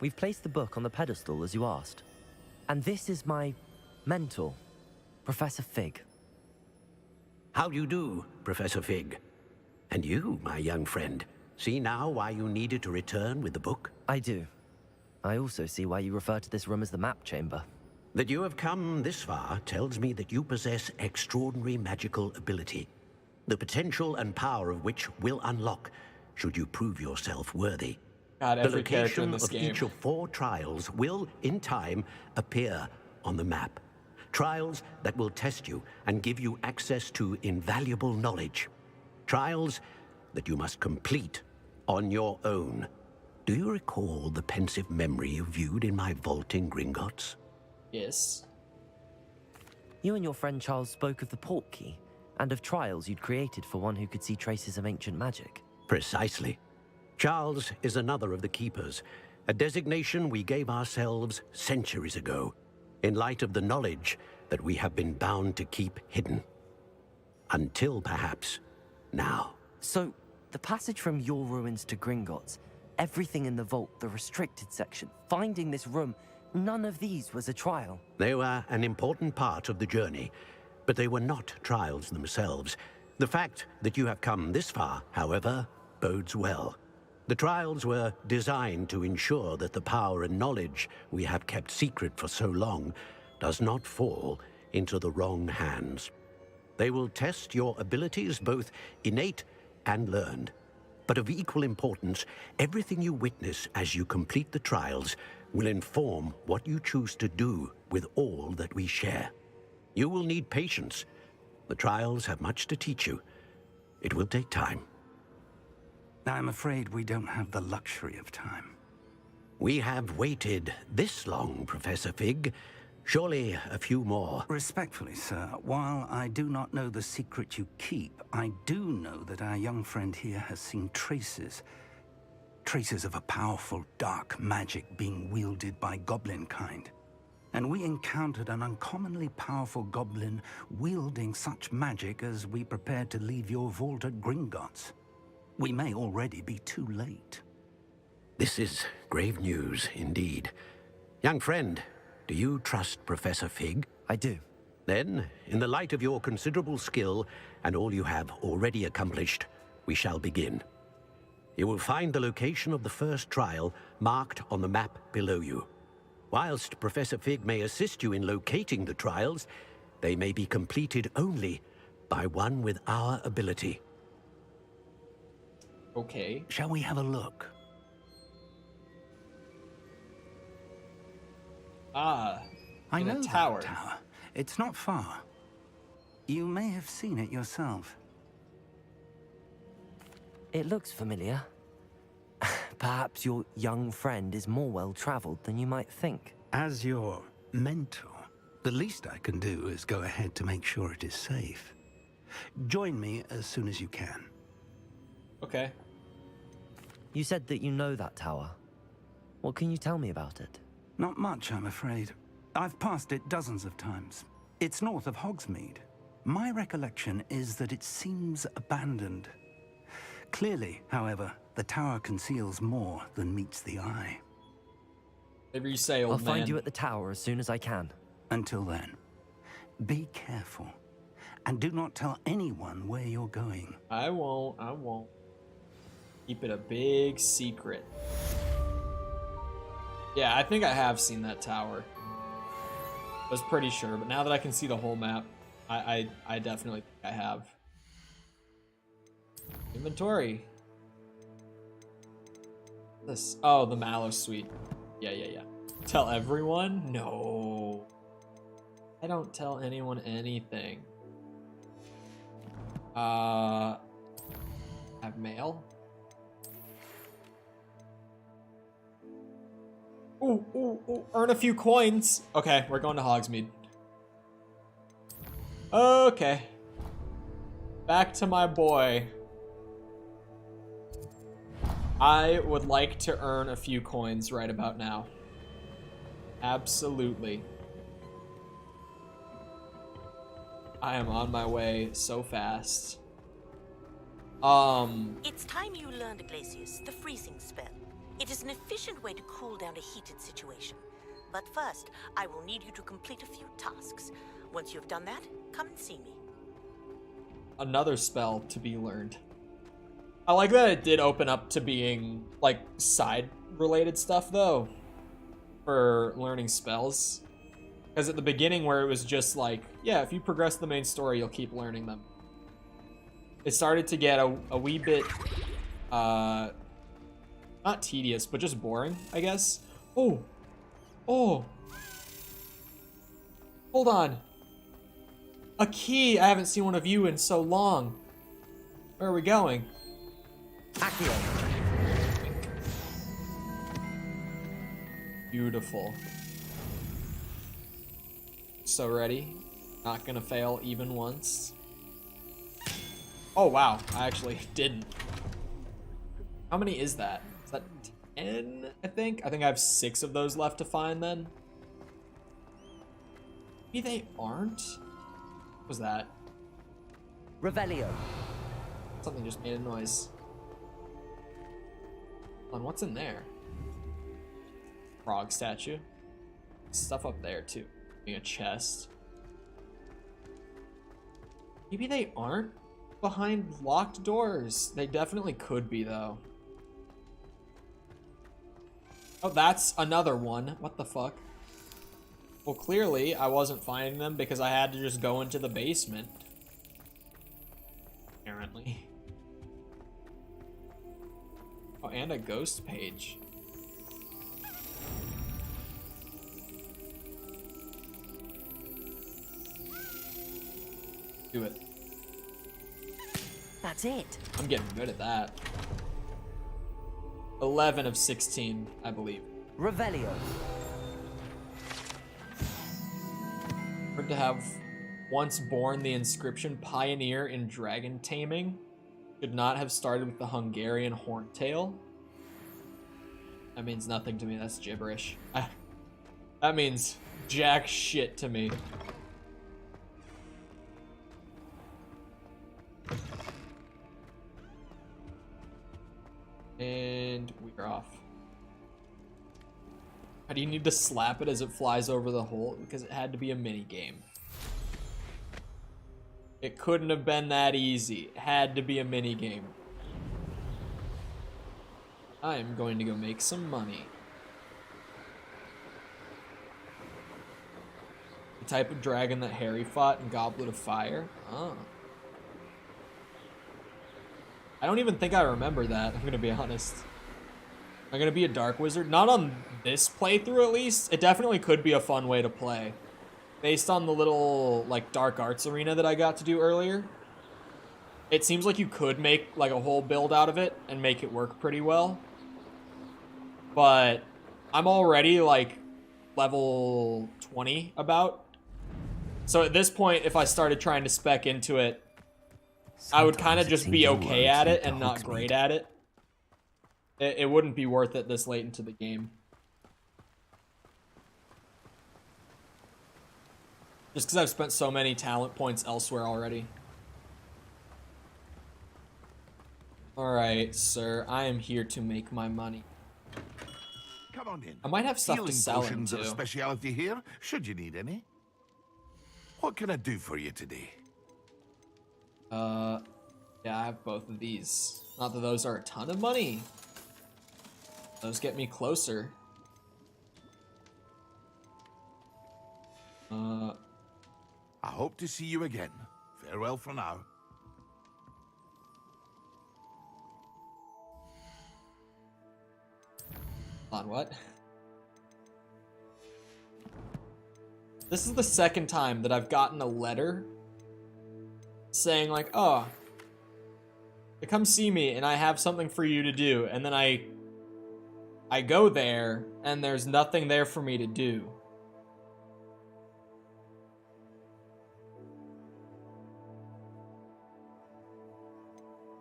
B: We've placed the book on the pedestal as you asked. And this is my mentor, Professor Fig.
O: How do you do, Professor Fig? And you, my young friend, see now why you needed to return with the book?
B: I do. I also see why you refer to this room as the Map Chamber.
O: That you have come this far tells me that you possess extraordinary magical ability, the potential and power of which will unlock should you prove yourself worthy.
A: God,
O: the
A: every character in
O: location
A: this
O: of
A: game.
O: each of 4 trials will, in time, appear on the map. Trials that will test you and give you access to invaluable knowledge. Trials that you must complete on your own. Do you recall the pensive memory you viewed in my vault in Gringotts?
A: Yes.
B: You and your friend Charles spoke of the Portkey, and of trials you'd created for one who could see traces of ancient magic.
O: Precisely. Charles is another of the Keepers, a designation we gave ourselves centuries ago, in light of the knowledge that we have been bound to keep hidden. Until, perhaps, now.
B: So, the passage from your ruins to Gringotts, everything in the vault, the restricted section, finding this room, none of these was a trial.
O: They were an important part of the journey, but they were not trials themselves. The fact that you have come this far, however, bodes well. The trials were designed to ensure that the power and knowledge we have kept secret for so long does not fall into the wrong hands. They will test your abilities, both innate and learned. But of equal importance, everything you witness as you complete the trials will inform what you choose to do with all that we share. You will need patience, The trials have much to teach you. It will take time.
G: I'm afraid we don't have the luxury of time.
O: We have waited this long, Professor Fig. Surely a few more.
G: Respectfully, sir, while I do not know the secret you keep, I do know that our young friend here has seen traces of a powerful dark magic being wielded by goblin kind. And we encountered an uncommonly powerful goblin wielding such magic as we prepared to leave your vault at Gringotts. We may already be too late.
O: This is grave news indeed. Young friend, do you trust Professor Fig?
B: I do.
O: Then, in the light of your considerable skill and all you have already accomplished, we shall begin. You will find the location of the first trial marked on the map below you. Whilst Professor Fig may assist you in locating the trials, they may be completed only by one with our ability.
A: Okay.
G: Shall we have a look?
A: I
G: know
A: that tower.
G: It's not far. You may have seen it yourself.
B: It looks familiar. Perhaps your young friend is more well-traveled than you might think.
G: As your mentor, the least I can do is go ahead to make sure it is safe. Join me as soon as you can.
A: Okay.
B: You said that you know that tower. What can you tell me about it?
G: Not much, I'm afraid. I've passed it dozens of times. It's north of Hogsmeade. My recollection is that it seems abandoned. Clearly, however, the tower conceals more than meets the eye.
A: Whatever you say, old man.
B: I'll find you at the tower as soon as I can.
G: Until then, be careful. And do not tell anyone where you're going.
A: I won't. Keep it a big secret. Yeah, I think I have seen that tower. I was pretty sure, but now that I can see the whole map, I definitely think I have. Inventory. This. Oh, the Mallow Suite. Yeah. Tell everyone? No. I don't tell anyone anything. Have mail? Ooh, earn a few coins. Okay, we're going to Hogsmeade. Okay. Back to my boy. I would like to earn a few coins right about now. Absolutely. I am on my way so fast.
P: It's time you learned, Glacius, the freezing spell. It is an efficient way to cool down a heated situation. But first, I will need you to complete a few tasks. Once you've done that, come and see me.
A: Another spell to be learned. I like that it did open up to being, like, side-related stuff, though, for learning spells. Because at the beginning where it was just like, yeah, if you progress the main story, you'll keep learning them. It started to get a wee bit, not tedious, but just boring, I guess. Oh. Hold on. A key! I haven't seen one of you in so long. Where are we going?
B: Accio.
A: Beautiful. So ready. Not gonna fail even once. Oh wow, I actually didn't. How many is that? Is that 10, I think? I think I have 6 of those left to find then. Maybe they aren't? What was that?
B: Revelio.
A: Something just made a noise. Hold on, what's in there? Frog statue. Stuff up there too. A chest. Maybe they aren't behind locked doors. They definitely could be though. Oh, that's another one. What the fuck? Well, clearly I wasn't finding them because I had to just go into the basement. Apparently. Oh, and a ghost page. Do it.
B: That's it.
A: I'm getting good at that. 11 of 16, I believe.
B: Revelio.
A: Hard to have once born the inscription pioneer in dragon taming. Should not have started with the Hungarian horntail. That means nothing to me. That's gibberish. That means jack shit to me. And we're off. How do you need to slap it as it flies over the hole? Because it had to be a mini game. It couldn't have been that easy. It had to be a mini game. I am going to go make some money. The type of dragon that Harry fought in Goblet of Fire? Oh. I don't even think I remember that, I'm gonna be honest. I'm gonna be a dark wizard. Not on this playthrough, at least. It definitely could be a fun way to play. Based on the little, like, dark arts arena that I got to do earlier. It seems like you could make, like, a whole build out of it and make it work pretty well. But I'm already, like, level 20 about. So at this point, if I started trying to spec into it, I would kind of just be okay at it and not great at it. It wouldn't be worth it this late into the game. Just because I've spent so many talent points elsewhere already. Alright, sir. I am here to make my money.
H: Come on in.
A: I might have stuff to sell him,
H: potions
A: too.
H: are a speciality here, should you need any. What can I do for you today?
A: Yeah, I have both of these. Not that those are a ton of money. Those get me closer.
H: I hope to see you again. Farewell for now.
A: On what? This is the second time that I've gotten a letter saying like, oh, come see me and I have something for you to do. And then I go there and there's nothing there for me to do.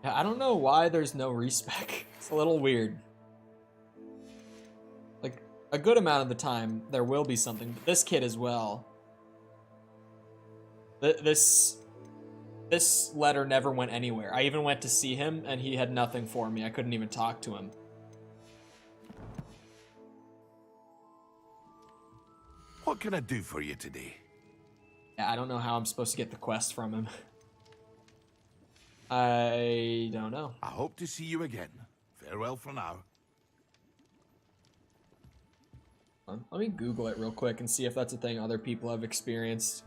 A: Yeah, I don't know why there's no respec. It's a little weird. Like, a good amount of the time, there will be something, but this kid as well. This letter never went anywhere. I even went to see him, and he had nothing for me. I couldn't even talk to him.
H: What can I do for you today?
A: Yeah, I don't know how I'm supposed to get the quest from him. I don't know.
H: I hope to see you again. Farewell for now.
A: Let me Google it real quick and see if that's a thing other people have experienced.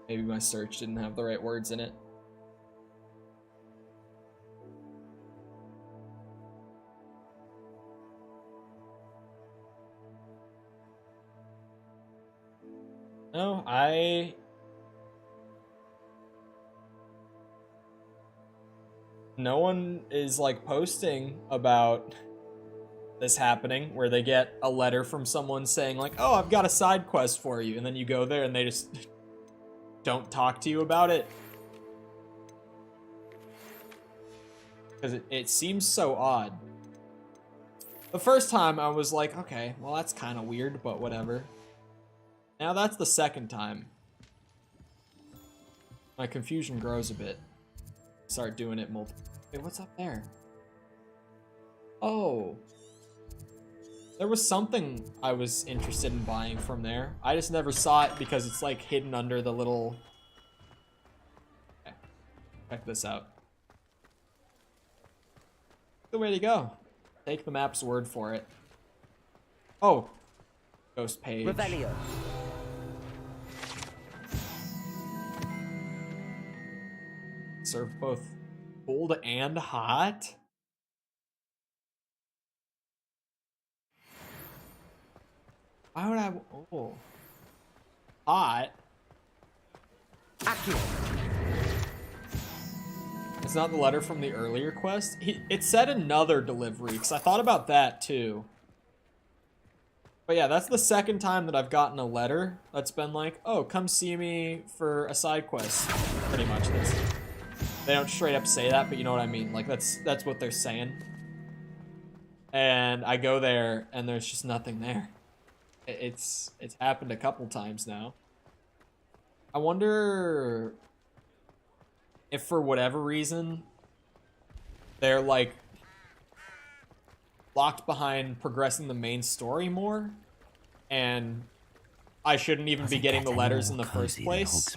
A: Maybe my search didn't have the right words in it. No, no one is like posting about this happening where they get a letter from someone saying like, oh, I've got a side quest for you. And then you go there and they just don't talk to you about it. Because it seems so odd. The first time I was like, okay, well that's kind of weird, but whatever. Now that's the second time. My confusion grows a bit. Start doing it multiple. Wait, what's up there? Oh. There was something I was interested in buying from there. I just never saw it because it's like hidden under the little... Okay. Check this out. The way to go. Take the map's word for it. Oh. Ghost page.
B: Revelio.
A: Served both cold and hot? Why would I... Oh. Hot? It's not the letter from the earlier quest? It said another delivery, because I thought about that too. But yeah, that's the second time that I've gotten a letter that's been like, oh, come see me for a side quest. Pretty much this. They don't straight up say that, but you know what I mean. Like, that's what they're saying. And I go there, and there's just nothing there. It's happened a couple times now. I wonder if for whatever reason they're like locked behind progressing the main story more, and I shouldn't even be getting the letters in the first place.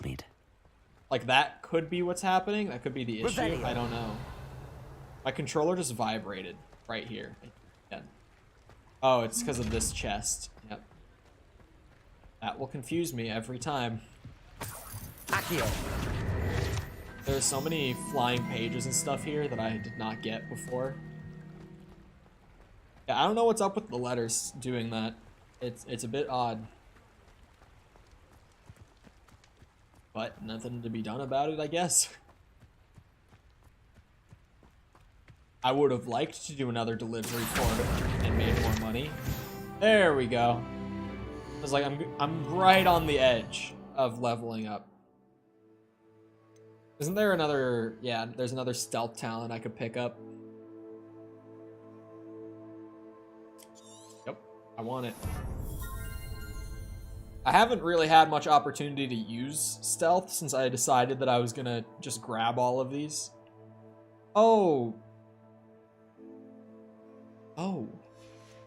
A: Like, that could be what's happening. That could be the issue. I don't know. My controller just vibrated right here. Yeah. Oh, it's because of this chest. Yep. That will confuse me every time. There's so many flying pages and stuff here that I did not get before. Yeah, I don't know what's up with the letters doing that. It's a bit odd. But nothing to be done about it, I guess. I would have liked to do another delivery for it and made more money. There we go. I was like, I'm right on the edge of leveling up. Isn't there another... Yeah, there's another stealth talent I could pick up. Yep, I want it. I haven't really had much opportunity to use stealth since I decided that I was gonna just grab all of these. Oh. Oh.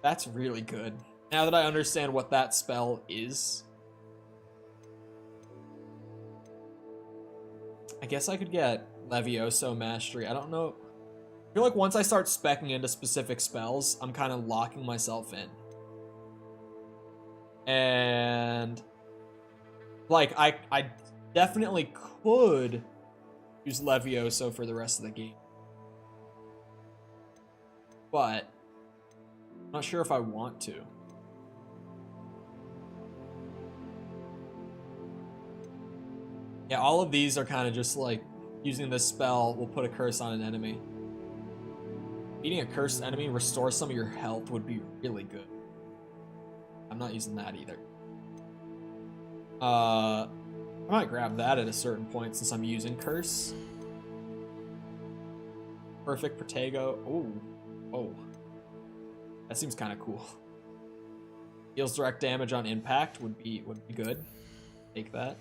A: That's really good. Now that I understand what that spell is, I guess I could get Levioso Mastery. I don't know. I feel like once I start speccing into specific spells, I'm kind of locking myself in. And like, I definitely could use Levioso for the rest of the game. But I'm not sure if I want to. Yeah, all of these are kind of just like, using this spell will put a curse on an enemy. Beating a cursed enemy, restore some of your health would be really good. I'm not using that either. I might grab that at a certain point since I'm using curse. Perfect Protego. Oh. Oh. That seems kind of cool. Deals direct damage on impact would be good. Take that.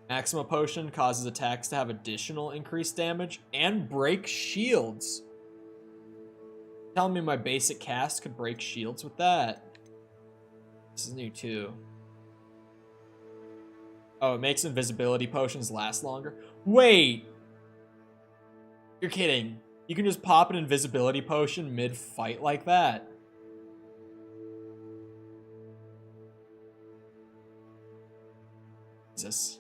A: Maxima Potion causes attacks to have additional increased damage and break shields. Telling me my basic cast could break shields with that. This is new too. Oh, it makes invisibility potions last longer. Wait! You're kidding. You can just pop an invisibility potion mid-fight like that. Jesus.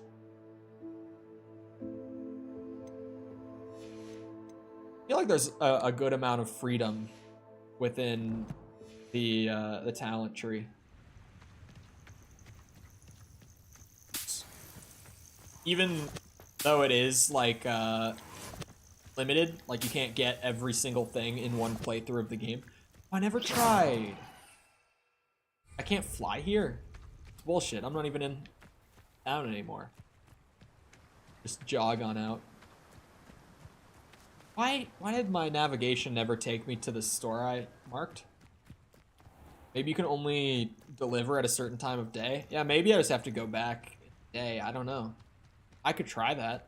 A: I feel like there's a good amount of freedom within the talent tree. Even though it is like limited, like you can't get every single thing in one playthrough of the game. I never tried. I can't fly here. It's bullshit. I'm not even in town anymore. Just jog on out. Why did my navigation never take me to the store I marked? Maybe you can only deliver at a certain time of day? Yeah, maybe I just have to go back in day. I don't know. I could try that.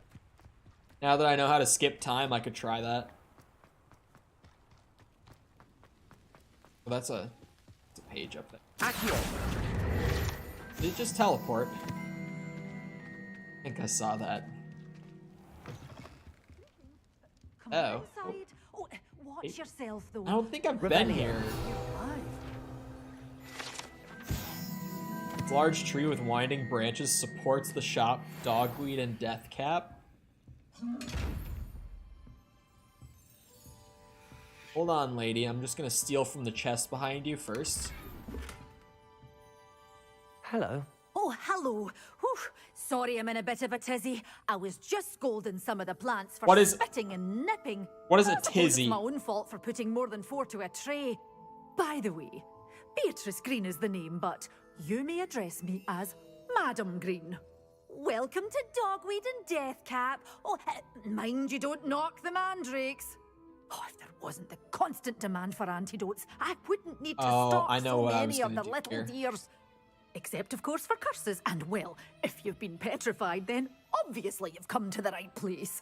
A: Now that I know how to skip time, I could try that. Well, that's a page up there. Did it just teleport? I think I saw that. Oh.
N: Oh, watch yourself, though.
A: I don't think I've been here. Its large tree with winding branches supports the shop, dogweed, and death cap. Hold on, lady. I'm just gonna steal from the chest behind you first.
B: Hello.
N: Oh, hello. Whew. Sorry I'm in a bit of a tizzy. I was just scolding some of the plants for spitting and nipping.
A: What is a
N: I suppose
A: tizzy?
N: It's my own fault for putting more than 4 to a tray. By the way, Beatrice Green is the name, but you may address me as Madam Green. Welcome to Dogweed and Deathcap. Oh, mind you don't knock the mandrakes. Oh, if there wasn't the constant demand for antidotes, I wouldn't need to stop
A: I know
N: so
A: what I was
N: many of
A: gonna
N: the
A: do
N: little
A: here.
N: dears. Except, of course, for curses. And, well, if you've been petrified, then obviously you've come to the right place.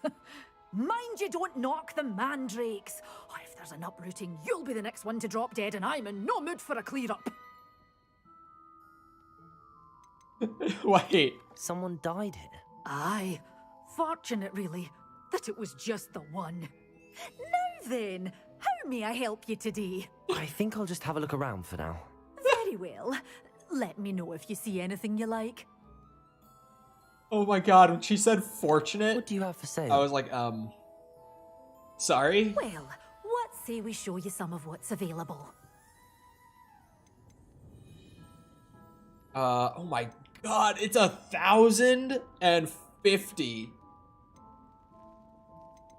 N: Mind you don't knock the mandrakes. Oh, if there's an uprooting, you'll be the next one to drop dead, and I'm in no mood for a clear-up.
A: Wait.
B: Someone died here?
N: Aye. Fortunate, really, that it was just the one. Now then, how may I help you today?
B: I think I'll just have a look around for now.
N: Very well. Let me know if you see anything you like.
A: Oh my god, when she said fortunate,
B: what do you have for sale?
A: I was like, sorry?
N: Well, what say we show you some of what's available?
A: Oh my god, it's 1,050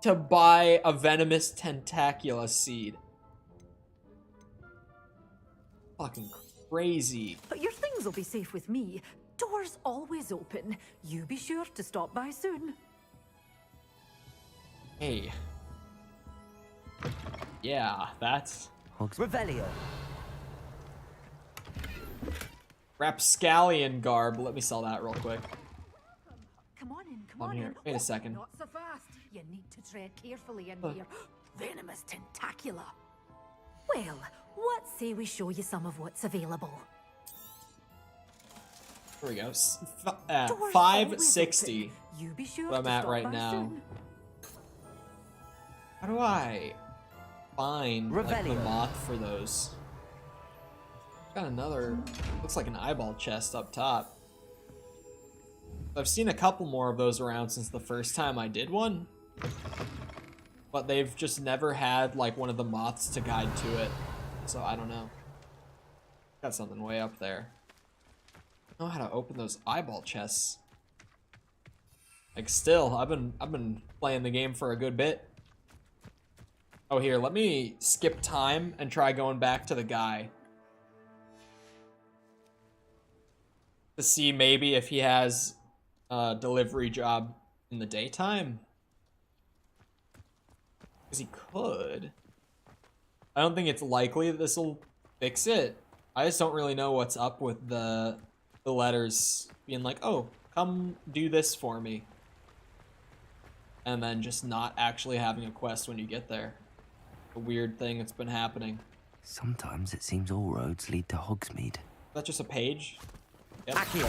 A: to buy a venomous tentacula seed. Fucking crazy.
N: But your things will be safe with me. Doors always open. You be sure to stop by soon.
A: Hey. Yeah, that's...
B: Revelio.
A: Rapscallion garb. Let me sell that real quick.
N: Come on in, come
A: On
N: on
A: here.
N: in.
A: Wait a second.
N: Not so fast. You need to tread carefully in here. Venomous tentacula. Well, what say we show you some of what's available?
A: Here we go.
N: Doors
A: 560.
N: always open. You be sure
A: What I'm
N: to
A: at
N: stop
A: right
N: by
A: now.
N: soon.
A: How do I find like, the
B: Revelio.
A: moth for those? Got another, looks like an eyeball chest up top. I've seen a couple more of those around since the first time I did one. But they've just never had like one of the moths to guide to it. So I don't know. Got something way up there. I don't know how to open those eyeball chests. Like still, I've been playing the game for a good bit. Oh here, let me skip time and try going back to the guy. To see maybe if he has a delivery job in the daytime. Because he could. I don't think it's likely that this will fix it. I just don't really know what's up with the letters being like, oh, come do this for me. And then just not actually having a quest when you get there. A weird thing that's been happening.
B: Sometimes it seems all roads lead to Hogsmeade.
A: Is that just a page? Yep.
B: Accio.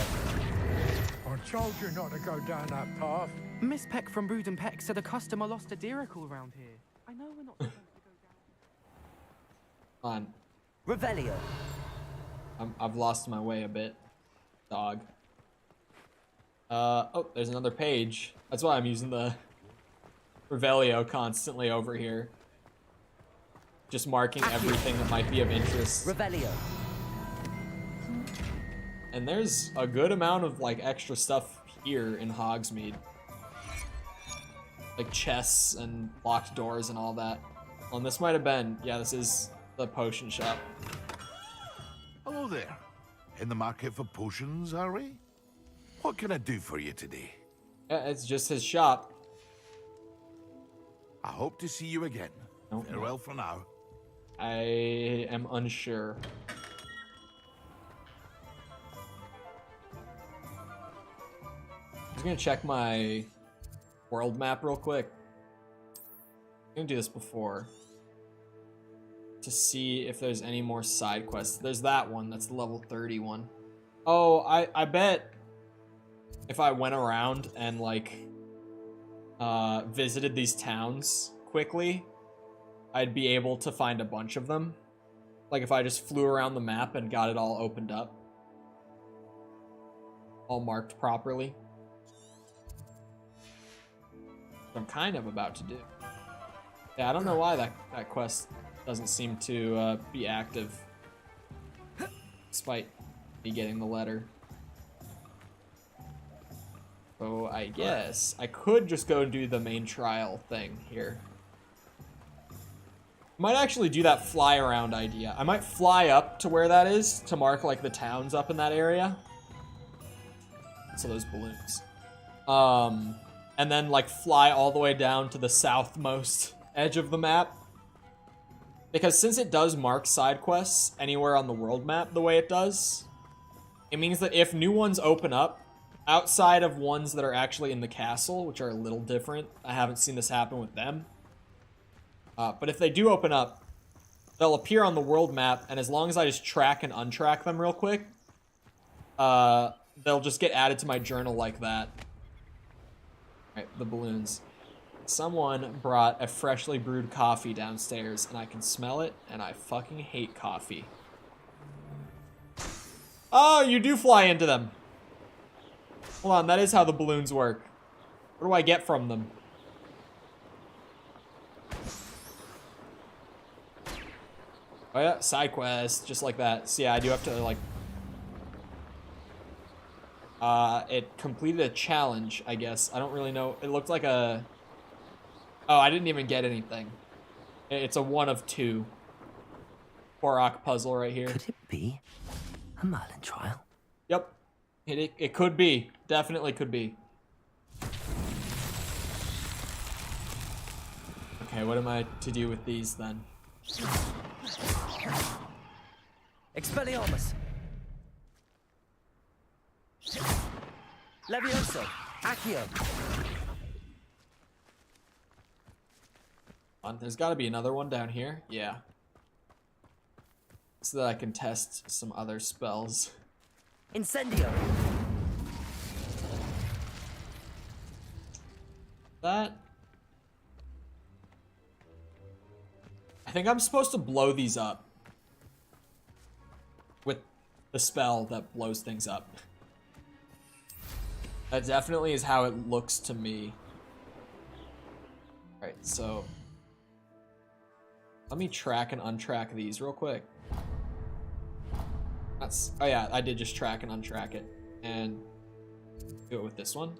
K: I told you not to go down that path.
F: Miss Peck from Brood and Peck said a customer lost a deeracle around here. I know we're not supposed to go down.
A: On.
B: Revelio.
A: I've lost my way a bit. Dog. Oh, there's another page. That's why I'm using the Revelio constantly over here. Just marking everything that might be of interest.
B: Revelio.
A: And there's a good amount of like extra stuff here in Hogsmeade. Like chests and locked doors and all that. Well, and this might have been, yeah, this is the potion shop.
H: Hello there. In the market for potions, are we? What can I do for you today?
A: Yeah, it's just his shop.
H: I hope to see you again. Farewell for now.
A: I am unsure. I'm just gonna check my world map real quick. I'm gonna do this before. To see if there's any more side quests. There's that one, that's the level 30 one. Oh, I bet if I went around and like visited these towns quickly, I'd be able to find a bunch of them. Like if I just flew around the map and got it all opened up. all marked properly. What I'm kind of about to do. Yeah, I don't know why that quest doesn't seem to be active, despite me getting the letter. So I guess I could just go do the main trial thing here. Might actually do that fly around idea. I might fly up to where that is to mark like the towns up in that area. So those balloons. And then like fly all the way down to the southmost edge of the map. Because since it does mark side quests anywhere on the world map the way it does, it means that if new ones open up, outside of ones that are actually in the castle, which are a little different, I haven't seen this happen with them. But if they do open up, they'll appear on the world map, and as long as I just track and untrack them real quick, they'll just get added to my journal like that. Alright, the balloons. Someone brought a freshly brewed coffee downstairs, and I can smell it, and I fucking hate coffee. Oh, you do fly into them. Hold on, that is how the balloons work. What do I get from them? Oh yeah, side quest, just like that. So yeah, I do have to like... it completed a challenge, I guess. I don't really know. It looked like a... Oh, I didn't even get anything. It's a 1 of 2. Korok puzzle right here.
B: Could it be a Merlin trial?
A: Yep. It could be. Definitely could be. Okay, what am I to do with these then?
F: Expelliarmus. Levioso. Accio.
A: There's got to be another one down here. Yeah. So that I can test some other spells.
F: Incendio.
A: That... I think I'm supposed to blow these up with the spell that blows things up. That definitely is how it looks to me. Alright, so... Let me track and untrack these real quick. That's... Oh yeah, I did just track and untrack it. And do it with this one.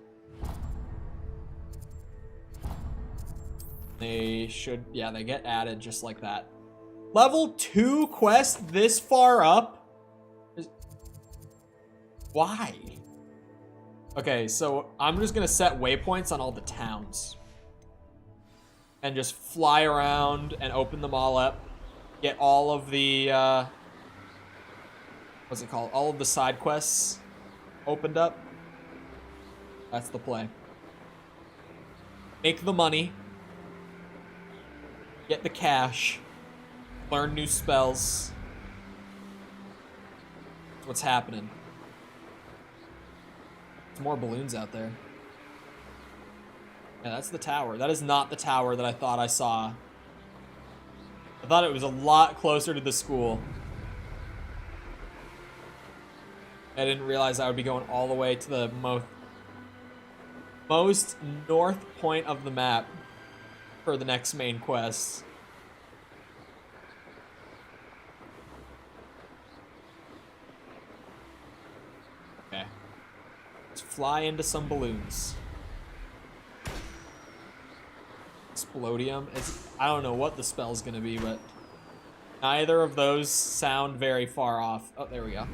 A: They should... Yeah, they get added just like that. Level 2 quest this far up? Why? Okay, so I'm just gonna set waypoints on all the towns. And just fly around and open them all up. Get all of the, what's it called? All of the side quests opened up. That's the play. Make the money. Get the cash. Learn new spells. That's what's happening. There's more balloons out there. Yeah, that's the tower. That is not the tower that I thought I saw. I thought it was a lot closer to the school. I didn't realize I would be going all the way to the most north point of the map for the next main quest. Okay. Let's fly into some balloons. Explodium. I don't know what the spell's gonna be, but neither of those sound very far off. Oh, there we go.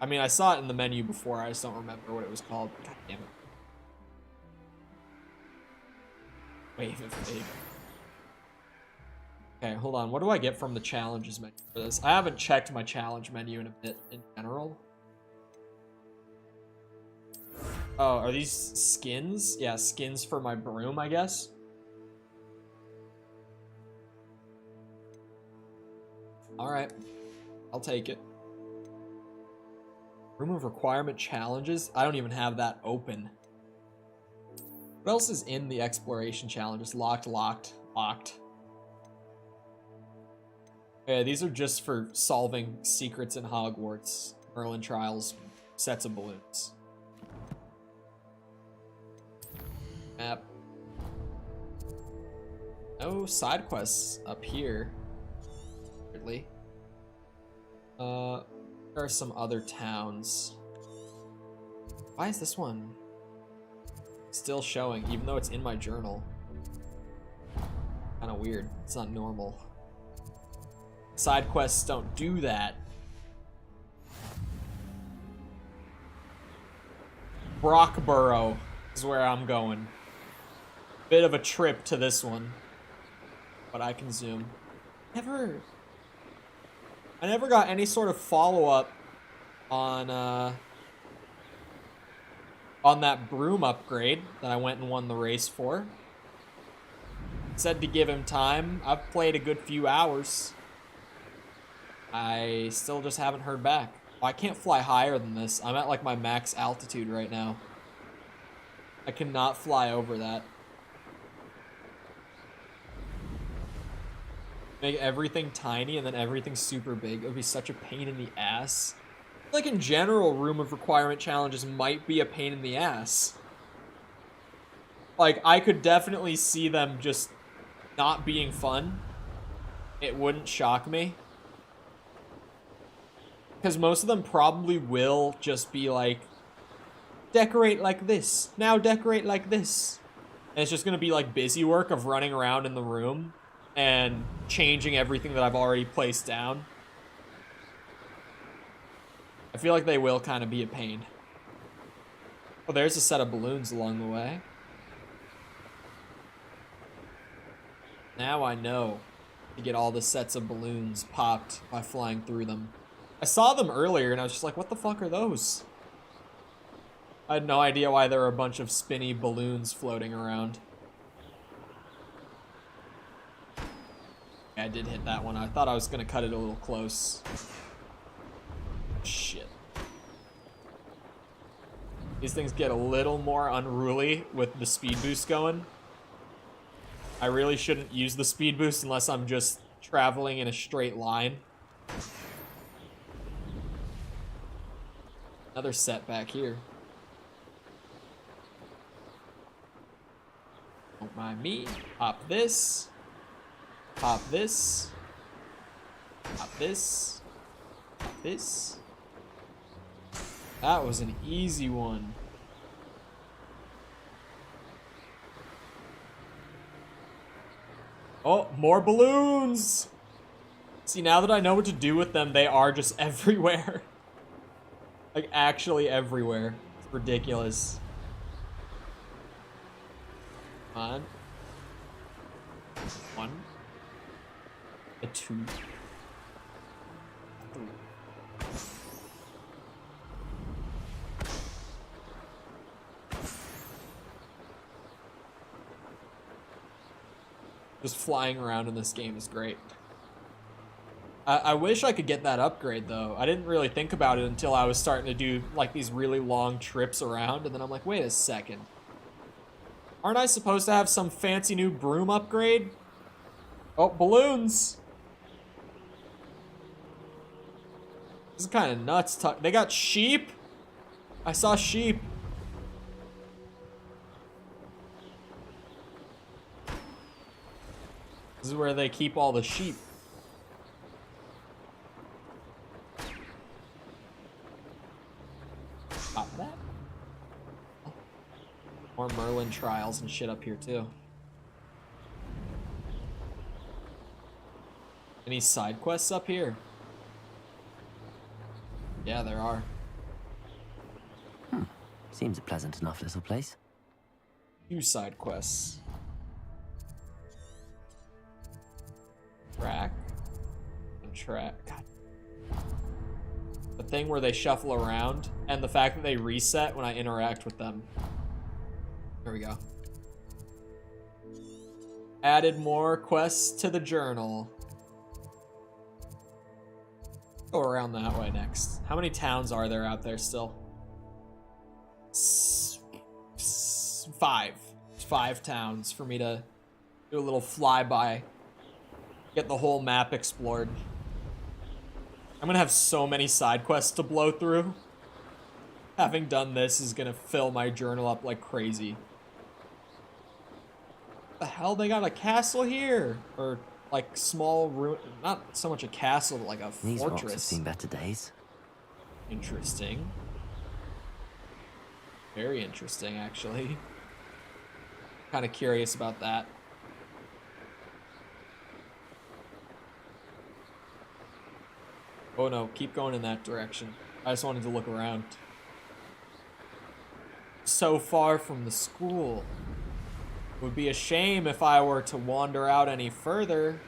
A: I mean, I saw it in the menu before. I just don't remember what it was called. God damn it. Wave of Wave. Okay, hold on. What do I get from the challenges menu for this? I haven't checked my challenge menu in a bit in general. Oh, are these skins? Yeah, skins for my broom, I guess. Alright. I'll take it. Room of requirement challenges? I don't even have that open. What else is in the exploration challenges? Locked, locked, locked. Okay, these are just for solving secrets in Hogwarts. Merlin Trials sets of balloons. Map. No side quests up here. Weirdly. There are some other towns. Why is this one still showing, even though it's in my journal? Kind of weird. It's not normal. Side quests don't do that. Brockborough is where I'm going. Bit of a trip to this one, but I can zoom. I never got any sort of follow-up on that broom upgrade that I went and won the race for. Said to give him time. I've played a good few hours. I still just haven't heard back. I can't fly higher than this. I'm at like my max altitude right now. I cannot fly over that. Make everything tiny and then everything super big. It would be such a pain in the ass. Like in general, Room of Requirement challenges might be a pain in the ass. Like, I could definitely see them just not being fun. It wouldn't shock me. Because most of them probably will just be like, decorate like this. Now decorate like this. And it's just going to be like busy work of running around in the room and changing everything that I've already placed down. I feel like they will kind of be a pain. Oh, there's a set of balloons along the way. Now I know to get all the sets of balloons popped by flying through them. I saw them earlier and I was just like, what the fuck are those? I had no idea why there were a bunch of spinny balloons floating around. I did hit that one. I thought I was gonna cut it a little close. Shit. These things get a little more unruly with the speed boost going. I really shouldn't use the speed boost unless I'm just traveling in a straight line. Another setback here. Don't mind me. Pop this. Pop this. Pop this. Pop this. That was an easy one. Oh, more balloons! See, now that I know what to do with them, they are just everywhere. Like, actually everywhere. It's ridiculous. Come on. One. A two. Three. Just flying around in this game is great. I wish I could get that upgrade, though. I didn't really think about it until I was starting to do, like, these really long trips around, and then I'm like, wait a second. Aren't I supposed to have some fancy new broom upgrade? Oh, balloons! This is kind of nuts. They got sheep? I saw sheep. This is where they keep all the sheep. Pop that. More Merlin trials and shit up here too. Any side quests up here? Yeah, there are.
B: Seems a pleasant enough little place.
A: 2 side quests. Track. And track. God. The thing where they shuffle around, and the fact that they reset when I interact with them. There we go. Added more quests to the journal. Go around that way next. How many towns are there out there still? 5. 5 towns for me to do a little flyby. Get the whole map explored. I'm gonna have so many side quests to blow through. Having done this is gonna fill my journal up like crazy. What the hell? They got a castle here? Or like small ruin, not so much a castle, but like a
B: These
A: fortress.
B: rocks have seen better days.
A: Interesting. Very interesting, actually. Kind of curious about that. Oh no, keep going in that direction. I just wanted to look around. So far from the school. It would be a shame if I were to wander out any further.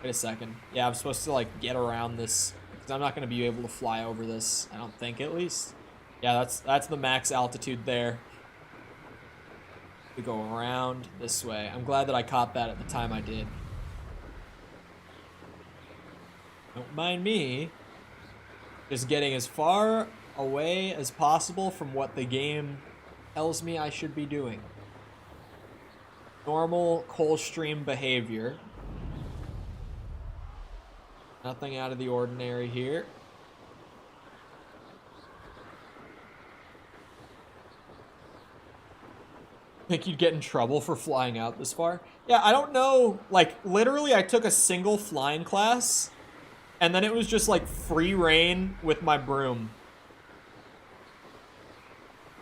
A: Wait a second. Yeah, I'm supposed to like get around this because I'm not going to be able to fly over this. I don't think, at least. Yeah, that's the max altitude there. We go around this way. I'm glad that I caught that at the time I did. Don't mind me. Just getting as far away as possible from what the game tells me I should be doing. Normal Coldstream behavior. Nothing out of the ordinary here. Think you'd get in trouble for flying out this far? Yeah, I don't know. Like, literally, I took a single flying class, and then it was just like free reign with my broom.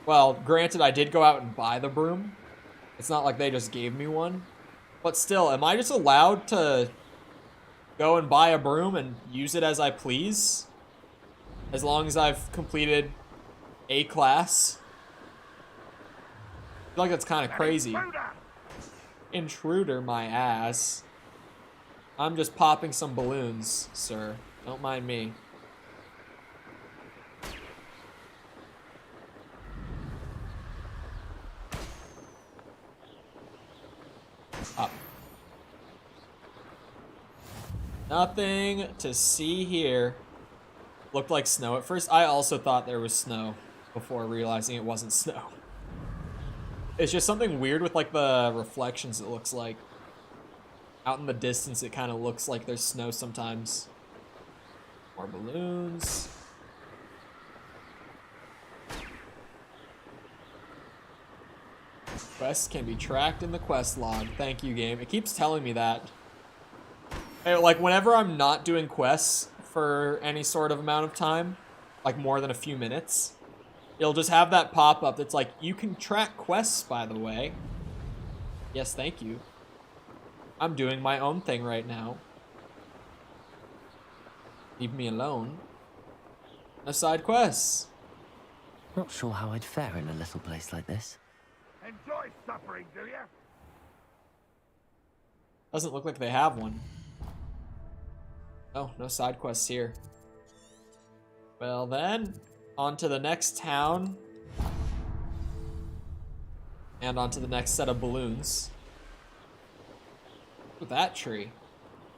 A: Well, granted, I did go out and buy the broom. It's not like they just gave me one. But still, am I just allowed to go and buy a broom and use it as I please? As long as I've completed a class? I feel like that's kind of crazy. Intruder, my ass. I'm just popping some balloons, sir. Don't mind me. Up. Nothing to see here. Looked like snow at first. I also thought there was snow before realizing it wasn't snow. It's just something weird with like the reflections, it looks like. Out in the distance, it kind of looks like there's snow sometimes. More balloons. Quests can be tracked in the quest log. Thank you, game. It keeps telling me that. Hey, like, whenever I'm not doing quests for any sort of amount of time, like more than a few minutes, it'll just have that pop-up that's like, you can track quests, by the way. Yes, thank you. I'm doing my own thing right now. Leave me alone. No side quests.
B: Not sure how I'd fare in a little place like this.
H: Enjoy suffering, do you?
A: Doesn't look like they have one. Oh, no side quests here. Well then, on to the next town. And on to the next set of balloons. Look at that tree.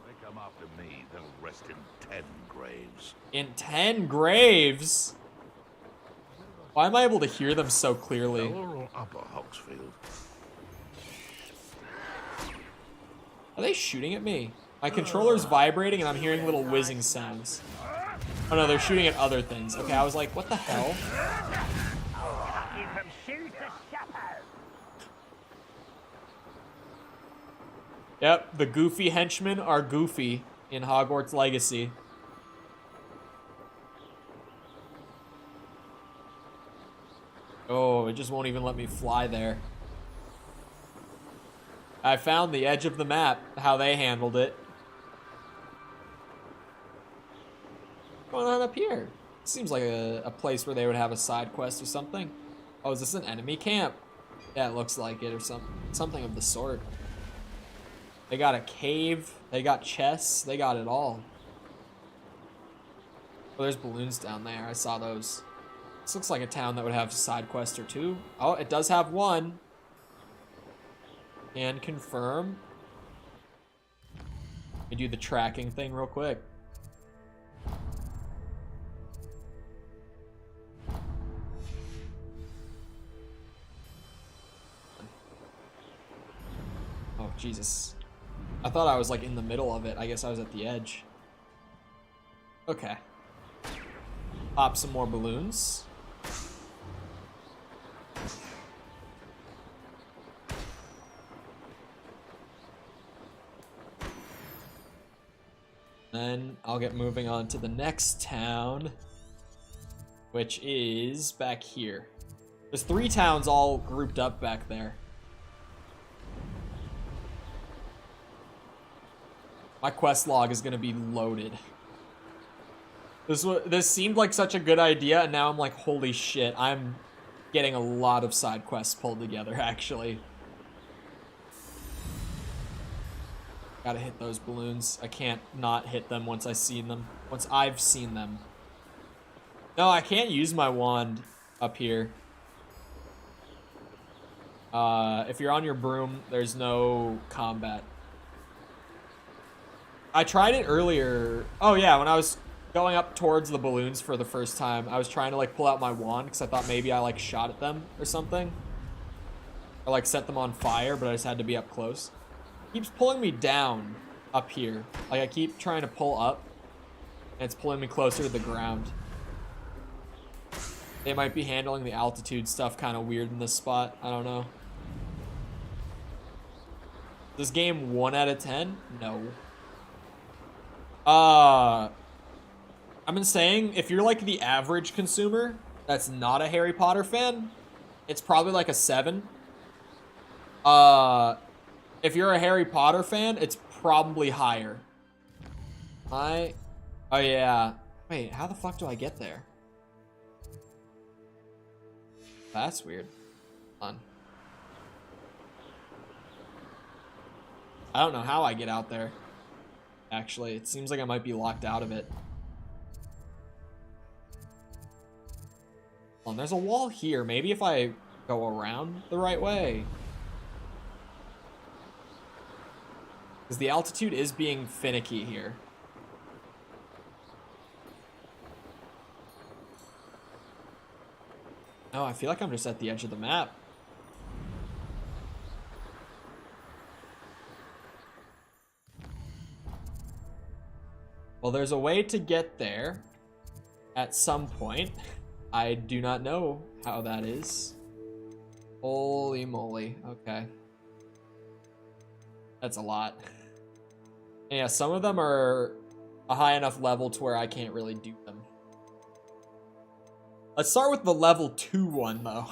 H: They come after me, they'll rest in 10 graves.
A: In 10 graves? Why am I able to hear them so clearly?
H: Lower or upper Hogsfield?
A: Are they shooting at me? My controller's vibrating and I'm hearing little whizzing sounds. Oh no, they're shooting at other things. Okay, I was like, what the hell? Yep, the goofy henchmen are goofy in Hogwarts Legacy. Oh, it just won't even let me fly there. I found the edge of the map, how they handled it. What's going on up here? Seems like a place where they would have a side quest or something. Oh, is this an enemy camp? Yeah, it looks like it, or something of the sort. They got a cave, they got chests, they got it all. Oh, there's balloons down there, I saw those. This looks like a town that would have a side quest or two. Oh, it does have one. And confirm. Let me do the tracking thing real quick. Oh, Jesus. I thought I was like in the middle of it. I guess I was at the edge. Okay. Pop some more balloons. Then I'll get moving on to the next town, which is back here. There's 3 towns all grouped up back there. My quest log is gonna be loaded. This seemed like such a good idea, and now I'm like, holy shit, I'm getting a lot of side quests pulled together, actually. Gotta hit those balloons. I can't not hit them once I've seen them. No, I can't use my wand up here. If you're on your broom, there's no combat. I tried it earlier. Oh yeah, when I was going up towards the balloons for the first time, I was trying to like pull out my wand because I thought maybe I like shot at them or something. Or like set them on fire, but I just had to be up close. It keeps pulling me down up here. Like I keep trying to pull up and it's pulling me closer to the ground. They might be handling the altitude stuff kind of weird in this spot. I don't know. This game 1 out of 10? No. I've been saying if you're like the average consumer that's not a Harry Potter fan, it's probably like a 7. If you're a Harry Potter fan, it's probably higher. Oh yeah. Wait, how the fuck do I get there? That's weird. Hold on. I don't know how I get out there. Actually, it seems like I might be locked out of it. Oh, there's a wall here. Maybe if I go around the right way. Because the altitude is being finicky here. Oh, I feel like I'm just at the edge of the map. Well, there's a way to get there at some point. I do not know how that is. Holy moly. Okay. That's a lot. And yeah, some of them are a high enough level to where I can't really do them. Let's start with the level 2 one, though.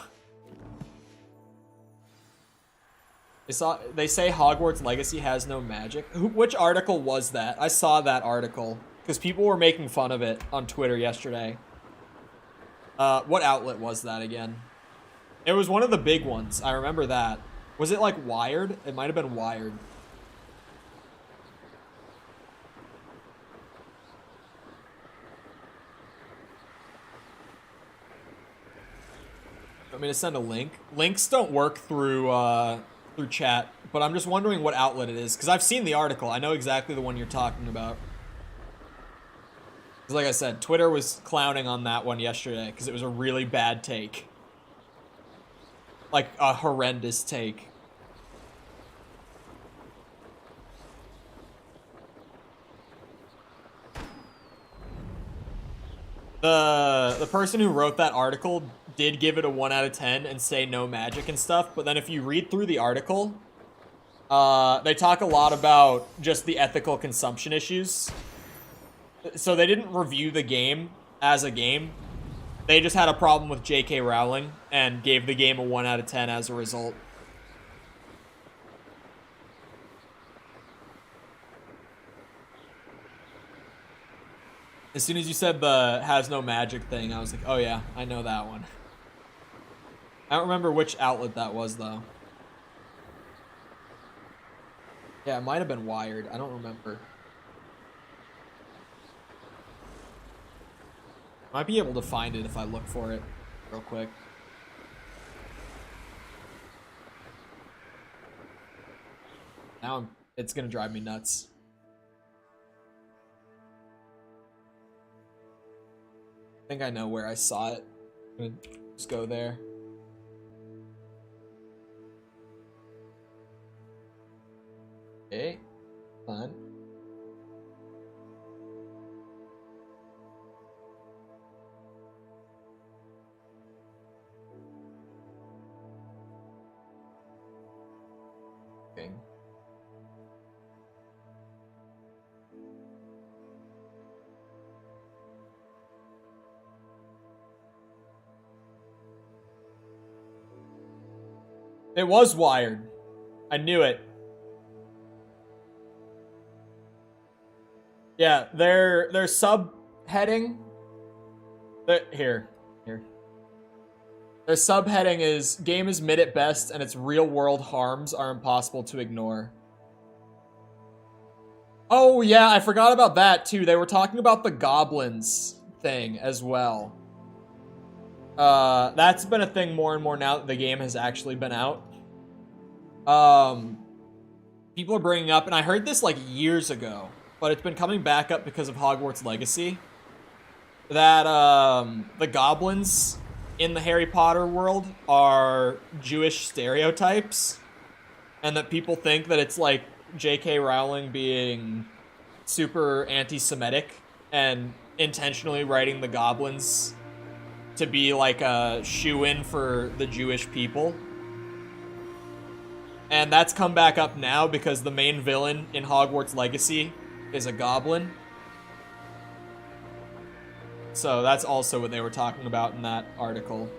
A: They say Hogwarts Legacy has no magic. Which article was that? I saw that article because people were making fun of it on Twitter yesterday. What outlet was that again? It was one of the big ones. I remember that. Was it like Wired? It might have been Wired. Want me to send a link? Links don't work through chat, but I'm just wondering what outlet it is because I've seen the article. I know exactly the one you're talking about. Because like I said, Twitter was clowning on that one yesterday because it was a really bad take. Like a horrendous take. The person who wrote that article did give it a 1 out of 10 and say no magic and stuff, but then if you read through the article, they talk a lot about just the ethical consumption issues. So they didn't review the game as a game. They just had a problem with J.K. Rowling and gave the game a 1 out of 10 as a result. As soon as you said the has no magic thing, I was like, oh yeah, I know that one. I don't remember which outlet that was, though. Yeah, it might have been Wired. I don't remember. Might be able to find it if I look for it real quick. Now it's gonna drive me nuts. I think I know where I saw it. I'm gonna just go there. Okay, fun. looking. It was wired. I knew it. Yeah, their subheading. Here. Their subheading is game is mid at best, and its real-world harms are impossible to ignore. Oh yeah, I forgot about that too. They were talking about the goblins thing as well. That's been a thing more and more now that the game has actually been out. People are bringing up, and I heard this like years ago, but it's been coming back up because of Hogwarts Legacy, that the goblins in the Harry Potter world are Jewish stereotypes, and that people think that it's like J.K. Rowling being super anti-Semitic and intentionally writing the goblins to be like a shoe-in for the Jewish people. And that's come back up now because the main villain in Hogwarts Legacy is a goblin. So that's also what they were talking about in that article.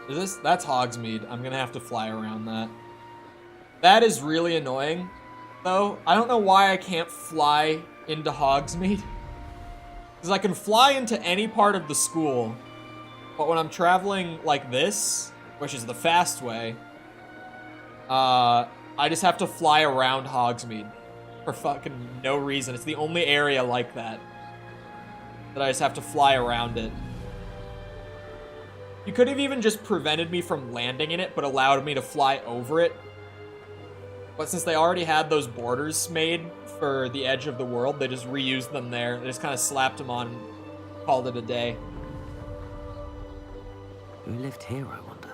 A: That's Hogsmeade. I'm gonna have to fly around that. That is really annoying, though. I don't know why I can't fly into Hogsmeade. Because I can fly into any part of the school, but when I'm traveling like this, which is the fast way, I just have to fly around Hogsmeade for fucking no reason. It's the only area like that I just have to fly around it. You could have even just prevented me from landing in it, but allowed me to fly over it. But since they already had those borders made for the edge of the world, they just reused them there. They just kind of slapped them on, called it a day.
B: Who lived here, I wonder?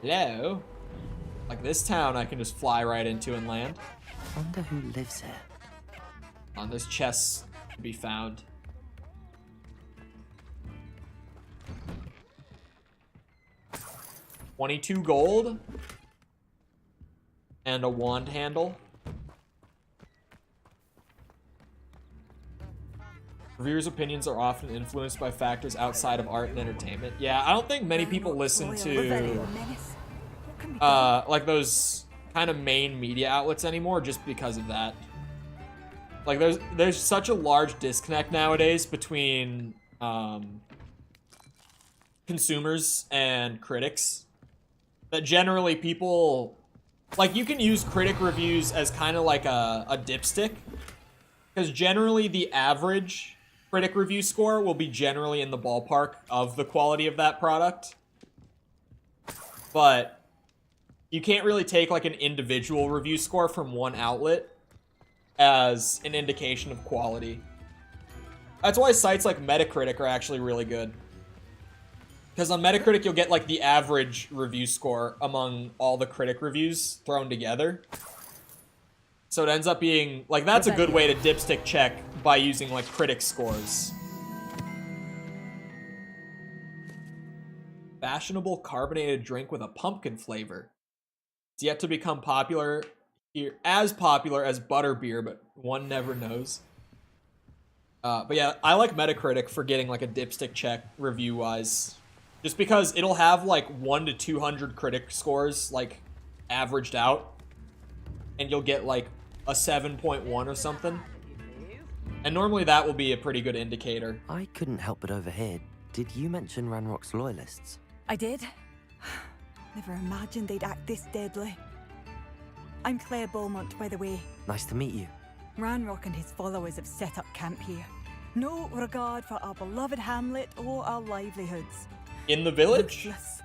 A: Hello? Like this town I can just fly right into and land.
B: I wonder who lives here.
A: There's chests to be found. $22 gold. And a wand handle. Reviewers' opinions are often influenced by factors outside of art and entertainment. Yeah, I don't think many people listen to like those kind of main media outlets anymore just because of that. Like there's such a large disconnect nowadays between consumers and critics that generally people, like, you can use critic reviews as kind of like a dipstick, because generally the average critic review score will be generally in the ballpark of the quality of that product. But you can't really take like an individual review score from one outlet as an indication of quality. That's why sites like Metacritic are actually really good. Because on Metacritic, you'll get like the average review score among all the critic reviews thrown together. So it ends up being, like, that's a good way to dipstick check by using like critic scores. Fashionable carbonated drink with a pumpkin flavor. It's yet to become popular here, as popular as butterbeer, but one never knows. But yeah, I like Metacritic for getting like a dipstick check review-wise. Just because it'll have like 1 to 200 critic scores like averaged out. And you'll get like a 7.1 or something. And normally that will be a pretty good indicator.
B: I couldn't help but overhear. Did you mention Ranrock's loyalists?
Q: I did. Never imagined they'd act this deadly. I'm Claire Beaumont, by the way.
B: Nice to meet you.
Q: Ranrock and his followers have set up camp here. No regard for our beloved hamlet or our livelihoods.
A: In the village?
Q: Ruthless.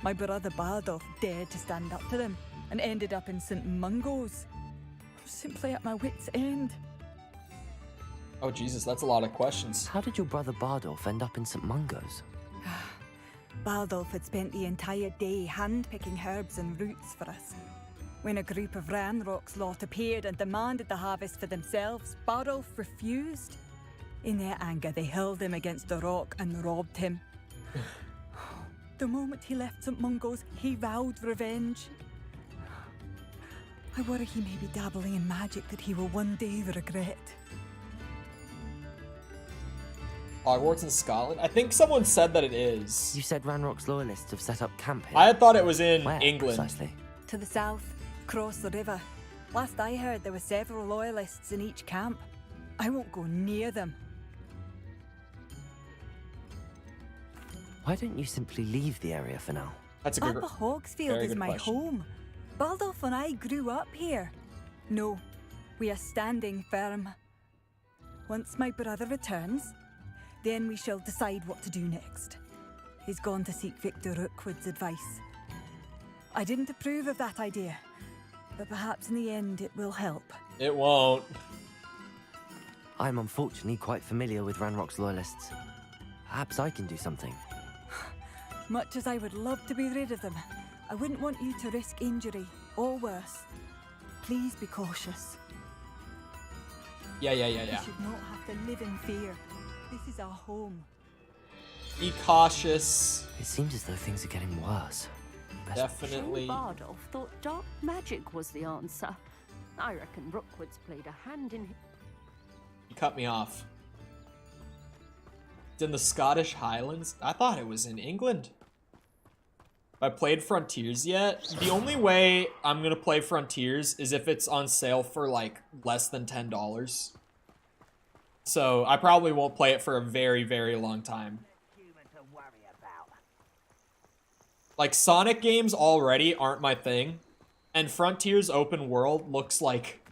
Q: My brother Bardolph dared to stand up to them and ended up in St. Mungo's. I'm simply at my wit's end.
A: Oh Jesus, that's a lot of questions.
B: How did your brother Bardolph end up in St. Mungo's?
Q: Bardolph had spent the entire day hand-picking herbs and roots for us. When a group of Ranrock's lot appeared and demanded the harvest for themselves, Bardolph refused. In their anger, they hurled him against a rock and robbed him. The moment he left St. Mungo's, he vowed revenge. I worry he may be dabbling in magic that he will one day regret.
A: Hogwarts in Scotland? I think someone said that it is.
B: You said Ranrock's loyalists have set up camp here.
A: I had thought it was in
B: Where,
A: England.
B: precisely?
Q: To the south, across the river. Last I heard, there were several loyalists in each camp. I won't go near them.
B: Why don't you simply leave the area for now?
A: That's a good
Q: Upper Hogsfield is my home. Baldolph and I grew up here. No, we are standing firm. Once my brother returns, then we shall decide what to do next. He's gone to seek Victor Rookwood's advice. I didn't approve of that idea, but perhaps in the end it will help.
A: It won't.
B: I'm unfortunately quite familiar with Ranrock's loyalists. Perhaps I can do something.
Q: Much as I would love to be rid of them, I wouldn't want you to risk injury, or worse. Please be cautious.
A: Yeah.
Q: You should not have to live in fear. This is our home.
A: Be cautious.
B: It seems as though things are getting worse.
A: Definitely.
R: Bardolph thought dark magic was the answer. I reckon Rookwood's played a hand in...
A: You cut me off. It's in the Scottish Highlands? I thought it was in England. Have I played Frontiers yet? The only way I'm gonna play Frontiers is if it's on sale for like less than $10. So I probably won't play it for a very, very long time. Like, Sonic games already aren't my thing, and Frontiers open world looks like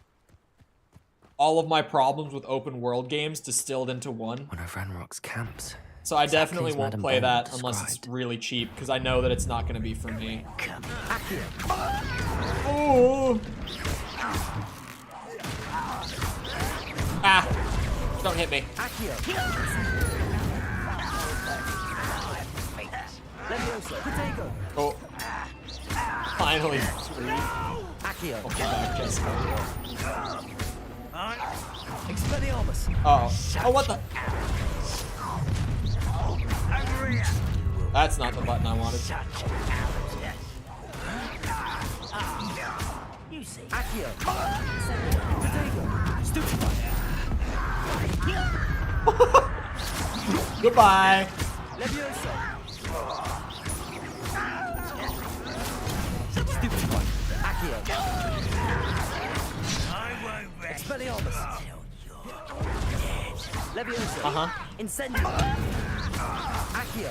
A: all of my problems with open world games distilled into one.
B: One of Ranrock's camps.
A: So I
B: Exactly
A: definitely
B: as
A: won't
B: Madame
A: play
B: Bone
A: that unless it's
B: described.
A: really cheap, because I know that it's not going to be for me. Oh! Ah! Don't hit me. Oh. Finally.
K: Accio.
A: Okay, back, Jessica.
K: Expelliarmus.
A: Oh. Oh, what the? That's not the button I wanted.
K: You see.
M: Accio.
A: Goodbye.
K: Levioso. Accio. I won't rest. Expelliarmus. Levioso. Incendio. Accio.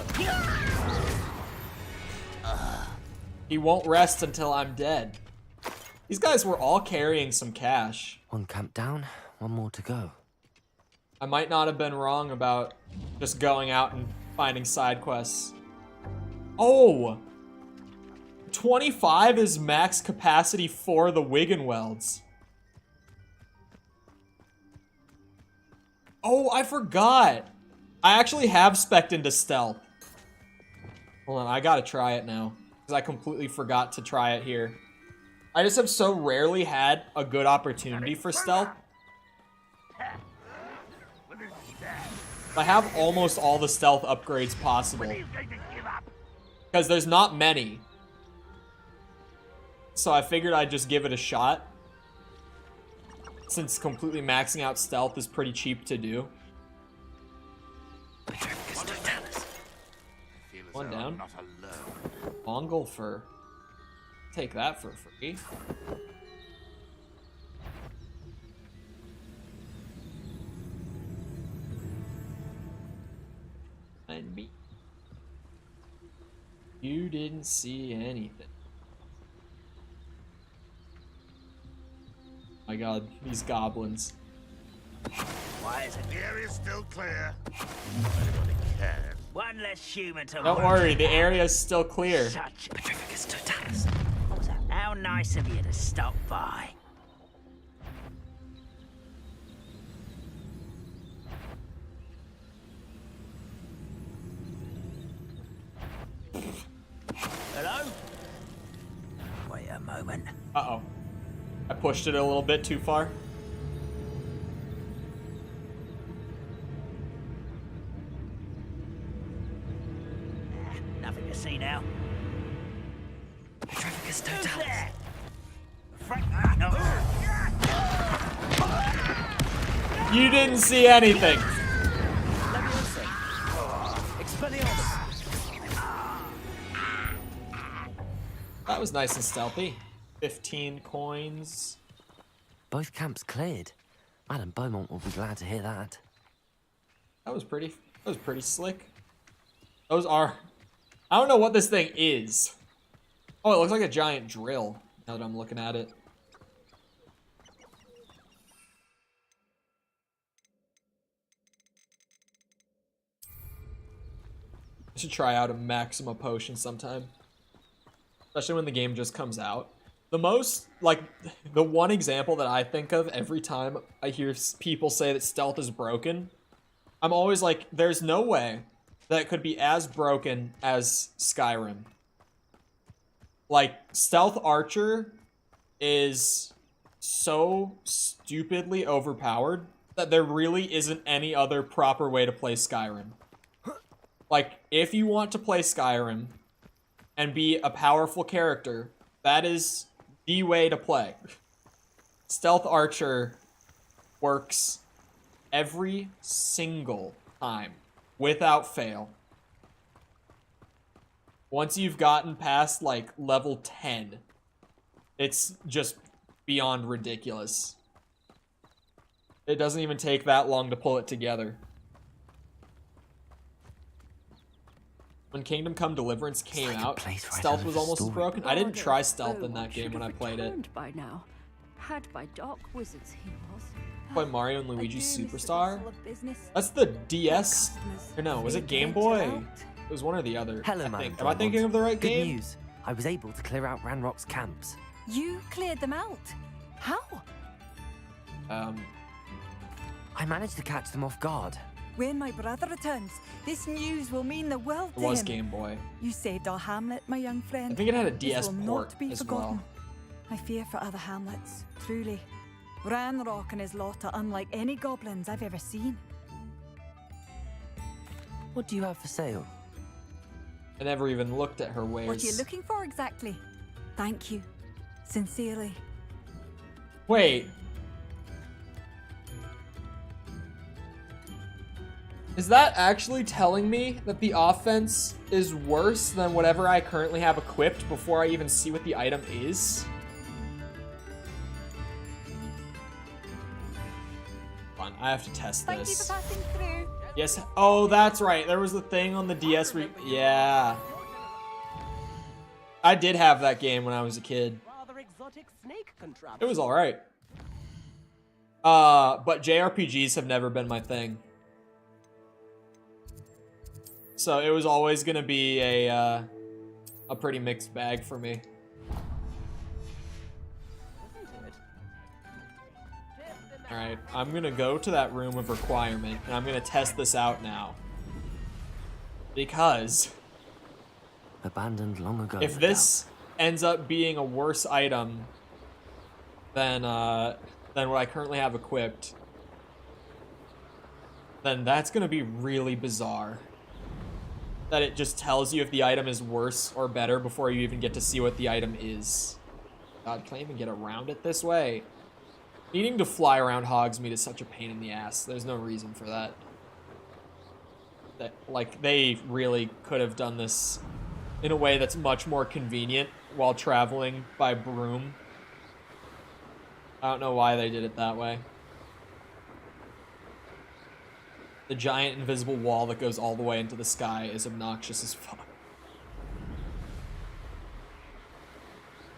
A: He won't rest until I'm dead. These guys were all carrying some cash.
B: One camp down, one more to go.
A: I might not have been wrong about just going out and finding side quests. Oh! 25 is max capacity for the Wiggenwelds. Oh, I forgot. I actually have spec'd into stealth. Hold on, I gotta try it now. Because I completely forgot to try it here. I just have so rarely had a good opportunity for stealth. I have almost all the stealth upgrades possible. Because there's not many. So I figured I'd just give it a shot. Since completely maxing out stealth is pretty cheap to do. One down. Mongol fur. Take that for free. And me. You didn't see anything. My god, these goblins.
H: Why is it? The area's still clear. Anybody can.
K: One less human to
A: Don't worry, the area's still clear.
K: Such Petrificus totalis. How nice of you to stop by. Hello? Wait a moment.
A: Uh-oh. I pushed it a little bit too far.
M: You see now?
B: Trafficus totalis.
A: You didn't see anything. That was nice and stealthy. 15 coins.
B: Both camps cleared. Madam Beaumont will be glad to hear that.
A: That was pretty slick. Those are... I don't know what this thing is. Oh, it looks like a giant drill, now that I'm looking at it. I should try out a Maxima potion sometime. Especially when the game just comes out. The most, like, the one example that I think of every time I hear people say that stealth is broken, I'm always like, there's no way that it could be as broken as Skyrim. Like, Stealth Archer is so stupidly overpowered that there really isn't any other proper way to play Skyrim. Like, if you want to play Skyrim and be a powerful character, that is the way to play. Stealth Archer works every single time, without fail. Once you've gotten past, like, level 10, it's just beyond ridiculous. It doesn't even take that long to pull it together. When Kingdom Come Deliverance came out, stealth was almost as broken. I didn't try stealth in that game when I played it.
R: By now. Had by dark wizards he was.
A: Play Mario and Luigi Superstar? That's the DS. Or no, was it Game Boy? It was one or the other.
B: Hello,
A: I think.
B: Madam
A: Am I thinking of the right
B: Good
A: game?
B: news. I was able to clear out Ranrock's camps.
Q: You cleared them out? How?
B: I managed to catch them off guard.
Q: When my brother returns, this news will mean the world
A: It
Q: to
A: was
Q: him.
A: Game Boy.
Q: You saved our hamlet, my young friend.
A: I think it had a
Q: This
A: DS
Q: will
A: port
Q: not be
A: as
Q: forgotten.
A: well.
Q: I fear for other hamlets, truly. Ranrock and his lot are unlike any goblins I've ever seen.
B: What do you have for sale?
A: I never even looked at her wares.
Q: What are you looking for exactly? Thank you. Sincerely.
A: Wait. Is that actually telling me that the offense is worse than whatever I currently have equipped before I even see what the item is? Hold on, I have to test
Q: Thank you
A: this.
Q: for passing through.
A: Yes. Oh, that's right. There was the thing on the DS. Yeah. I did have that game when I was a kid. It was alright. But JRPGs have never been my thing. So it was always gonna be a pretty mixed bag for me. Alright, I'm gonna go to that room of requirement, and I'm gonna test this out now. Because...
B: abandoned long ago.
A: If this ends up being a worse item than what I currently have equipped, then that's gonna be really bizarre. That it just tells you if the item is worse or better before you even get to see what the item is. God, can I even get around it this way? Needing to fly around Hogsmeade is such a pain in the ass. There's no reason for that. Like, they really could have done this in a way that's much more convenient while traveling by broom. I don't know why they did it that way. The giant invisible wall that goes all the way into the sky is obnoxious as fuck.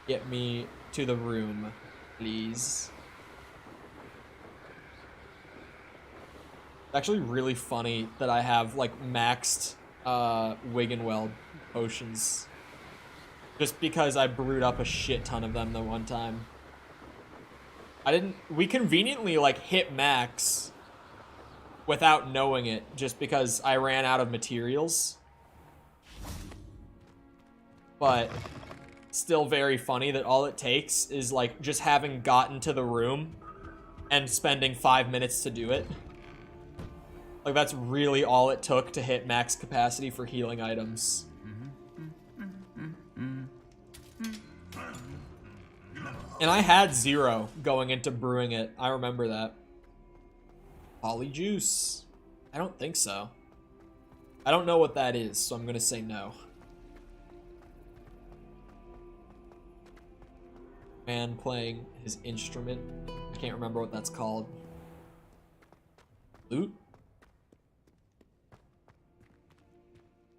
A: Get me to the room, please. It's actually really funny that I have, like, maxed Wiggenweld potions. Just because I brewed up a shit ton of them the one time. We conveniently, like, hit max without knowing it, just because I ran out of materials. But still very funny that all it takes is, like, just having gotten to the room and spending 5 minutes to do it. Like, that's really all it took to hit max capacity for healing items. And I had 0 going into brewing it. I remember that. Polyjuice. I don't think so. I don't know what that is, so I'm gonna say no. Man playing his instrument. I can't remember what that's called. Lute?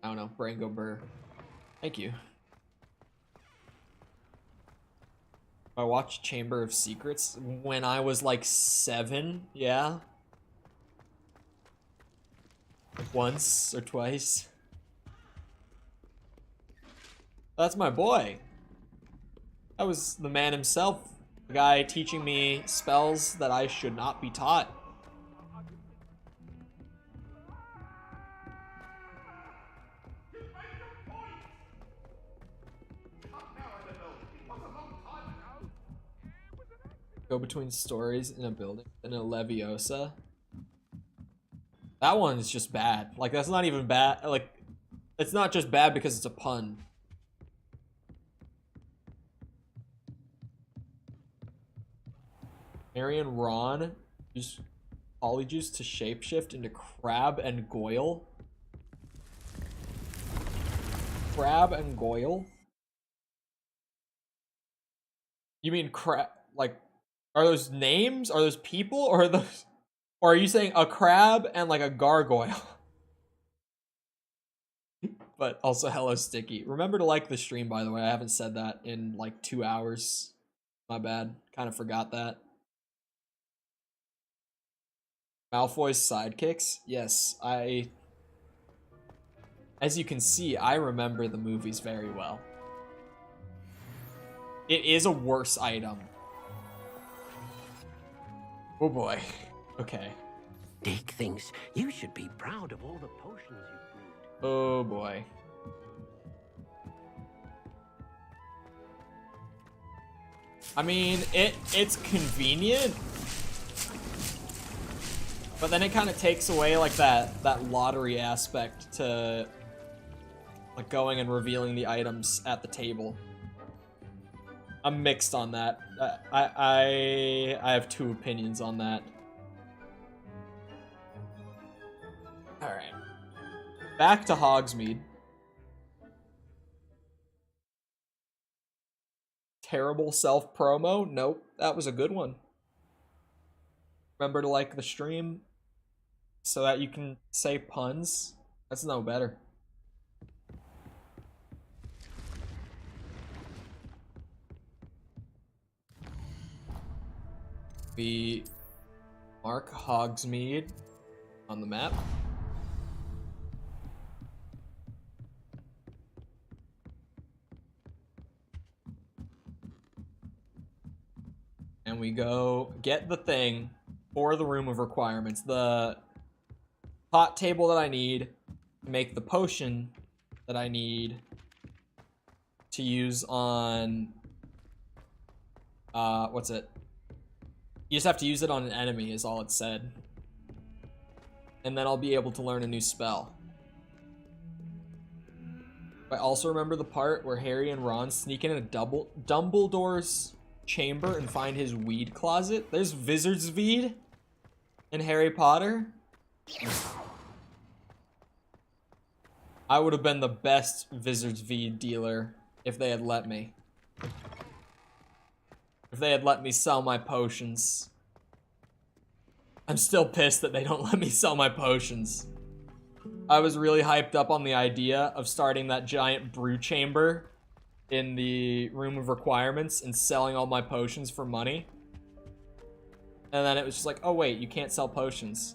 A: I don't know. Brango Burr. Thank you. I watched Chamber of Secrets when I was like 7, yeah. Once or twice. That's my boy. That was the man himself. The guy teaching me spells that I should not be taught. Go between stories in a building in a Leviosa. That one is just bad. Like, that's not even bad. Like, it's not just bad because it's a pun. Harry and Ron use Polyjuice to shapeshift into Crab and Goyle. Crab and Goyle? You mean crab? Like, are those names? Are those people? Or are those? Or are you saying a crab and like a gargoyle? But also, hello, Sticky. Remember to like the stream, by the way. I haven't said that in like 2 hours. My bad. Kind of forgot that. Malfoy's sidekicks? Yes, as you can see, I remember the movies very well. It is a worse item. Oh boy. Okay.
O: Dick thinks you should be proud of all the potions you've brewed.
A: Oh boy. I mean, it's convenient. But then it kind of takes away like that lottery aspect to like going and revealing the items at the table. I'm mixed on that. I have 2 opinions on that. All right. Back to Hogsmeade. Terrible self-promo? Nope, that was a good one. Remember to like the stream so that you can say puns. That's no better. We mark Hogsmeade on the map. And we go get the thing for the room of requirements. The hot table that I need to make the potion that I need to use on... what's it? You just have to use it on an enemy is all it said. And then I'll be able to learn a new spell. I also remember the part where Harry and Ron sneak in a Dumbledore's chamber and find his weed closet. There's Wizard's Weed in Harry Potter. I would have been the best Wizard's Weed dealer if they had let me. If they had let me sell my potions. I'm still pissed that they don't let me sell my potions. I was really hyped up on the idea of starting that giant brew chamber in the room of requirements and selling all my potions for money. And then it was just like, oh wait, you can't sell potions.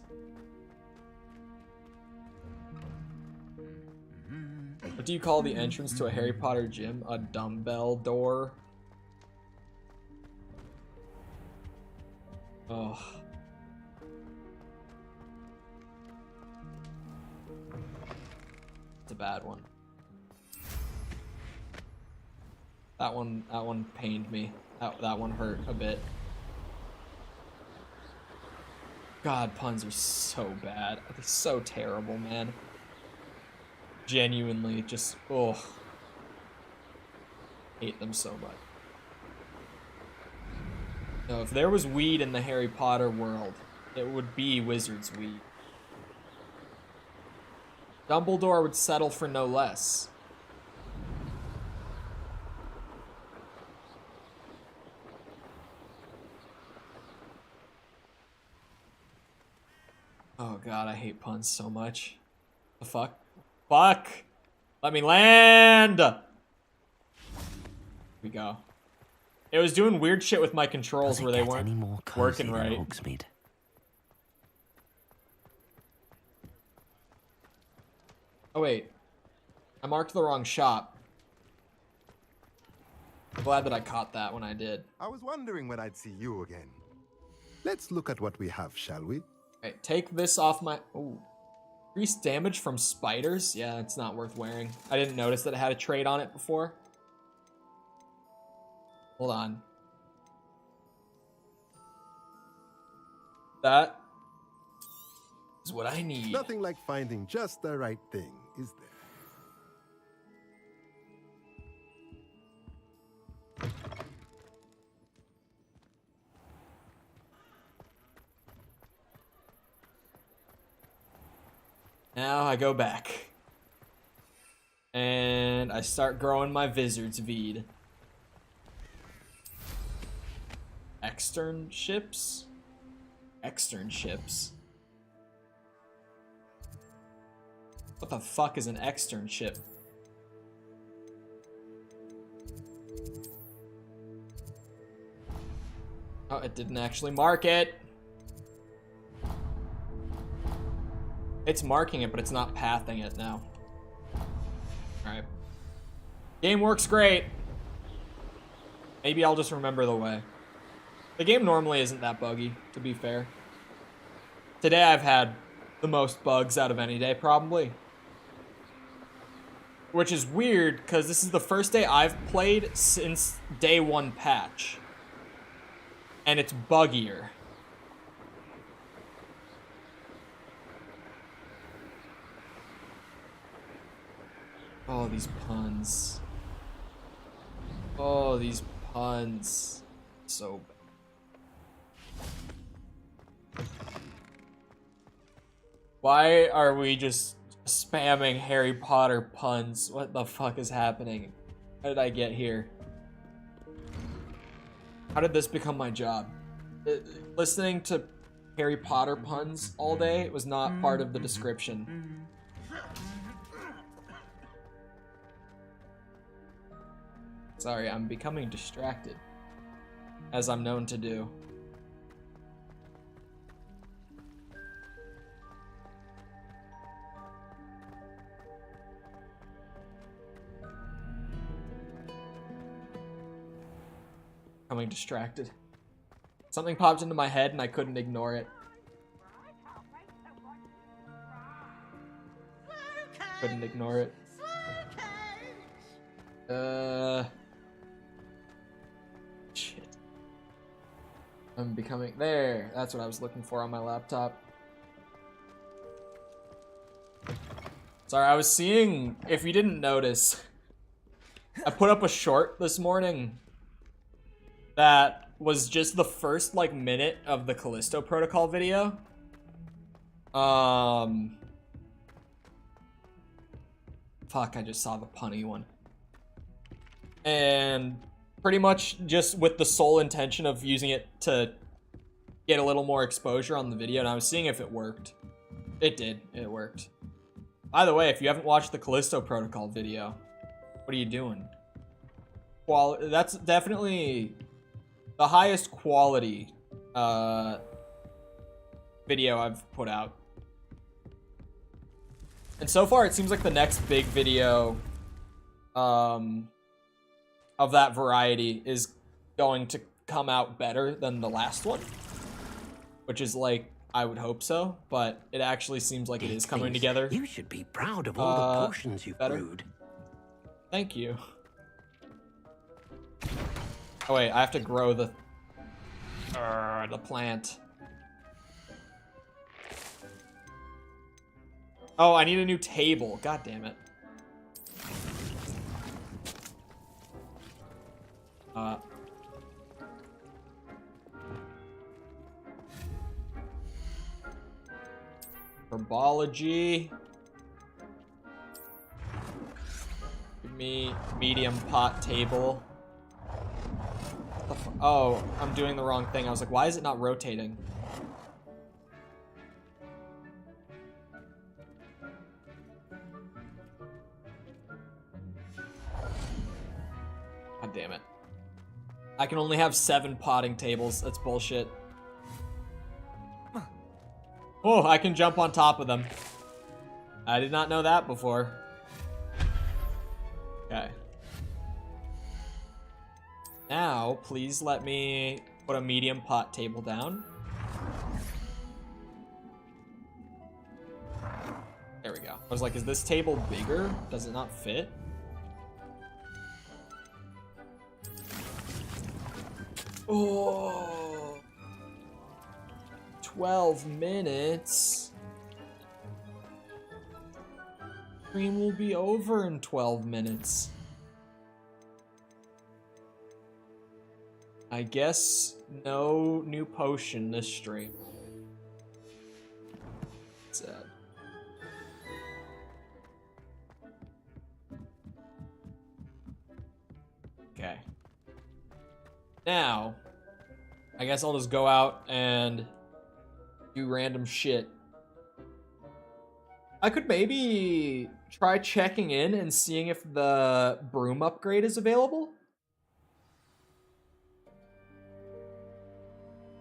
A: What do you call the entrance to a Harry Potter gym? A dumbbell door? Oh. It's a bad one. That one pained me. That one hurt a bit. God, puns are so bad. They're so terrible, man. Genuinely, just, oh. Hate them so much. So if there was weed in the Harry Potter world, it would be wizard's weed. Dumbledore would settle for no less. Oh god, I hate puns so much. The fuck? Fuck! Let me land! Here we go. It was doing weird shit with my controls where they weren't working right.
B: Hogsmeade?
A: Oh wait. I marked the wrong shop. I'm glad that I caught that when I did.
L: I was wondering when I'd see you again. Let's look at what we have, shall we?
A: Alright, take this off my... Ooh. Increased damage from spiders? Yeah, it's not worth wearing. I didn't notice that it had a trait on it before. Hold on. That is what I need.
L: Nothing like finding just the right thing, is there?
A: Now I go back. And I start growing my Wizard's Weed. Externships? Externships. What the fuck is an externship? Oh, it didn't actually mark it. It's marking it, but it's not pathing it now. Alright. Game works great. Maybe I'll just remember the way. The game normally isn't that buggy, to be fair. Today I've had the most bugs out of any day, probably. Which is weird, because this is the first day I've played since day 1 patch. And it's buggier. Oh, these puns. Oh, these puns. So bad. Why are we just spamming Harry Potter puns? What the fuck is happening? How did I get here? How did this become my job? Listening to Harry Potter puns all day was not part of the description. Sorry, I'm becoming distracted, as I'm known to do. Becoming distracted. Something popped into my head and I couldn't ignore it. Couldn't ignore it. Shit. I'm becoming... There! That's what I was looking for on my laptop. Sorry, I was seeing... If you didn't notice, I put up a short this morning that was just the first, like, minute of the Callisto Protocol video. Fuck, I just saw the punny one. And pretty much just with the sole intention of using it to get a little more exposure on the video, and I was seeing if it worked. It did. It worked. By the way, if you haven't watched the Callisto Protocol video, what are you doing? Well, that's definitely the highest quality video I've put out. And so far, it seems like the next big video of that variety is going to come out better than the last one. Which is like, I would hope so, but it actually seems like it is coming together.
O: You should be proud of all the potions you've brewed.
A: Thank you. Oh wait, I have to grow the plant. Oh, I need a new table. God damn it. Herbology. Give me medium pot table. Oh, I'm doing the wrong thing. I was like, why is it not rotating? God damn it. I can only have 7 potting tables. That's bullshit. Oh, I can jump on top of them. I did not know that before. Okay. Now, please let me put a medium pot table down. There we go. I was like, is this table bigger? Does it not fit? Oh, 12 minutes. Stream will be over in 12 minutes. I guess no new potion this stream. Sad. Okay. Now, I guess I'll just go out and do random shit. I could maybe try checking in and seeing if the broom upgrade is available.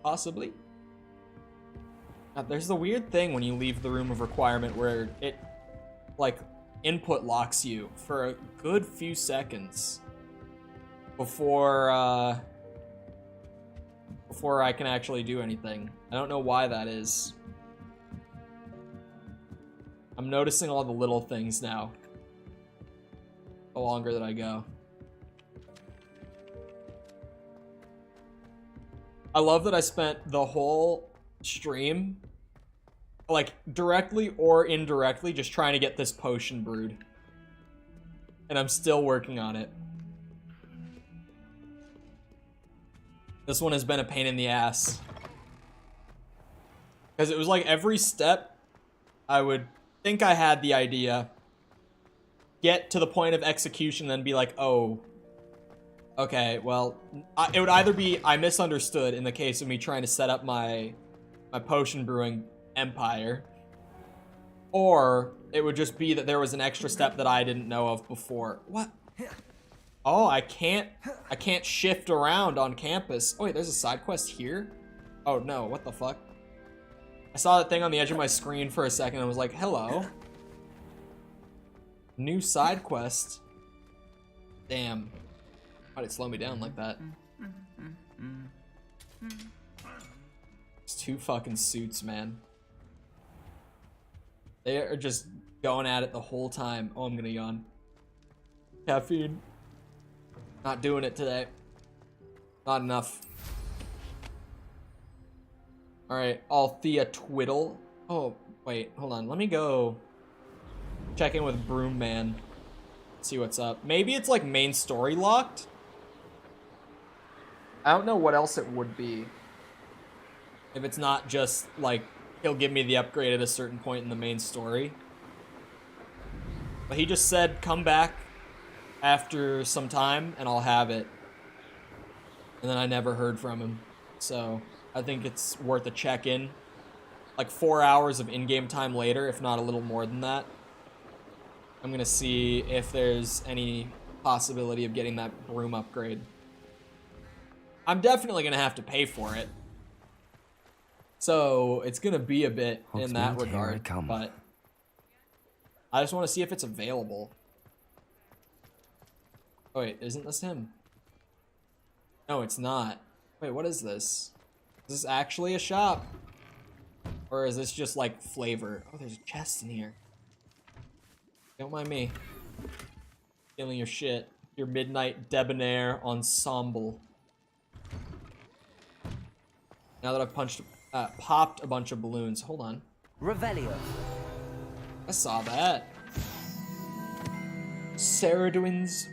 A: Possibly. Now, there's the weird thing when you leave the room of requirement where it, like, input locks you for a good few seconds before I can actually do anything. I don't know why that is. I'm noticing all the little things now, the longer that I go. I love that I spent the whole stream, like, directly or indirectly, just trying to get this potion brewed. And I'm still working on it. This one has been a pain in the ass. Because it was like every step, I would think I had the idea, get to the point of execution, then be like, oh, okay, well, it would either be I misunderstood in the case of me trying to set up my potion brewing empire, or it would just be that there was an extra step that I didn't know of before. What? Oh, I can't shift around on campus. Oh wait, there's a side quest here? Oh no, what the fuck? I saw that thing on the edge of my screen for a second and I was like, hello. New side quest. Damn. Why'd it slow me down like that? It's 2 fucking suits, man. They are just going at it the whole time. Oh, I'm gonna yawn. Caffeine. Not doing it today. Not enough. Alright, Althea Twiddle. Oh, wait, hold on. Let me go check in with Broom Man. See what's up. Maybe it's like main story locked? I don't know what else it would be. If it's not just like he'll give me the upgrade at a certain point in the main story. But he just said come back after some time and I'll have it. And then I never heard from him. So I think it's worth a check-in. Like 4 hours of in-game time later, if not a little more than that. I'm gonna see if there's any possibility of getting that broom upgrade. I'm definitely gonna have to pay for it. So it's gonna be a bit in that regard, but I just want to see if it's available. Oh wait, isn't this him? No, it's not. Wait, what is this? Is this actually a shop? Or is this just like flavor? Oh, there's a chest in here. Don't mind me. Stealing your shit. Your midnight debonair ensemble. Now that I've popped a bunch of balloons. Hold on.
B: Revelio.
A: I saw that. Ceridwen's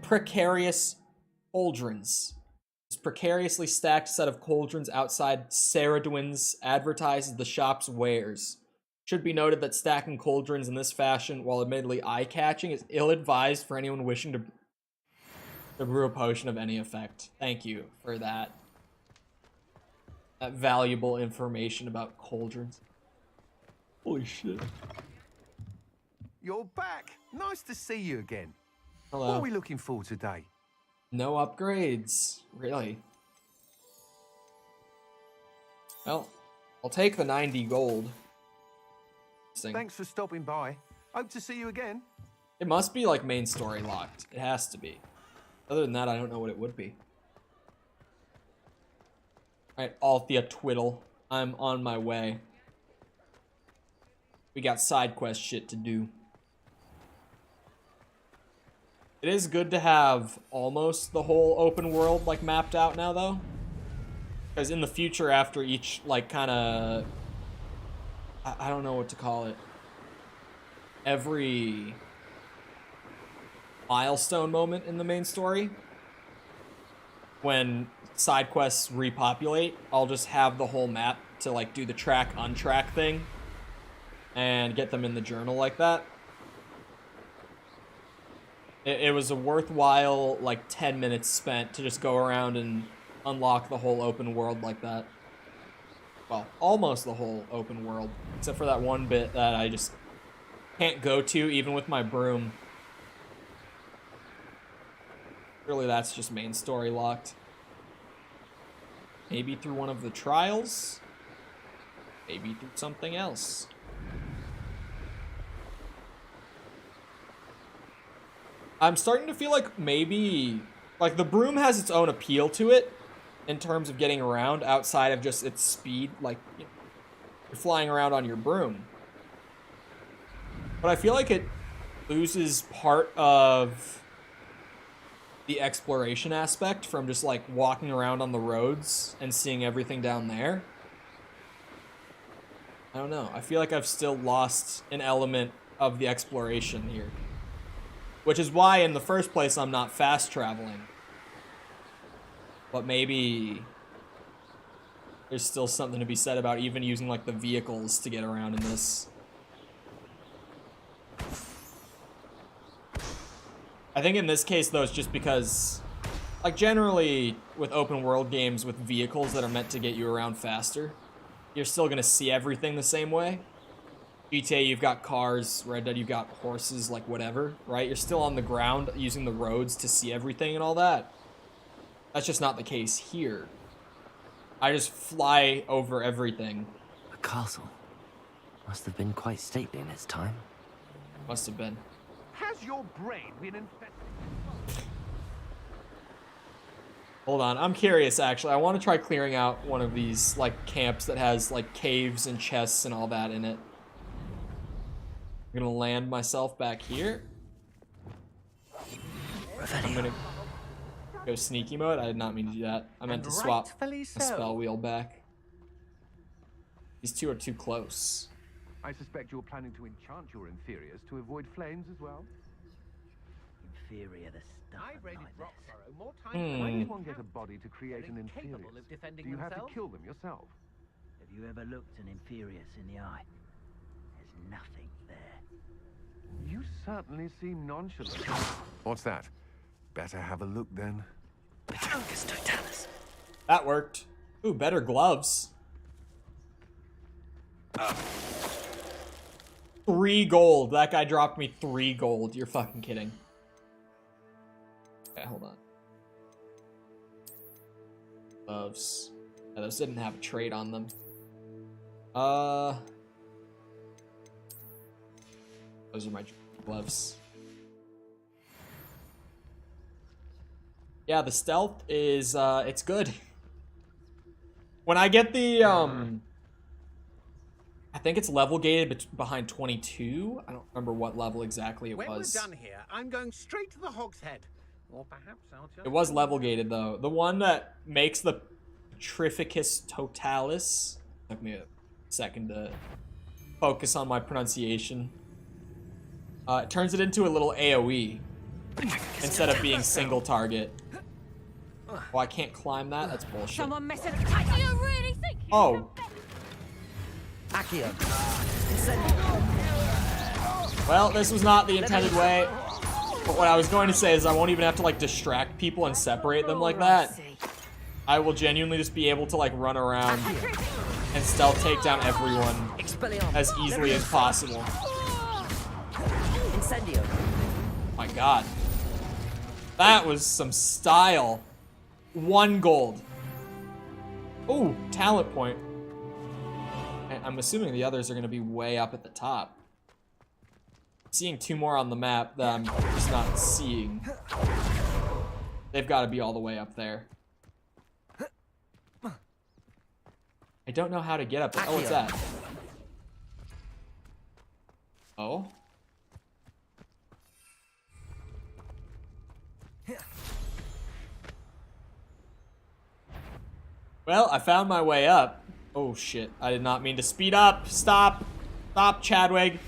A: precarious cauldrons. This precariously stacked set of cauldrons outside Ceridwen's advertises the shop's wares. Should be noted that stacking cauldrons in this fashion, while admittedly eye-catching, is ill-advised for anyone wishing to brew a potion of any effect. Thank you for that valuable information about cauldrons. Holy shit.
S: You're back. Nice to see you again.
A: Hello.
S: What are we looking for today?
A: No upgrades. Really? Well, I'll take the 90 gold.
S: Thanks for stopping by. Hope to see you again.
A: It must be like main story locked. It has to be. Other than that, I don't know what it would be. Alright, Althea Twiddle. I'm on my way. We got side quest shit to do. It is good to have almost the whole open world like mapped out now though. Because in the future after each like kind of... I don't know what to call it. Every milestone moment in the main story, when side quests repopulate, I'll just have the whole map to like do the track untrack thing and get them in the journal like that. It was a worthwhile like 10 minutes spent to just go around and unlock the whole open world like that. Well, almost the whole open world, except for that one bit that I just can't go to even with my broom. Really, that's just main story locked. Maybe through one of the trials. Maybe through something else. I'm starting to feel like maybe... like, the broom has its own appeal to it in terms of getting around outside of just its speed. Like, you know, you're flying around on your broom. But I feel like it loses part of the exploration aspect from just like walking around on the roads and seeing everything down there. I don't know. I feel like I've still lost an element of the exploration here. Which is why in the first place I'm not fast traveling. But maybe there's still something to be said about even using like the vehicles to get around in this. I think in this case though, it's just because like generally with open world games with vehicles that are meant to get you around faster, you're still gonna see everything the same way. GTA, you've got cars. Red Dead, you've got horses, like whatever, right? You're still on the ground using the roads to see everything and all that. That's just not the case here. I just fly over everything.
B: A castle. Must have been quite stately in its time.
A: Must have been.
S: Has your brain been infected?
A: Hold on, I'm curious actually. I want to try clearing out one of these like camps that has like caves and chests and all that in it. I'm gonna land myself back here. I'm gonna go sneaky mode. I did not mean to do that. I meant to swap the spell wheel back. These two are too close.
S: I suspect you're planning to enchant your inferiors to avoid flames as well.
M: Inferior the stuff.
K: I've raided Roxborough more times
S: Why
K: than
S: does one get a body to create an inferior? Do you have to kill them yourself?
M: Have you ever looked an inferius in the eye? There's nothing there.
S: You certainly seem nonchalant. What's that? Better have a look then.
A: That worked. Ooh, better gloves. 3 gold. That guy dropped me 3 gold. You're fucking kidding. Okay, hold on. Gloves. Yeah, those didn't have a trait on them. Those are my gloves. Yeah, the stealth is, it's good. When I get the, I think it's level gated behind 22. I don't remember what level exactly it was.
K: When we're done here, I'm going straight to the Hogshead. Or perhaps I'll just...
A: It was level gated though. The one that makes the Petrificus Totalis. Took me a second to focus on my pronunciation. It turns it into a little AoE instead of being single target. Oh, I can't climb that? That's bullshit.
N: Someone messing up. Do you really think?
A: Oh.
B: Accio.
A: Well, this was not the intended way. But what I was going to say is I won't even have to, like, distract people and separate them like that. I will genuinely just be able to, like, run around and stealth take down everyone as easily as possible.
B: Incendio.
A: My god. That was some style. 1 gold. Ooh, talent point. And I'm assuming the others are going to be way up at the top. Seeing 2 more on the map that I'm just not seeing. They've got to be all the way up there. I don't know how to get up there. Oh, what's that? Oh? Well, I found my way up. Oh, shit. I did not mean to speed up. Stop. Stop, Chadwig.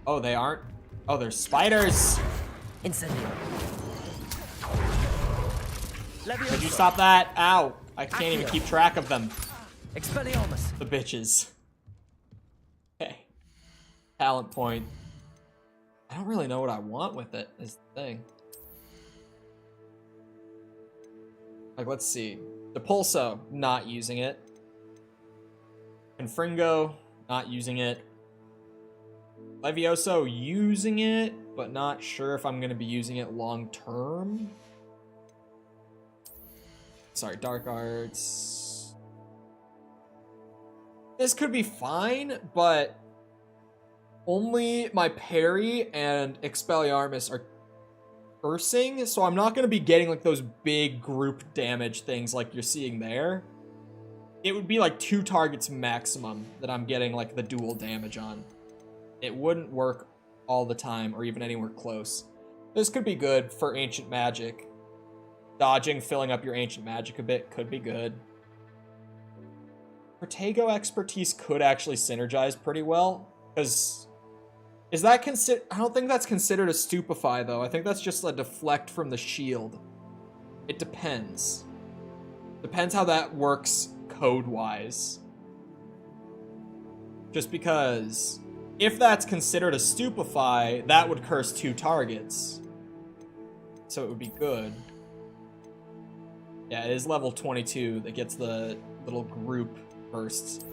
A: Oh, they aren't? Oh, there's spiders.
B: Incendio.
A: Could you stop that? Ow. I can't even keep track of them.
B: Expelliarmus.
A: The bitches. Okay. Talent point. I don't really know what I want with it, is the thing. Like, let's see. Depulso, not using it. Confringo, not using it. Levioso, using it, but not sure if I'm going to be using it long term. Sorry, Dark Arts. This could be fine, but only my parry and Expelliarmus are cursing, so I'm not going to be getting like those big group damage things like you're seeing there. It would be like 2 targets maximum that I'm getting like the dual damage on. It wouldn't work all the time or even anywhere close. This could be good for Ancient Magic. Dodging, filling up your Ancient Magic a bit could be good. Protego Expertise could actually synergize pretty well, because is that I don't think that's considered a Stupefy, though. I think that's just a deflect from the shield. It depends. Depends how that works code-wise. Just because if that's considered a Stupefy, that would curse 2 targets. So it would be good. Yeah, it is level 22 that gets the little group bursts.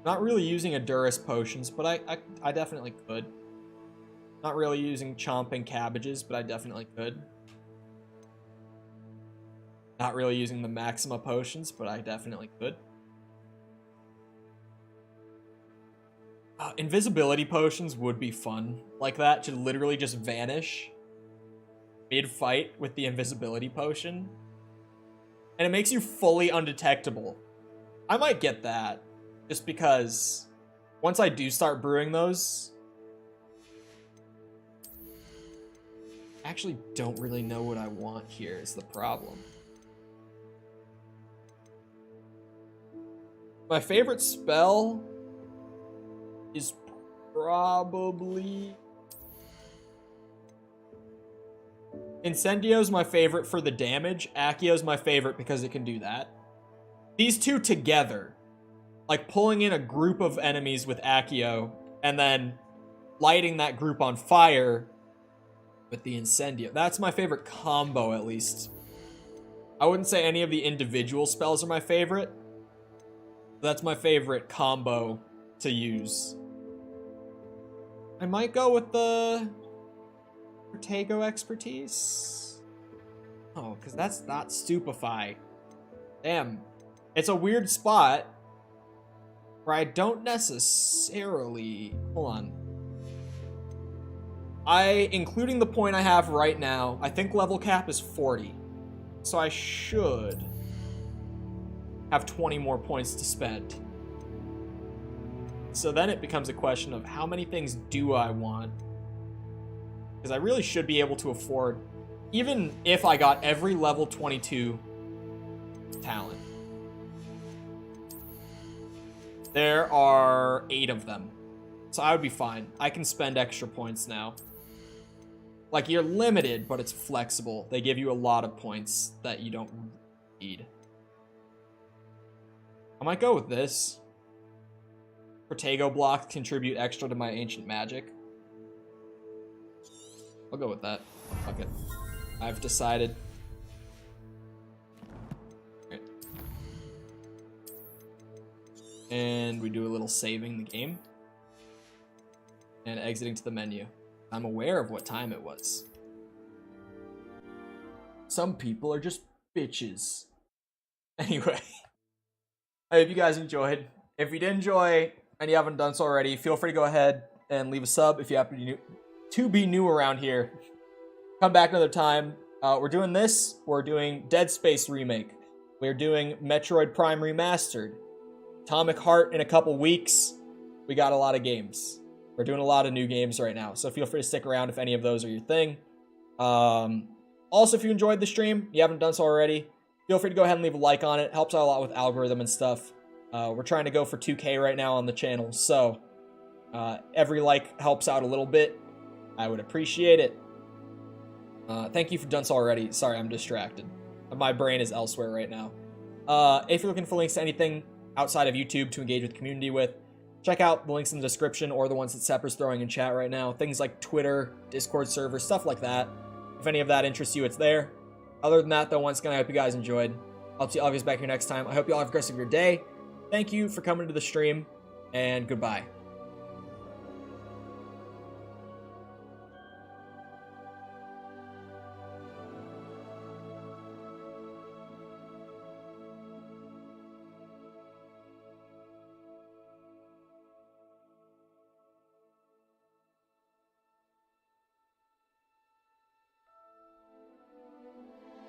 A: Not really using Aduris potions, but I definitely could. Not really using chomping cabbages, but I definitely could. Not really using the Maxima potions, but I definitely could. Invisibility potions would be fun. Like that, to literally just vanish mid-fight with the invisibility potion. And it makes you fully undetectable. I might get that. Just because once I do start brewing those, I actually don't really know what I want here is the problem. My favorite spell is probably Incendio's my favorite for the damage. Acio's my favorite because it can do that. These two together, like pulling in a group of enemies with Accio and then lighting that group on fire with the Incendio. That's my favorite combo, at least. I wouldn't say any of the individual spells are my favorite. That's my favorite combo to use. I might go with the Protego Expertise. Oh, because that's not Stupefy. Damn. It's a weird spot where I don't necessarily... Hold on. Including the point I have right now, I think level cap is 40. So I should have 20 more points to spend. So then it becomes a question of how many things do I want? Because I really should be able to afford, even if I got every level 22 talent. There are 8 of them. So I would be fine. I can spend extra points now. Like, you're limited, but it's flexible. They give you a lot of points that you don't need. I might go with this. Protego blocks contribute extra to my ancient magic. I'll go with that. Fuck it. I've decided. Okay. And we do a little saving the game. And exiting to the menu. I'm aware of what time it was. Some people are just bitches. Anyway. I hope you guys enjoyed. If you did enjoy and you haven't done so already, feel free to go ahead and leave a sub if you happen to be new around here. Come back another time. We're doing this. We're doing Dead Space Remake. We're doing Metroid Prime Remastered. Atomic Heart in a couple weeks. We got a lot of games. We're doing a lot of new games right now, so feel free to stick around if any of those are your thing. Also, if you enjoyed the stream, you haven't done so already, feel free to go ahead and leave a like on it. It helps out a lot with algorithm and stuff. We're trying to go for 2K right now on the channel, so every like helps out a little bit. I would appreciate it. Thank you for done so already. Sorry, I'm distracted. My brain is elsewhere right now. If you're looking for links to anything outside of YouTube to engage with the community with, check out the links in the description or the ones that Sepper's throwing in chat right now. Things like Twitter, Discord server, stuff like that. If any of that interests you, it's there. Other than that, though, once again, I hope you guys enjoyed. I'll see all of you back here next time. I hope you all have the rest of your day. Thank you for coming to the stream, and goodbye.